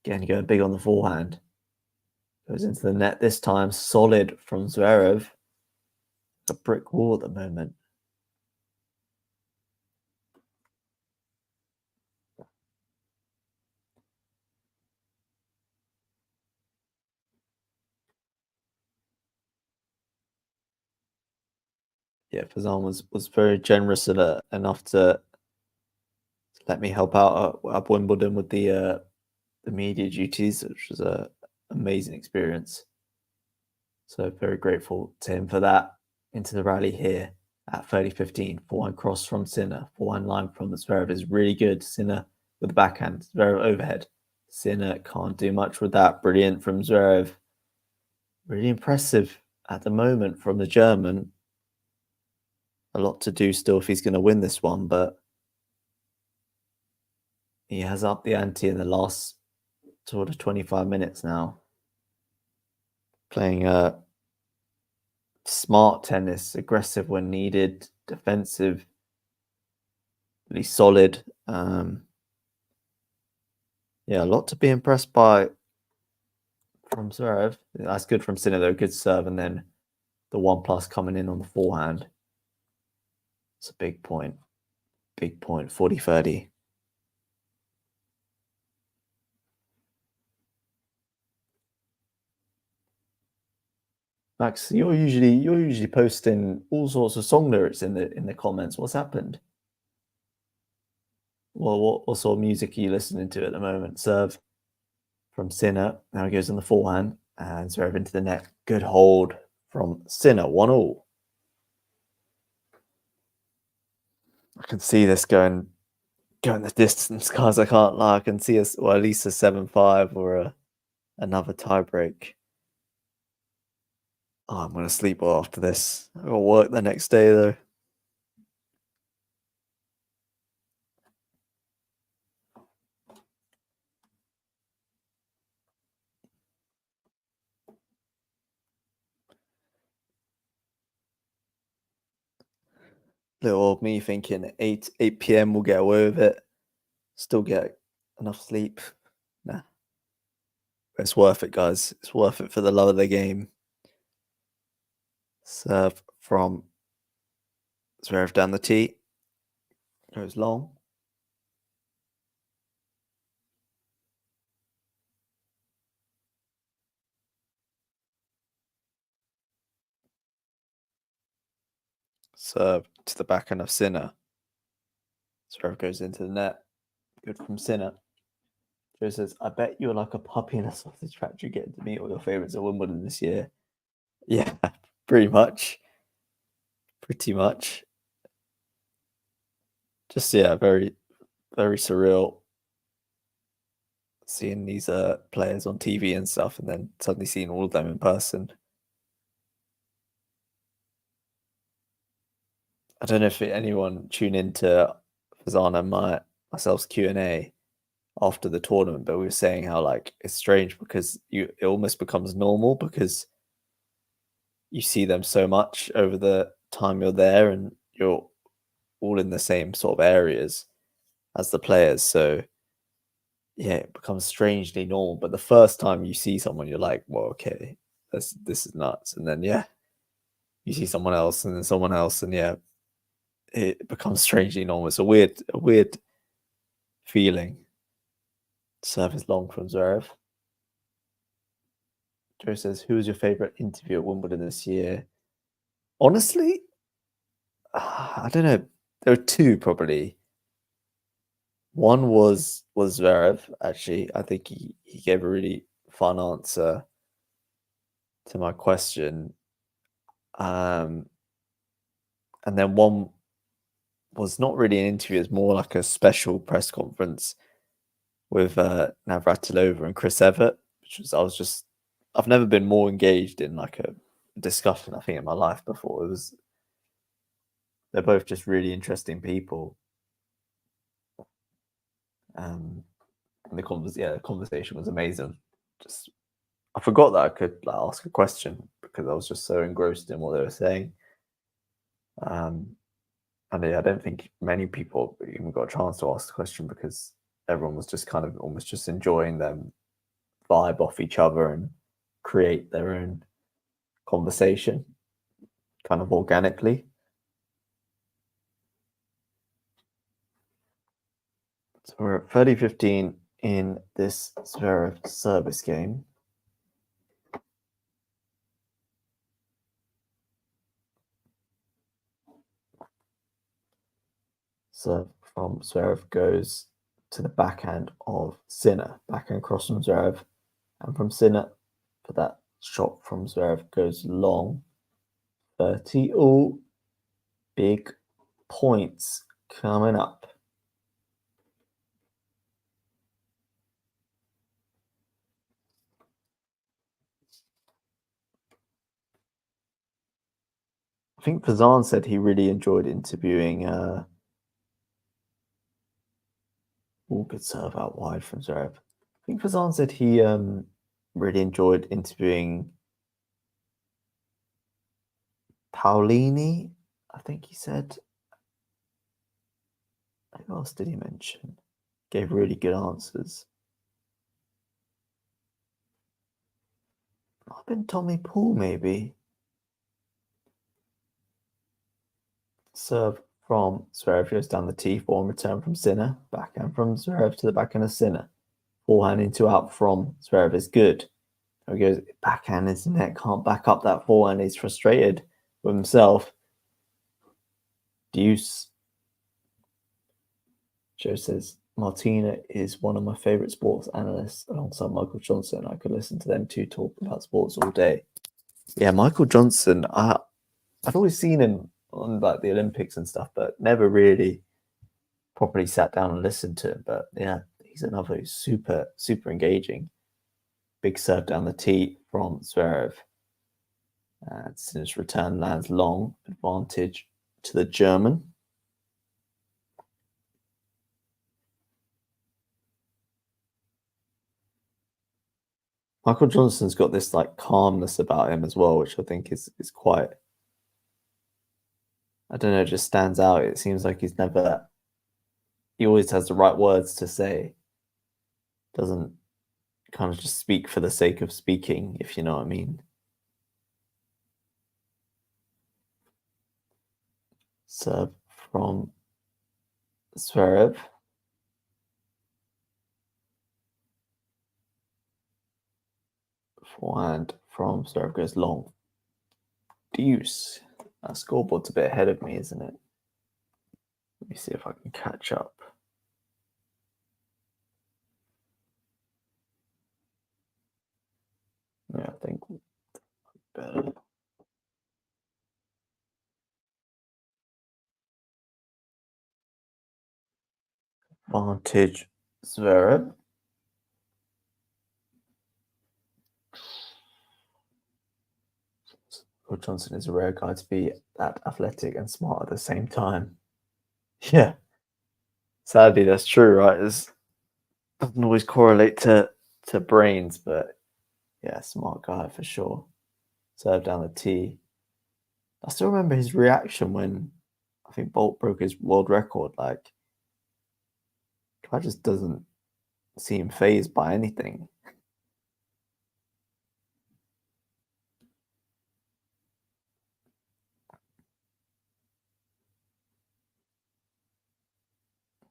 Again, going big on the forehand. Goes into the net this time. Solid from Zverev. A brick wall at the moment. Yeah, Fazan was very generous enough to let me help out at Wimbledon with the media duties, which was a amazing experience. So very grateful to him for that. Into the rally here at 30-15. Forehand cross from Sinner. Forehand line from Zverev is really good. Sinner with the backhand. Zverev overhead. Sinner can't do much with that. Brilliant from Zverev. Really impressive at the moment from the German. A lot to do still if he's going to win this one, but he has upped the ante in the last sort of 25 minutes now. Playing smart tennis, aggressive when needed, defensively solid. Yeah, a lot to be impressed by from Zverev. That's good from Sinner, though. Good serve, and then the 1+ coming in on the forehand. It's a big point. Big point, 40-30. Max, you're usually posting all sorts of song lyrics in the comments. What's happened? Well, what sort of music are you listening to at the moment? Serve from Sinner. Now he goes on the forehand and Zverev into the net. Good hold from Sinner. 1-1. I can see this going the distance, guys. I can't lie. I can see us, well, at least a 7-5 or another tiebreak. Oh, I'm gonna sleep well after this. I got work the next day though. Little old me thinking 8 p.m. we'll get away with it. Still get enough sleep. Nah. It's worth it, guys. It's worth it for the love of the game. Serve from Zverev down the tee. Goes long. Serve to the backhand of Sinner. Zverev goes into the net. Good from Sinner. Joe says, I bet you're like a puppy in a sausage factory getting to meet all your favourites at Wimbledon this year. Yeah, pretty much. Pretty much. Just, yeah, very, very surreal seeing these players on TV and stuff and then suddenly seeing all of them in person. I don't know if anyone tuned into Fazana and myself's Q&A after the tournament, but we were saying how like it's strange because it almost becomes normal because you see them so much over the time you're there and you're all in the same sort of areas as the players. So yeah, it becomes strangely normal. But the first time you see someone, you're like, well, okay, this is nuts. And then yeah, you see someone else and then someone else, and yeah, it becomes strangely normal. It's a weird feeling. Serve is long from Zverev. Joe says, who was your favorite interview at Wimbledon this year? Honestly, I don't know. There were two probably. One was Zverev, actually. I think he gave a really fun answer to my question. And then one was not really an interview, it's more like a special press conference with Navratilova and Chris Evert, which was I've never been more engaged in like a discussion, I think, in my life before. They're both just really interesting people. And the conversation was amazing. Just I forgot that I could like, ask a question because I was just so engrossed in what they were saying. And yeah, I don't think many people even got a chance to ask the question because everyone was just kind of almost just enjoying them vibe off each other and create their own conversation kind of organically. So we're at 30-15 in this Zverev service game. So from Zverev goes to the backhand of Sinner. Backhand cross from Zverev. And from Sinner, for that shot from Zverev goes long. 30 all. Big points coming up. I think Fazan said he really enjoyed interviewing good serve out wide from Zverev. I think Fazan said he really enjoyed interviewing Paolini. I think he said. What else did he mention? Gave really good answers. Might have been Tommy Paul, maybe. Serve from Zverev goes down the tee, forehand return from Sinner, backhand from Zverev to the backhand of Sinner. Forehand into out from Zverev is good. He goes backhand into net, can't back up that forehand. He's frustrated with himself. Deuce. Joe says, Martina is one of my favorite sports analysts alongside Michael Johnson. I could listen to them two talk about sports all day. Yeah, Michael Johnson, I've always seen him on like the Olympics and stuff, but never really properly sat down and listened to him. But yeah, he's another who's super, super engaging. Big serve down the tee from Zverev. Since return lands long, advantage to the German. Michael Johnson's got this like calmness about him as well, which I think is quite, I don't know, just stands out. It seems like he always has the right words to say. Doesn't kind of just speak for the sake of speaking, if you know what I mean. Serve from Zverev. Forehand from Zverev goes long. Deuce. That scoreboard's a bit ahead of me, isn't it? Let me see if I can catch up. Yeah, I think better. Advantage Zverev. Will Johnson is a rare guy to be that athletic and smart at the same time. Yeah. Sadly, that's true, right? It doesn't always correlate to brains, but yeah, smart guy for sure. Serve down the tee. I still remember his reaction when I think Bolt broke his world record. Like, guy just doesn't seem fazed by anything.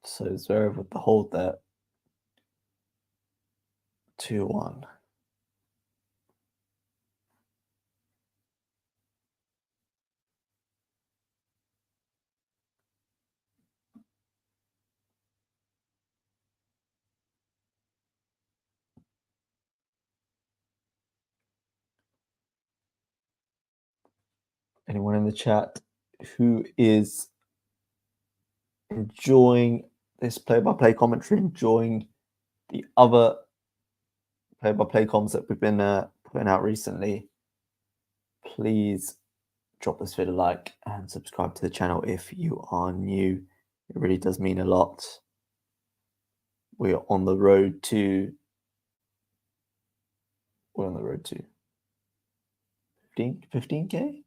So Zverev with the hold there. 2-1. Anyone in the chat who is enjoying this play-by-play commentary, enjoying the other play-by-play comms that we've been putting out recently, please drop this video a like and subscribe to the channel if you are new. It really does mean a lot. We are on the road to 15K.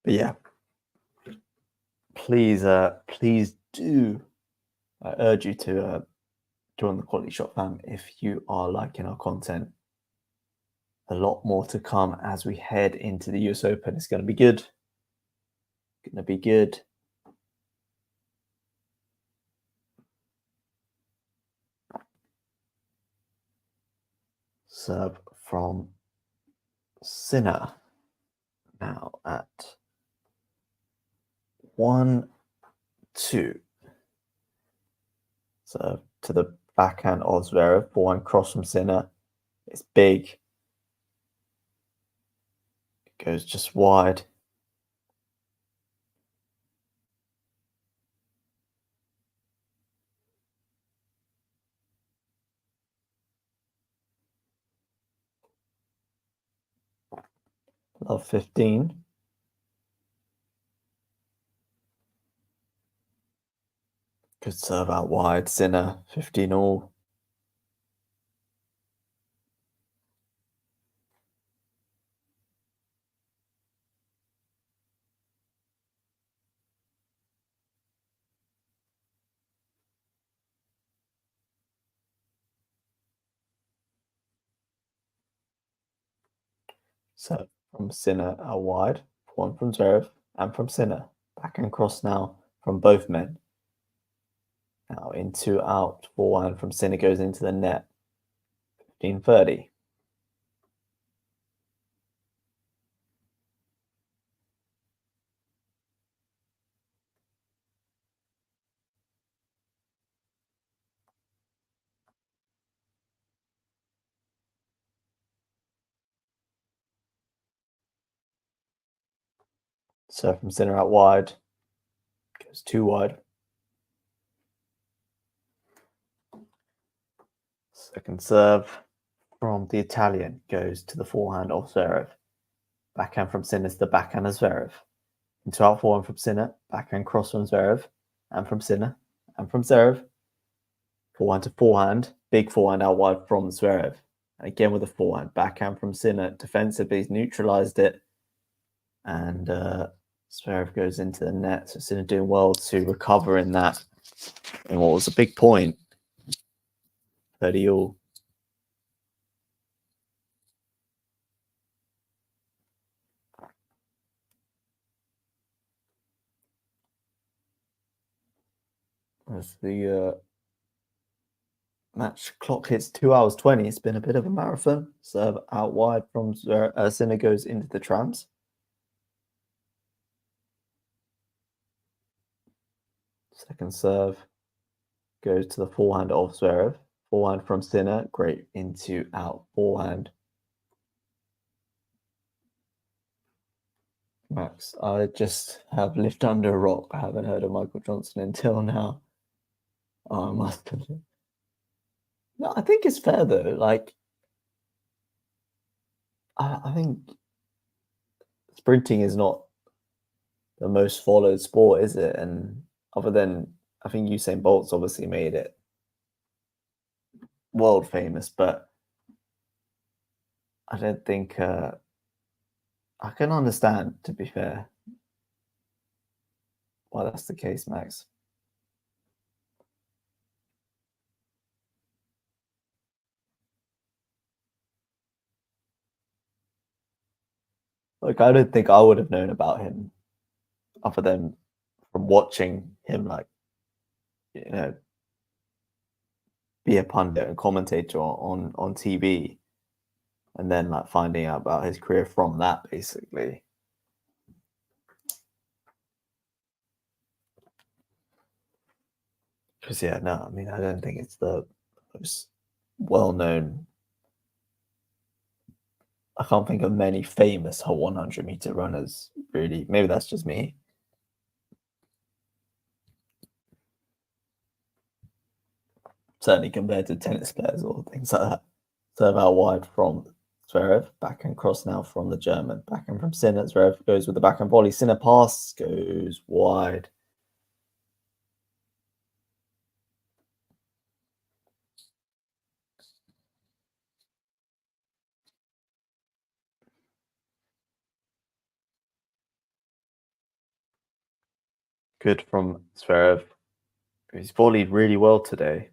But yeah, please do. I urge you to join the QualityShot fam if you are liking our content. A lot more to come as we head into the US Open. It's going to be good. Going to be good. Serve from Sinner. now at 1-2. So to the backhand of Zverev, forehand cross from Sinner. It's big. It goes just wide. Love 15. Good serve out wide. Sinner 15 all. So from Sinner out wide, one from Zverev and from Sinner. Backhand cross now from both men. Now into out, forehand from Sinner goes into the net. 15-30. So from Sinner out wide, goes too wide. Second serve from the Italian goes to the forehand of Zverev. Backhand from Sinner to the backhand of Zverev. Into out forehand from Sinner, backhand cross from Zverev, and from Sinner, and from Zverev. Forehand to forehand, big forehand out wide from Zverev. And again with a forehand, backhand from Sinner. Defensively, he's neutralized it. And Zverev goes into the net. So Sinner doing well to recover in that. And what was a big point. 30 all. As the match clock hits 2 hours 20, it's been a bit of a marathon. Serve out wide from Sinner goes into the trams. Second serve goes to the forehand of Zverev. Forehand from Sinner, great into out forehand. Max, I just have lived under a rock. I haven't heard of Michael Johnson until now. Oh, I must have. No, I think it's fair though. Like, I think sprinting is not the most followed sport, is it? And other than, I think Usain Bolt's obviously made it world famous, but I don't think I can understand, to be fair, why that's the case, Max. Like, I don't think I would have known about him other than from watching him, like, you know, be a pundit and commentator on TV, and then like finding out about his career from that, basically. Because yeah, no, I mean, I don't think it's the most well-known. I can't think of many famous 100-meter runners, really. Maybe that's just me. Certainly compared to tennis players or things like that. Serve out wide from Zverev. Backhand cross now from the German. Backhand from Sinner. Zverev goes with the backhand volley. Sinner pass goes wide. Good from Zverev. He's volleyed really well today,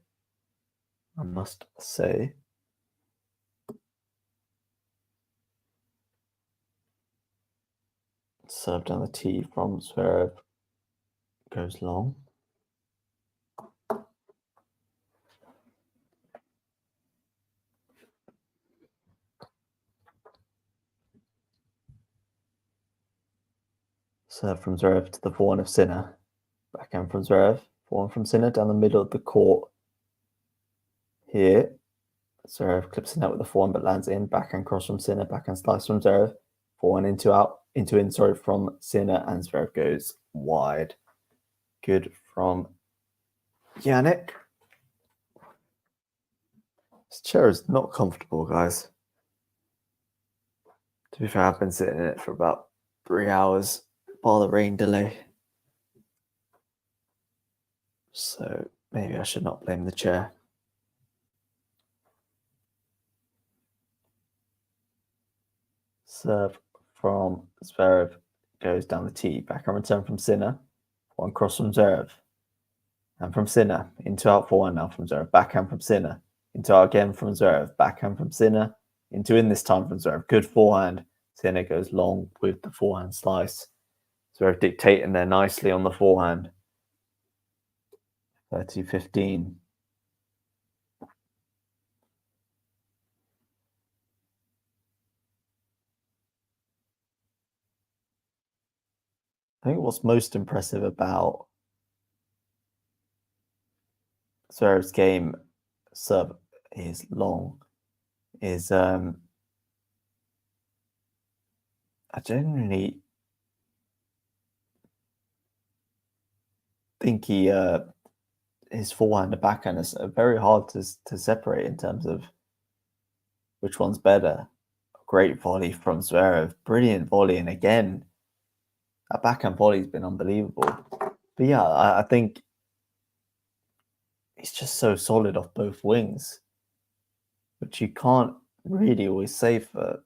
I must say. Served on the tee from Zverev. Goes long. Serve from Zverev to the forehand of Sinner. Backhand from Zverev. Forehand from Sinner down the middle of the court. Here, Zverev clips the net with the forehand but lands in. Backhand cross from Sinner. Backhand slice from Zverev. Forehand into in from Sinner, and Zverev goes wide. Good from Jannik. This chair is not comfortable, guys. To be fair, I've been sitting in it for about 3 hours, bar the rain delay. So maybe I should not blame the chair. Serve from Zverev goes down the tee. Backhand return from Sinner. One cross from Zverev. And from Sinner. Into out forehand now from Zverev. Backhand from Sinner. Into out again from Zverev. Backhand from Sinner. Into in this time from Zverev. Good forehand. Sinner goes long with the forehand slice. Zverev dictating there nicely on the forehand. 30-15. I think what's most impressive about Zverev's game serve is long is I genuinely think he his forehand and backhand is very hard to separate in terms of which one's better. Great volley from Zverev, brilliant volley, and again, that backhand volley's been unbelievable. But yeah, I think he's just so solid off both wings, which you can't really always say for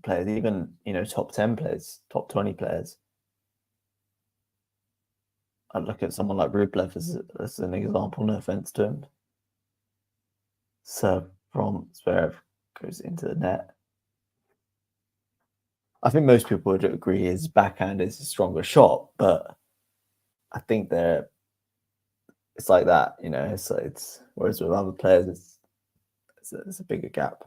players, even top 10 players, top 20 players. I look at someone like Rublev as an example, no offense to him. Serve from Zverev goes into the net. I think most people would agree his backhand is a stronger shot, but I think it's like that, it's whereas with other players, it's a bigger gap.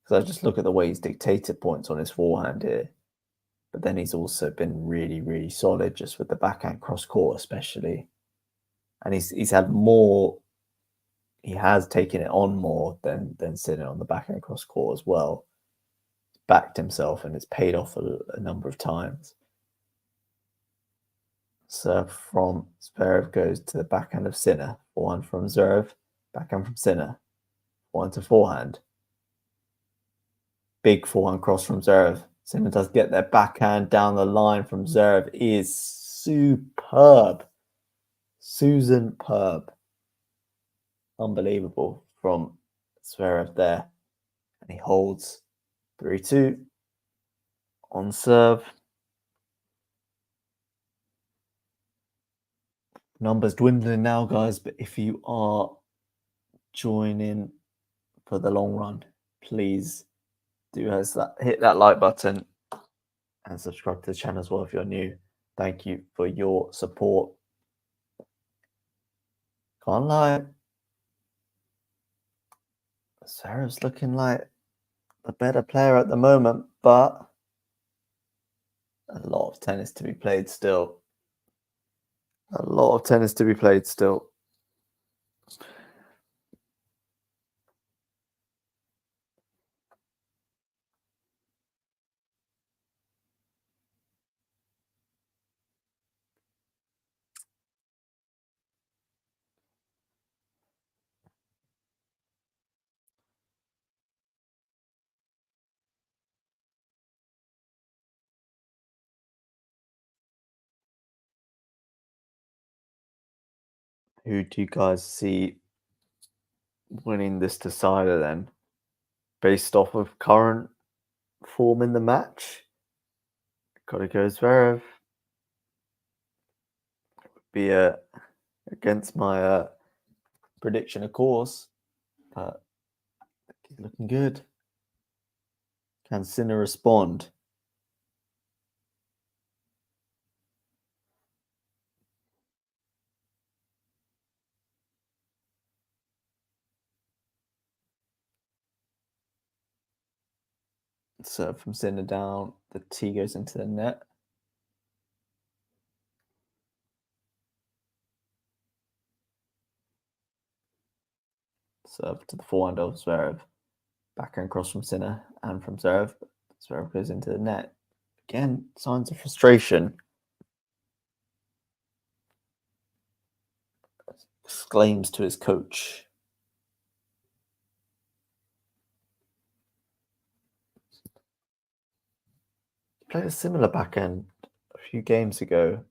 Because I just look at the way he's dictated points on his forehand here, but then he's also been really, really solid just with the backhand cross court, especially, and he's had more. He has taken it on more than sitting on the backhand cross court as well. He's backed himself, and it's paid off a number of times. Serve from Zverev goes to the backhand of Sinner. Forehand from Zverev, backhand from Sinner. Forehand to forehand. Big forehand cross from Zverev. Sinner does get their backhand down the line from Zverev. Is superb. Susan-perb. Unbelievable from Zverev there. And he holds 3-2 on serve. Numbers dwindling now, guys, but if you are joining for the long run, please do hit that like button and subscribe to the channel as well if you're new. Thank you for your support. Can't lie, Zverev's looking like the better player at the moment, but a lot of tennis to be played still. A lot of tennis to be played still. Who do you guys see winning this decider then? Based off of current form in the match? Gotta go Zverev. Be against my prediction, of course, but he's looking good. Can Sinner respond? Serve from Sinner down. The tee goes into the net. Serve to the forehand of Zverev. Backhand cross from Sinner and from Zverev. Zverev goes into the net. Again, signs of frustration. Exclaims to his coach. He played a similar backhand a few games ago.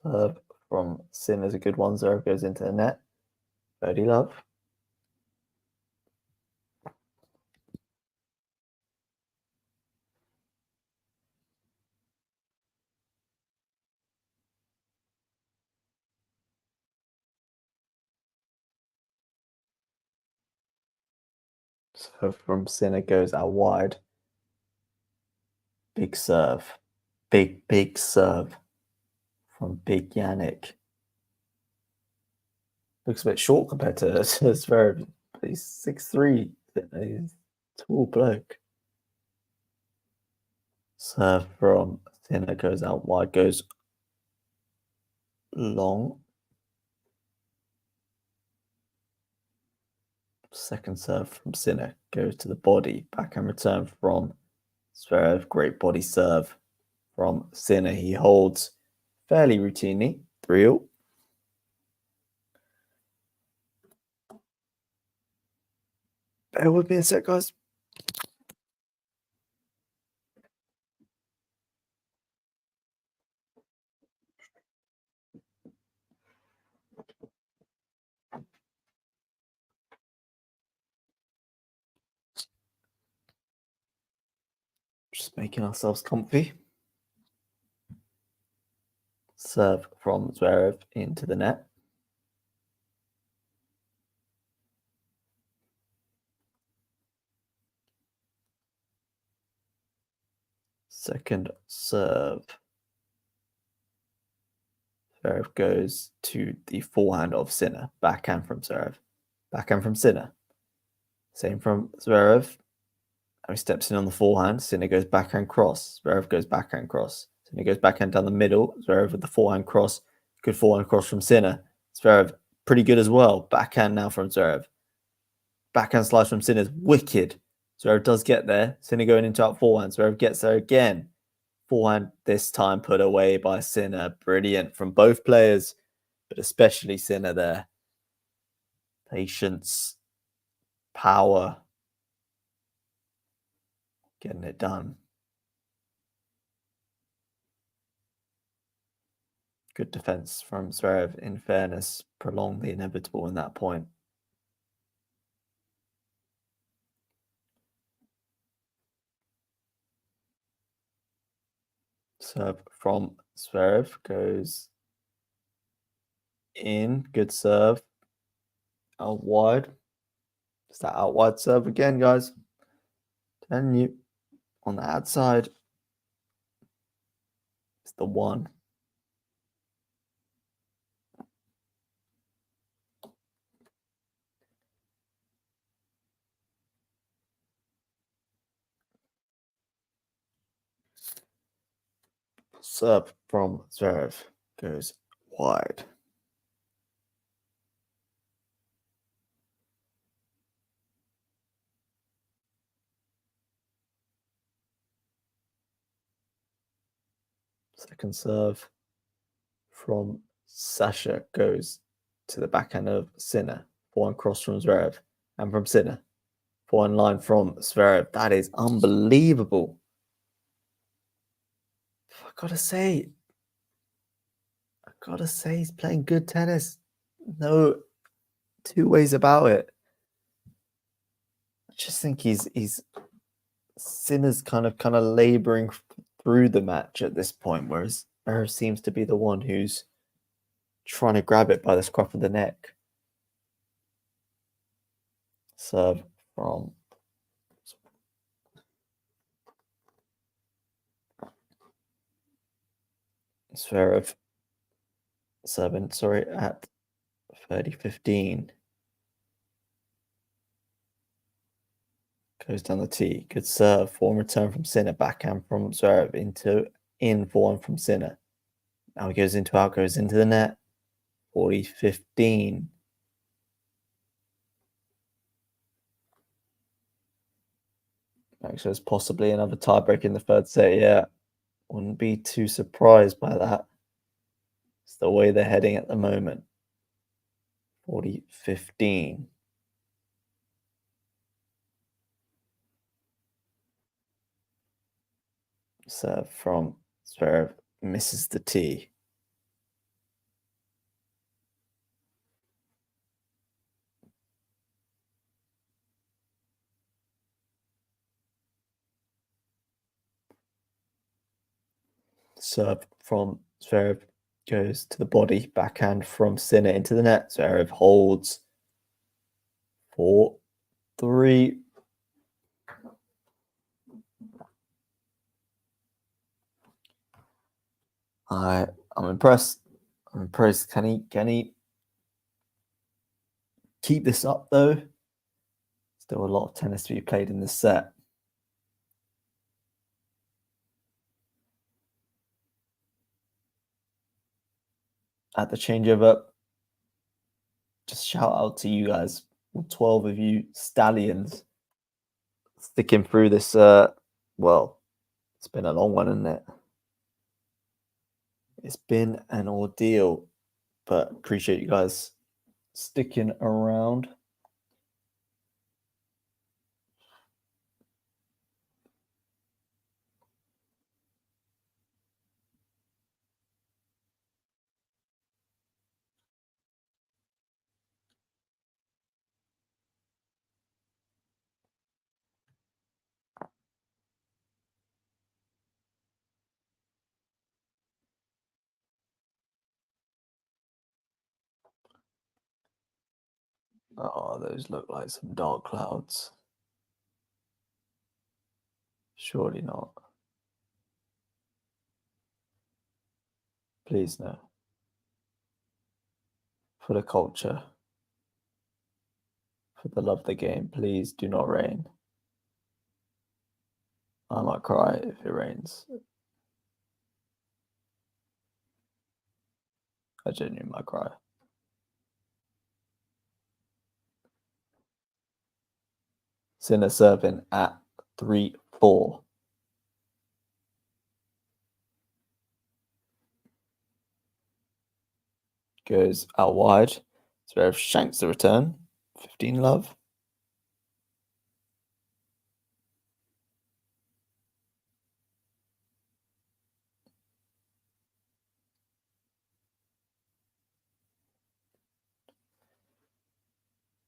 Serve from Sinner's a good one. Zverev goes into the net. Birdie love. Serve from Sinner goes out wide. Big serve. Big serve from Big Jannik. Looks a bit short compared to Zverev. He's 6'3". He's a tall bloke. Serve from Sinner goes out wide, goes long. Second serve from Sinner goes to the body. Backhand return from Zverev. Great body serve from Sinner. He holds fairly routinely. 3-all. Bear with me a sec, guys. Just making ourselves comfy. Serve from Zverev into the net. Second serve. Zverev goes to the forehand of Sinner. Backhand from Zverev. Backhand from Sinner. Same from Zverev. He steps in on the forehand. Sinner goes backhand cross. Zverev goes backhand cross. Sinner goes backhand down the middle. Zverev with the forehand cross. Good forehand cross from Sinner. Zverev pretty good as well. Backhand now from Zverev. Backhand slice from Sinner's wicked. Zverev does get there. Sinner going into out forehand. Zverev gets there again. Forehand this time put away by Sinner. Brilliant from both players, but especially Sinner there. Patience, power, getting it done. Good defense from Zverev, in fairness, prolonged the inevitable in that point. Serve from Zverev goes in. Good serve. Out wide. It's that out wide serve again, guys. Telling you, on the outside, it's the one. Serve from Zverev goes wide. Second serve from Sasha goes to the backhand of Sinner. Forehand cross from Zverev and from Sinner. Forehand line from Zverev. That is unbelievable. I gotta say, he's playing good tennis. No two ways about it. I just think he's Sinner's kind of laboring through the match at this point, whereas Zverev seems to be the one who's trying to grab it by the scruff of the neck. Serve from Zverev. Serving, at 30-15. Goes down the tee. Good serve. Form return from Sinner. Backhand from Zverev in for one from Sinner. Now he goes into out, goes into the net. 40-15. Actually, there's possibly another tiebreak in the third set. Yeah, wouldn't be too surprised by that. It's the way they're heading at the moment. 40-15. Serve from Zverev, misses the tee. Serve from Zverev goes to the body. Backhand from Sinner into the net. Zverev holds 4-3. I'm impressed. I'm impressed. Can he keep this up though? Still a lot of tennis to be played in this set. At the changeover, just shout out to you guys, all 12 of you stallions, sticking through this. Well, it's been a long one, isn't it? It's been an ordeal, but appreciate you guys sticking around. Oh, those look like some dark clouds. Surely not. Please no. For the culture, for the love of the game, please do not rain. I might cry if it rains. I genuinely might cry. Sinner serving at 3-4. Goes out wide. Zverev shanks the return. 15 love.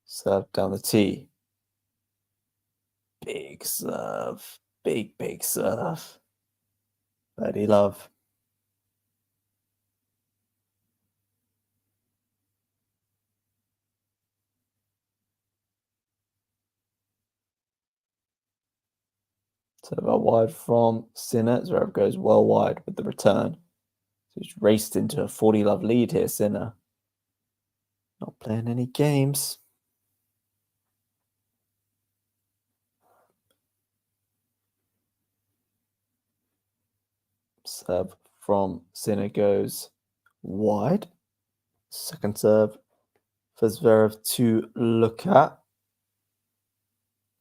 Serve down the tee. Big serve. Big serve. Birdie love. Serve out wide from Sinner. Zverev goes well wide with the return. So he's raced into a 40 love lead here, Sinner. Not playing any games. Serve from Sinner goes wide. Second serve for Zverev to look at.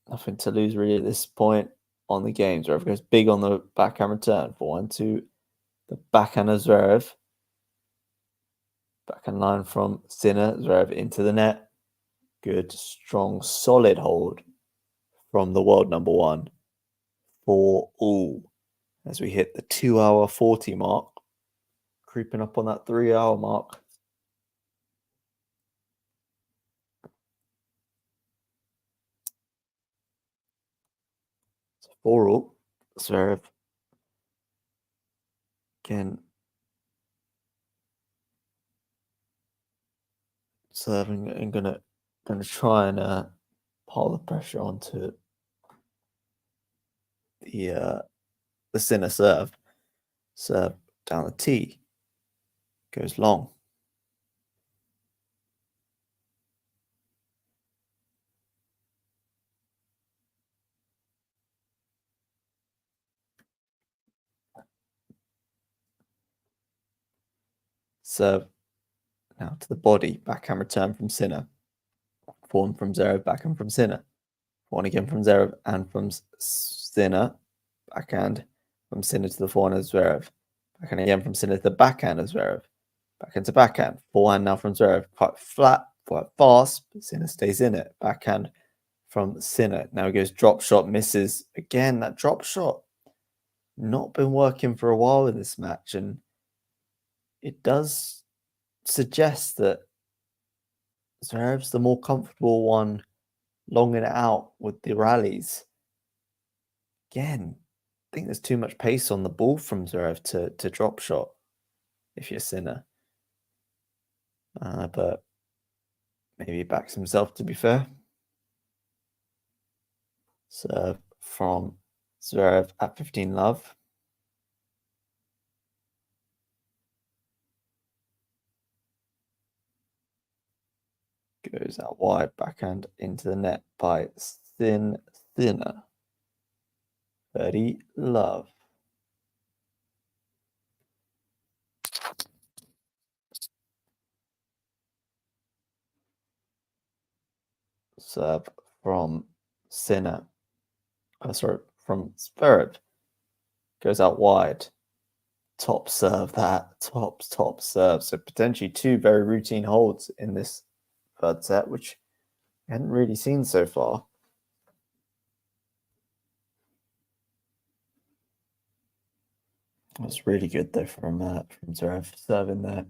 Nothing to lose really at this point on the game. Zverev goes big on the backhand return. 4-1 the backhand of Zverev. Backhand line from Sinner. Zverev into the net. Good, strong, solid hold from the world number one. 4-all as we hit the 2-hour 40 mark. Creeping up on that 3-hour mark. So 4-all. Zverev again serving and gonna try and pile the pressure onto the Sinner serve. Serve down the tee. Goes long. Serve now to the body. Backhand return from Sinner. Forehand from Zverev. Backhand from Sinner. Forehand again from Zverev and from Sinner. Backhand from Sinner to the forehand of Zverev. Backhand again from Sinner to the backhand of Zverev. Backhand to backhand. Forehand now from Zverev. Quite flat, quite fast, but Sinner stays in it. Backhand from Sinner. Now he goes drop shot, misses. Again, that drop shot not been working for a while in this match, and it does suggest that Zverev's the more comfortable one, longing it out with the rallies. Again, I think there's too much pace on the ball from Zverev to drop shot if you're Sinner. But maybe he backs himself, to be fair. Serve from Zverev at 15 love. Goes out wide, backhand into the net by Sinner. 30 love. Serve from Sinner. From Zverev. Goes out wide. Top serve that. Top serve. So potentially two very routine holds in this third set, which I hadn't really seen so far. That's really good though from Zverev serving there.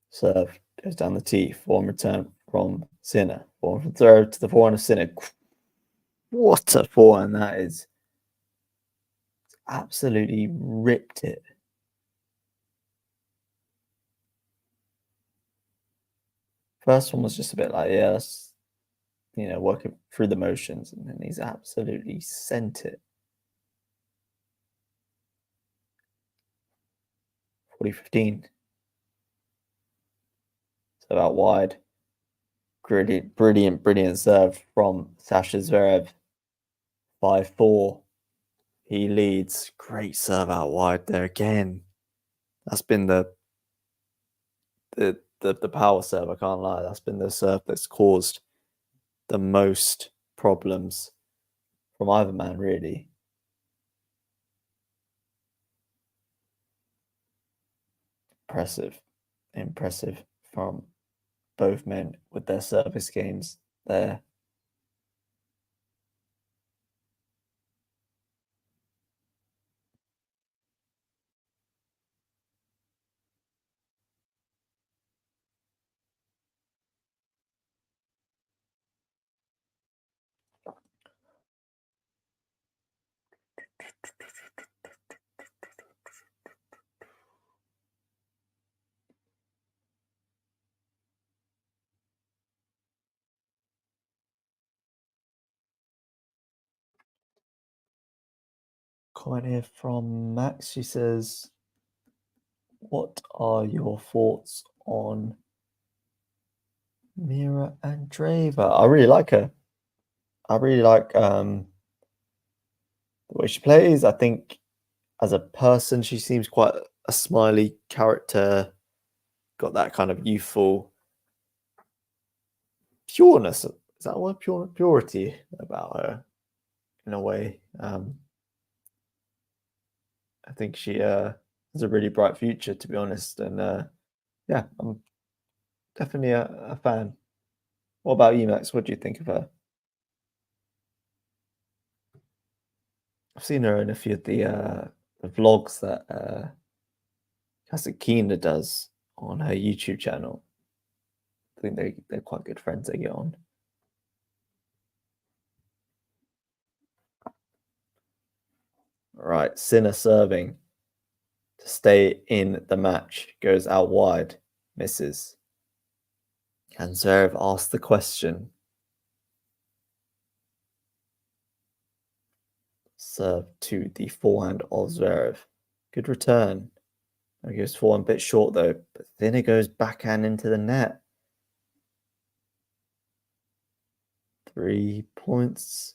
Serve goes down the tee. Forehand return from Sinner. Forehand from Zverev to the forehand of Sinner. What a forehand that is! Absolutely ripped it. First one was just a bit like, yes, working through the motions, and then he's absolutely sent it. 40-15. So out wide. Brilliant serve from Sasha Zverev. 5-4. He leads. Great serve out wide there again. That's been the power serve, I can't lie. That's been the serve that's caused the most problems from either man, really. Impressive from both men with their service games there. Comment here from Max. She says, what are your thoughts on Mira Andreeva? I really like her. I really like the way she plays. I think as a person, she seems quite a smiley character. Got that kind of youthful pureness. Is that word? Purity about her in a way. I think she has a really bright future, to be honest. And yeah, I'm definitely a fan. What about you, Max? What do you think of her? I've seen her in a few of the vlogs that Kasatkina does on her YouTube channel. I think they're quite good friends. They get on. All right, Sinner serving to stay in the match, goes out wide, misses. And Zverev asks the question. Serve to the forehand of Zverev. Good return. It goes forehand, a bit short though, but then it goes backhand into the net. 3 points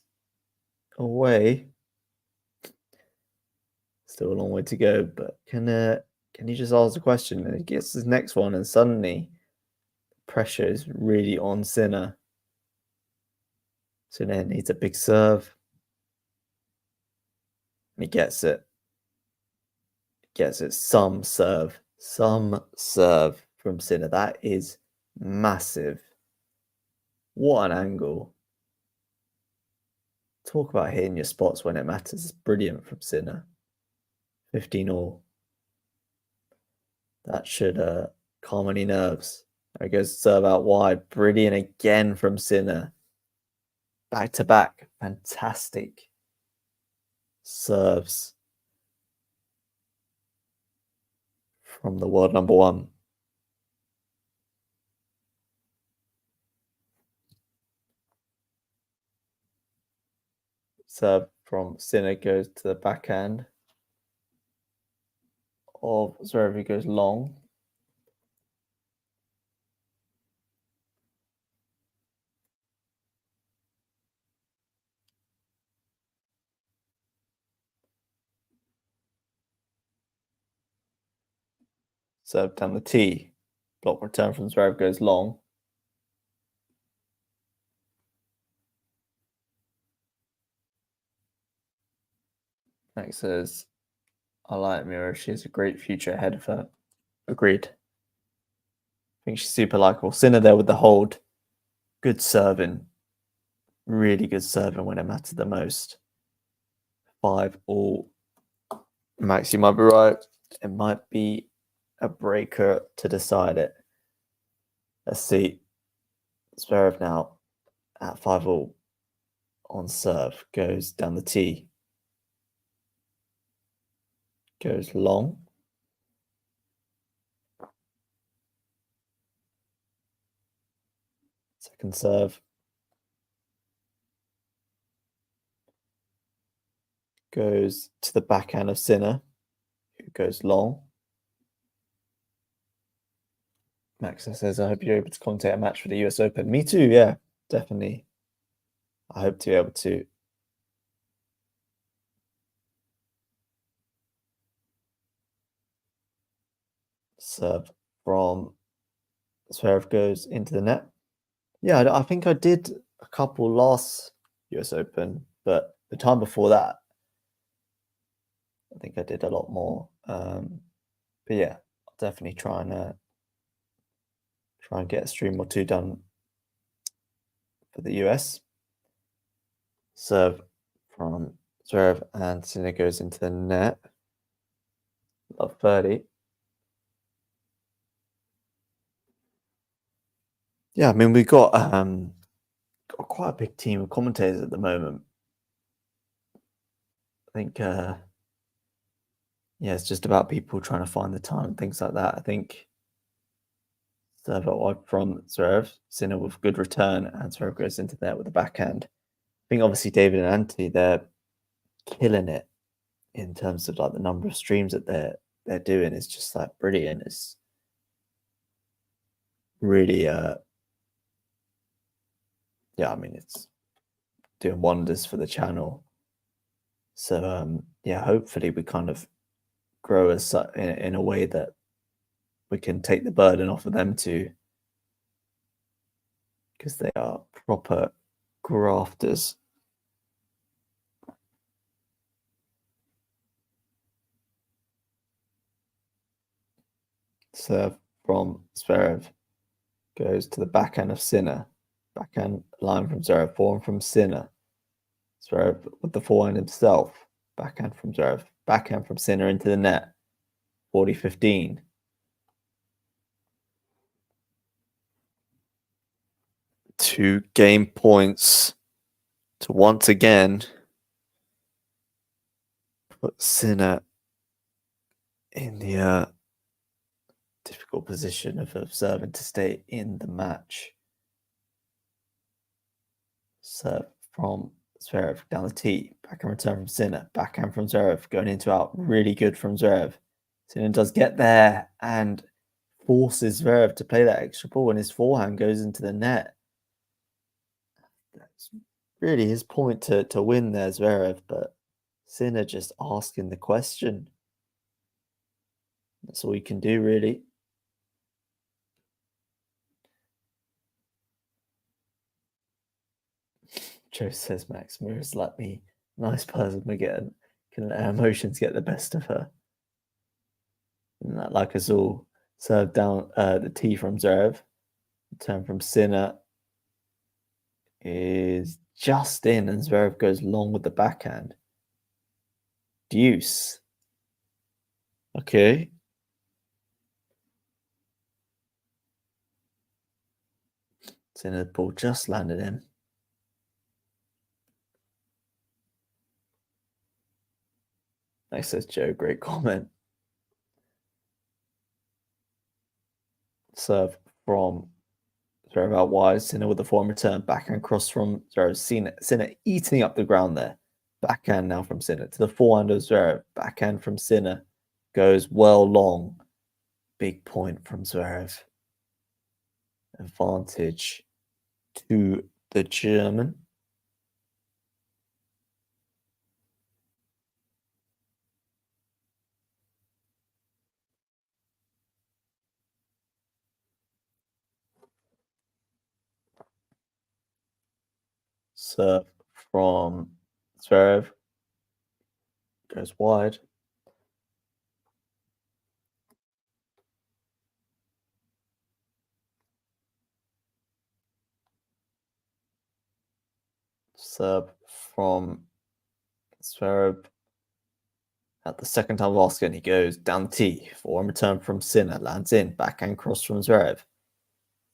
away. Still a long way to go, but can you just ask the question? And he gets his next one, and suddenly pressure is really on Sinner. Sinner needs a big serve. And he gets it. Gets it. Some serve from Sinner. That is massive. What an angle. Talk about hitting your spots when it matters. It's brilliant from Sinner. 15-all. That should calm any nerves. There he goes, serve out wide. Brilliant again from Sinner. Back to back. Fantastic serves from the world number one. Serve from Sinner goes to the backhand of Zverev, who goes long. Serve down the tee. Block return from Zverev goes long. Next says, I like Mira. She has a great future ahead of her. Agreed. I think she's super likable. Sinner there with the hold. Good serving. Really good serving when it mattered the most. 5-all. Max, you might be right. It might be a breaker to decide it. Let's see. Zverev now at 5-all on serve. Goes down the tee. Goes long. Second serve. Goes to the backhand of Sinner, who goes long. Max says, I hope you're able to commentate a match for the US Open. Me too, yeah, definitely. I hope to be able to. Serve from Zverev goes into the net. Yeah, I think I did a couple last US Open, but the time before that, I think I did a lot more. But yeah, I'll definitely try and get a stream or two done for the US. Serve from Zverev and Sinner goes into the net. Love 30. Yeah, I mean, we've got quite a big team of commentators at the moment. I think, yeah, it's just about people trying to find the time and things like that. I think serve out wide from Zverev, Sinner with good return, and Zverev goes into there with the backhand. I think obviously David and Anthony, they're killing it in terms of like the number of streams that they're doing. It's just like brilliant. It's really yeah, I mean, it's doing wonders for the channel. So yeah, hopefully we kind of grow as in a way that we can take the burden off of them too, because they are proper grafters. Serve from Zverev goes to the backhand of Sinner. Backhand line from Zverev, forehand from Sinner. Zverev with the forehand himself. Backhand from Zverev. Backhand from Sinner into the net. 40-15. Two game points to once again put Sinner in the difficult position of observing to stay in the match. Serve from Zverev down the tee. Backhand return from Sinner. Backhand from Zverev going into out. Really good from Zverev. Sinner does get there and forces Zverev to play that extra ball, and his forehand goes into the net. That's really his point to win there, Zverev, but Sinner just asking the question. That's all you can do, really. Joe says Max Mirror's like me. Nice person again. Can let her emotions get the best of her. And that like us all. Serve down the tee from Zverev. Turn from Sinner is just in, and Zverev goes long with the backhand. Deuce. Okay. Sinner's ball just landed in. Nice, says Joe. Great comment. Serve from Zverev out wide. Sinner with the forehand return. Backhand cross from Zverev. Sinner eating up the ground there. Backhand now from Sinner to the forehand of Zverev. Backhand from Sinner. Goes well long. Big point from Zverev. Advantage to the German. Serve from Zverev. Goes wide. Serve from Zverev. At the second time of asking, he goes down the tee. Forehand return from Sinner. Lands in. Backhand cross from Zverev.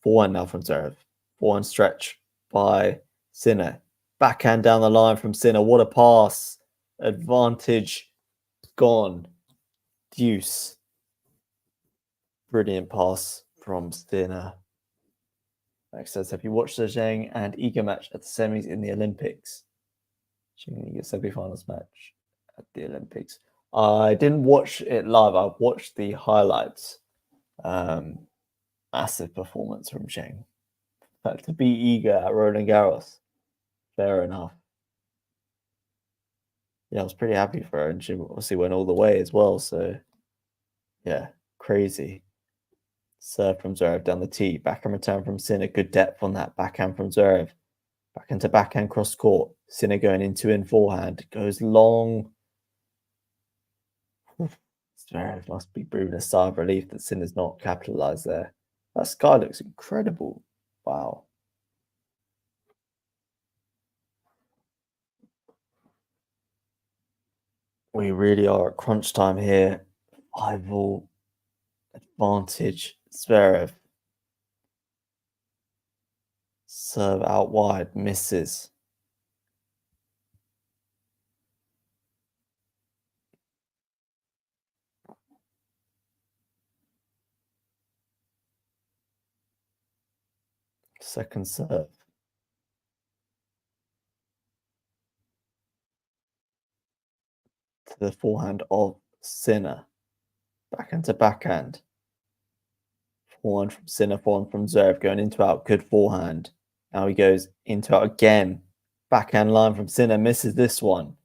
Forehand now from Zverev. Forehand stretch by Sinner. Backhand down the line from Sinner. What a pass. Advantage gone. Deuce. Brilliant pass from Sinner. Max says, have you watched the Zheng and Iga match at the semis in the Olympics? Zheng and Iga semi-finals match at the Olympics. I didn't watch it live. I watched the highlights. Massive performance from Zheng. To beat Iga at Roland Garros. Fair enough. Yeah, I was pretty happy for her, and she obviously went all the way as well. So, yeah, crazy. Serve from Zverev down the tee. Backhand return from Sinner. Good depth on that backhand from Zverev. Backhand to backhand cross court. Sinner going into in forehand. Goes long. Zverev must be breathing a sigh of relief that Sinner's not capitalized there. That sky looks incredible. Wow. We really are at crunch time here. 5-all advantage. Zverev. Serve out wide. Misses. Second serve. To the forehand of Sinner. Backhand to backhand. Forehand from Sinner, forehand from Zverev, going into out. Good forehand. Now he goes into out again. Backhand line from Sinner, misses this one.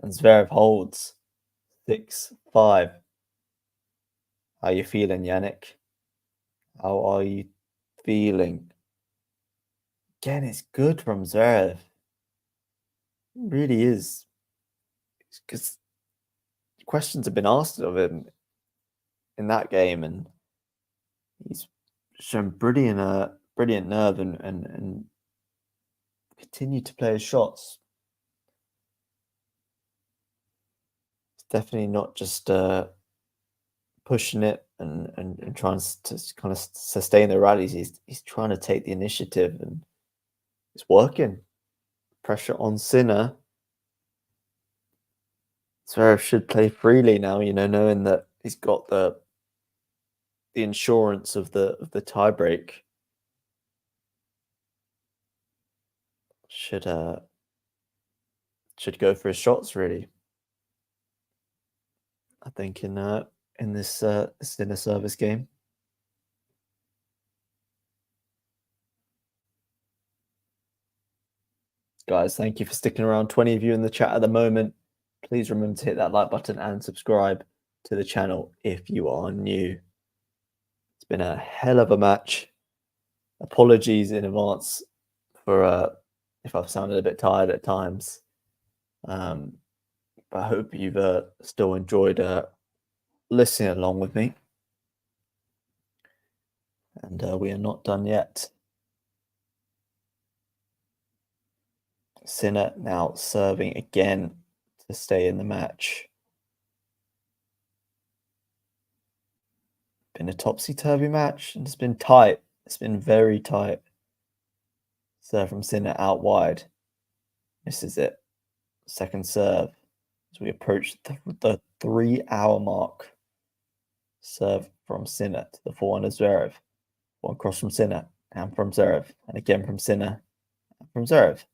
And Zverev holds 6-5. How are you feeling, Jannik? How are you feeling? Again, it's good from Zverev. It really is. Because questions have been asked of him in that game, and he's shown brilliant nerve and continued to play his shots. It's definitely not just pushing it and trying to kind of sustain the rallies. He's trying to take the initiative, and it's working. Pressure on Sinner. Zverev should play freely now, knowing that he's got the insurance of the tie break. Should go for his shots, really. I think in this Sinner service game. Guys, thank you for sticking around. 20 of you in the chat at the moment. Please remember to hit that like button and subscribe to the channel if you are new. It's been a hell of a match. Apologies in advance for if I've sounded a bit tired at times. But I hope you've still enjoyed listening along with me. And we are not done yet. Sinner now serving again to stay in the match. Been a topsy-turvy match, and it's been tight. It's been very tight. Serve from Sinner out wide. Misses it. Second serve as we approach the 3-hour mark. Serve from Sinner to the forehand of Zverev. One cross from Sinner and from Zverev, and again from Sinner and from Zverev.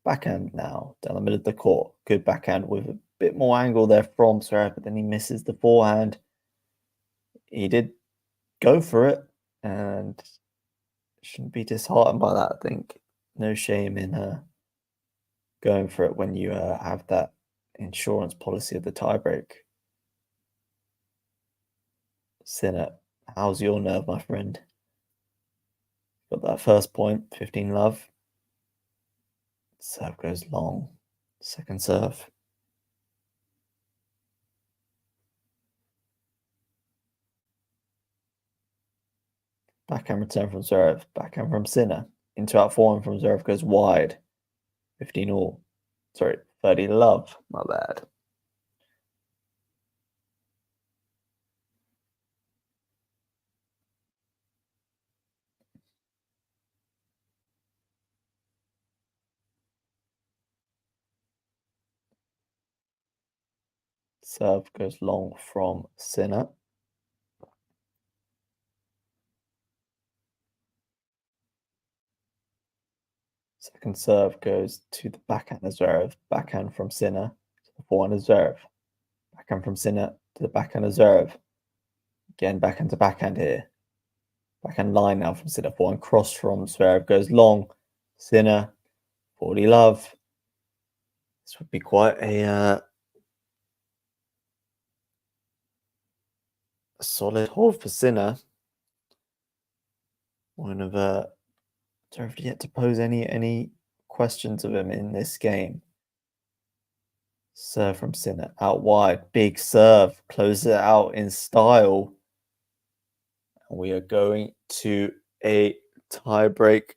Backhand now down the middle of the court. Good backhand with a bit more angle there from Zverev, but then he misses the forehand. He did go for it and shouldn't be disheartened by that, I think. No shame in going for it when you have that insurance policy of the tiebreak. Sinner, how's your nerve, my friend? Got that first point, 15 love. Serve goes long. Second serve. Backhand return from Zverev. Backhand from Sinner. Into out forehand from Zverev goes wide. 15 all. Sorry, 30 love. My bad. Serve goes long from Sinner. Second serve goes to the backhand of Zverev. Backhand from Sinner to the forehand of Zverev. Backhand from Sinner to the backhand of Zverev. Again, backhand to backhand here. Backhand line now from Sinner. Forehand cross from Zverev goes long. Sinner, 40 love. This would be quite a solid hold for Sinner. One of Zverev yet to pose any questions of him in this game. Serve from Sinner out wide, big serve, closes it out in style. And we are going to a tie break,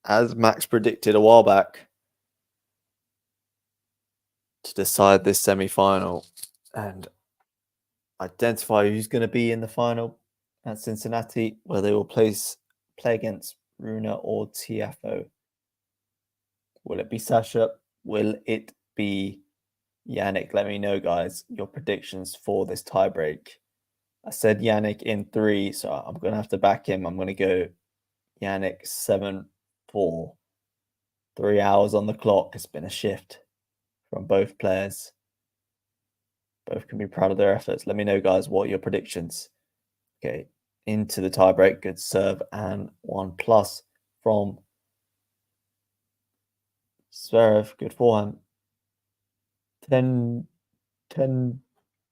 as Max predicted a while back, to decide this semi-final and identify who's going to be in the final at Cincinnati, where they will play against Rune or Tiafoe. Will it be Sasha? Will it be Jannik? Let me know, guys, your predictions for this tiebreak. I said Jannik in 3, so I'm going to have to back him. I'm going to go Jannik 7-4. 3 hours on the clock. It's been a shift from both players. Both can be proud of their efforts. Let me know, guys, what are your predictions? Okay, into the tiebreak. Good serve and 1+ from Zverev. Good forehand. 10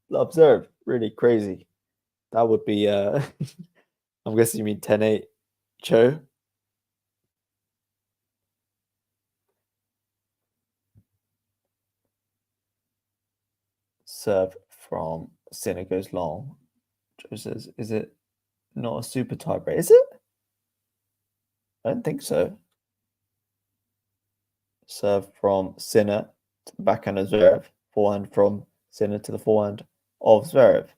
love serve. Really crazy. That would be, I'm guessing you mean 10-8 Cho. Serve from Sinner goes long. Joe says, is it not a super tiebreak? Is it? I don't think so. Serve from Sinner to the backhand of Zverev. Forehand from Sinner to the forehand of Zverev.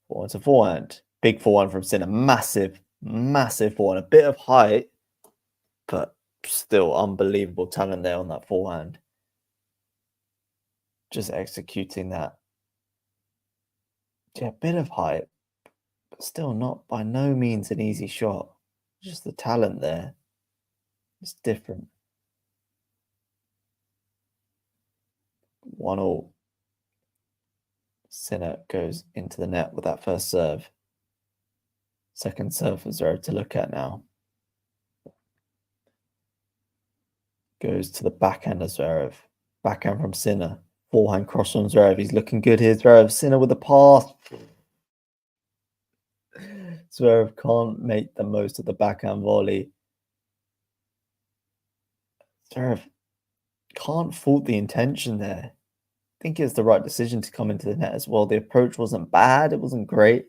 Forehand to forehand. Big forehand from Sinner. Massive forehand. A bit of height, but still unbelievable talent there on that forehand. Just executing that. Yeah, a bit of height, but still not by no means an easy shot. Just the talent there. It's different. 1-1. Sinner goes into the net with that first serve. Second serve for Zverev to look at now. goes to the backhand of Zverev. Backhand from Sinner. Forehand cross from Zverev. He's looking good here. Zverev. Sinner with the pass. Zverev can't make the most of the backhand volley. Zverev can't fault the intention there. I think it's the right decision to come into the net as well. The approach wasn't bad. It wasn't great,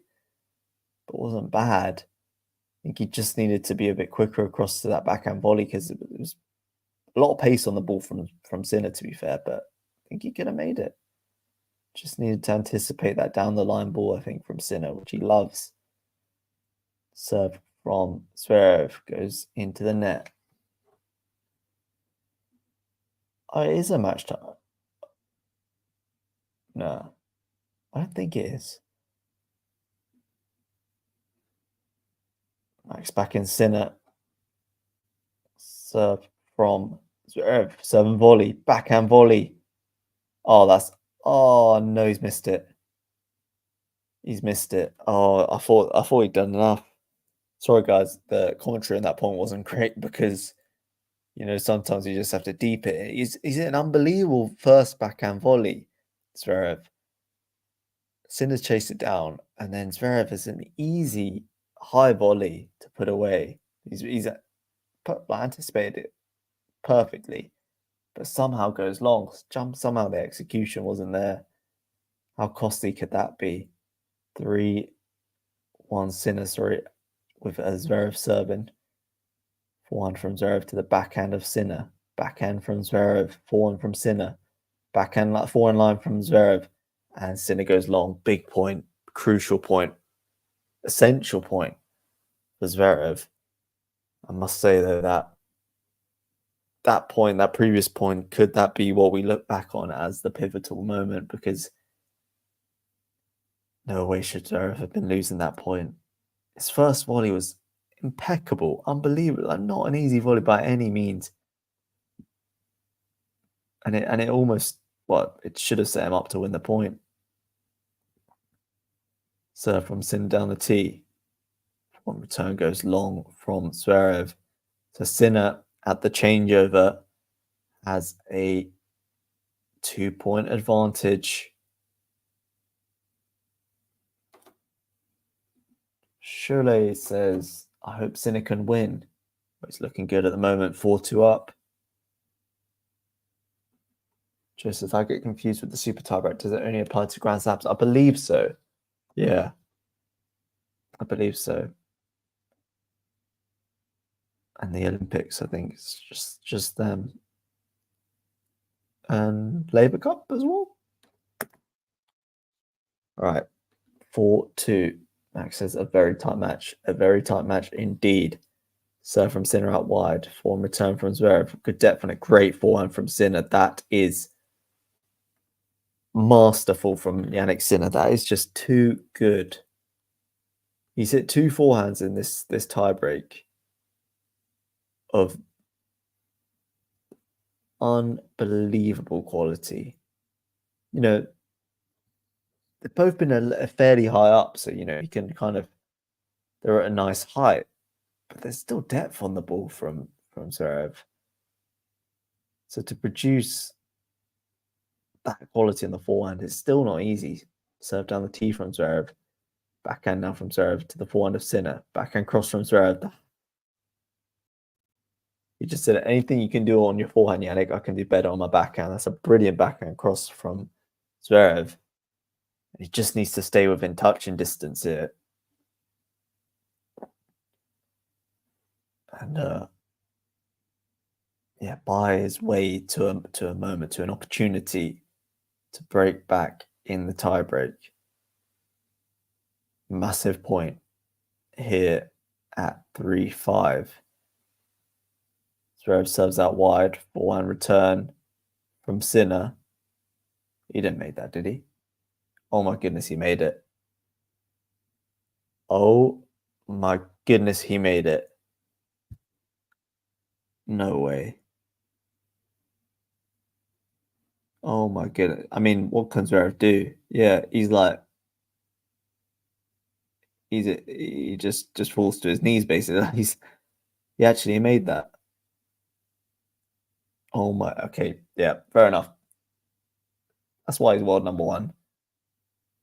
but it wasn't bad. I think he just needed to be a bit quicker across to that backhand volley because it was a lot of pace on the ball from Sinner, to be fair, but I think he could have made it. Just needed to anticipate that down the line ball, I think, from Sinner, which he loves. Serve from Zverev goes into the net. Oh, it is a match time. No, I don't think it is. Max back in Sinner. Serve from Zverev. Serve and volley. Backhand volley. Oh, oh no, he's missed it. He's missed it. Oh, I thought he'd done enough. Sorry, guys. The commentary on that point wasn't great because, you know, sometimes you just have to deep it. He's an unbelievable first backhand volley, Zverev. Sinner's chased it down, and then Zverev has an easy high volley to put away. He's anticipated it perfectly, but somehow goes long. Somehow the execution wasn't there. How costly could that be? 3-1 Sinner, sorry, with Zverev serving. Forehand from Zverev to the backhand of Sinner. Backhand from Zverev. Forehand from Sinner. Backhand forehand line from Zverev. And Sinner goes long. Big point. Crucial point. Essential point for Zverev. I must say, though, that point, that previous point, could that be what we look back on as the pivotal moment? Because no way should Zverev have been losing that point. His first volley was impeccable, unbelievable, like not an easy volley by any means. And it almost, it should have set him up to win the point. Serve from Sinner down the tee. One return goes long from Zverev. So Sinner at the changeover has a 2-point advantage. Shule says, I hope Sinner can win. It's looking good at the moment, 4-2 up. Just as I get confused with the super tiebreak, does it only apply to Grand Slams? I believe so. Yeah, I believe so. And the Olympics, I think it's just them. And Labour Cup as well. All right, 4-2. Max says a very tight match. A very tight match indeed. Serve from Sinner out wide. Forehand return from Zverev. Good depth and a great forehand from Sinner. That is masterful from Jannik Sinner. That is just too good. He's hit 2 forehands in this tiebreak of unbelievable quality. You know, they've both been a fairly high up, so you know you can they're at a nice height, but there's still depth on the ball from Zverev. So to produce that quality on the forehand is still not easy. Serve down the tee from Zverev. Backhand now from Zverev to the forehand of Sinner. Backhand cross from Zverev. He just said, anything you can do on your forehand, Jannik, I can do better on my backhand. That's a brilliant backhand cross from Zverev. He just needs to stay within touching distance here. And buy his way to a moment, to an opportunity to break back in the tiebreak. Massive point here at 3-5. Zverev serves out wide. Forehand return from Sinner. He didn't make that, did he? Oh my goodness, he made it. Oh my goodness, he made it. No way. Oh my goodness. I mean, what can Zverev do? Yeah, he's like, he just falls to his knees basically. He actually made that. Oh my, okay, yeah, fair enough. That's why he's world number one.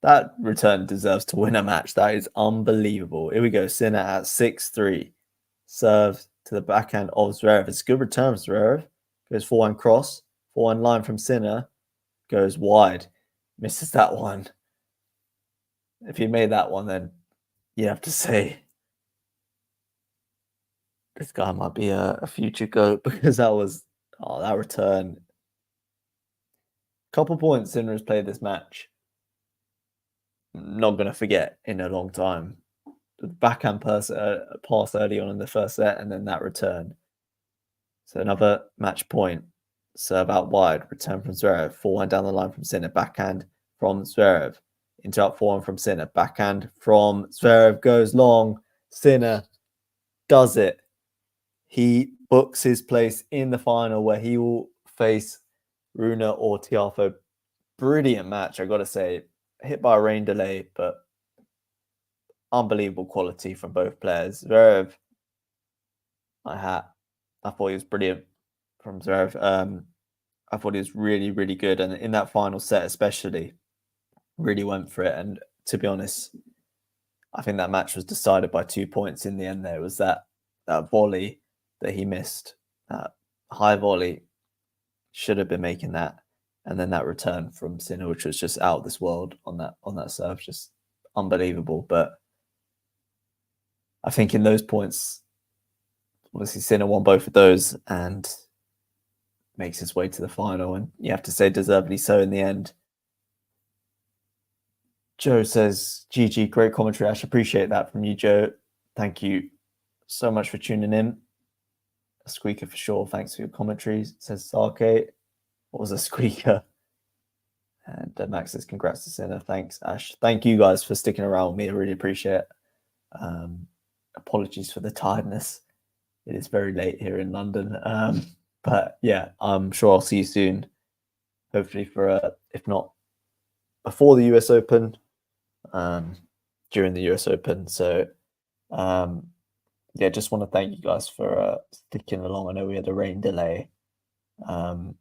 That return deserves to win a match. That is unbelievable. Here we go. Sinner at 6-3. Serve to the backhand of Zverev. It's a good return for Zverev. Goes forehand cross. Forehand line from Sinner. Goes wide. Misses that one. If he made that one, then you have to say this guy might be a future GOAT, because that was, that return. Couple points Sinner has played this match. Not going to forget in a long time. The backhand pass early on in the first set, and then that return. So another match point. Serve out wide, return from Zverev, forehand down the line from Sinner, backhand from Zverev, interrupt forehand from Sinner, backhand from Zverev, goes long, Sinner does it. He books his place in the final, where he will face Rune or Tiafoe. Brilliant match, I got to say. Hit by a rain delay, but unbelievable quality from both players. Zverev, I thought he was brilliant from Zverev. I thought he was really, really good. And in that final set especially, really went for it. And to be honest, I think that match was decided by 2 points in the end there. It was that volley that he missed, that high volley, should have been making that. And then that return from Sinner, which was just out of this world on that serve, just unbelievable. But I think in those points, obviously Sinner won both of those and makes his way to the final, and you have to say deservedly so in the end. Joe says, GG, great commentary. I should appreciate that from you, Joe. Thank you so much for tuning in. A squeaker for sure. Thanks for your commentaries, says Sake. What was a squeaker? And Max says, congrats to Sinner. Thanks, Ash. Thank you guys for sticking around with me. I really appreciate it. Apologies for the tiredness. It is very late here in London. But yeah, I'm sure I'll see you soon. Hopefully for, if not before the US Open, during the US Open. So yeah, just want to thank you guys for sticking along. I know we had a rain delay. And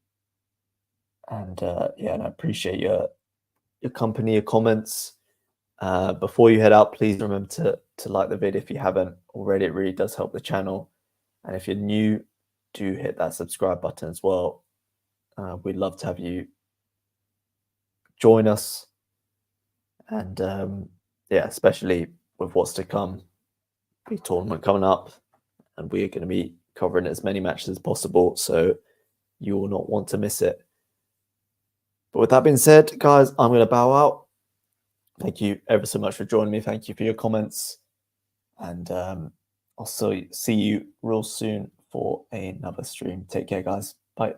yeah, and I appreciate your company, your comments. Before you head out, please remember to like the video if you haven't already. It really does help the channel. And if you're new, do hit that subscribe button as well. We'd love to have you join us. And yeah, especially with what's to come, big tournament coming up, and we are going to be covering as many matches as possible, so you will not want to miss it. But with that being said, guys, I'm going to bow out. Thank you ever so much for joining me. Thank you for your comments. And I'll see you real soon for another stream. Take care, guys. Bye.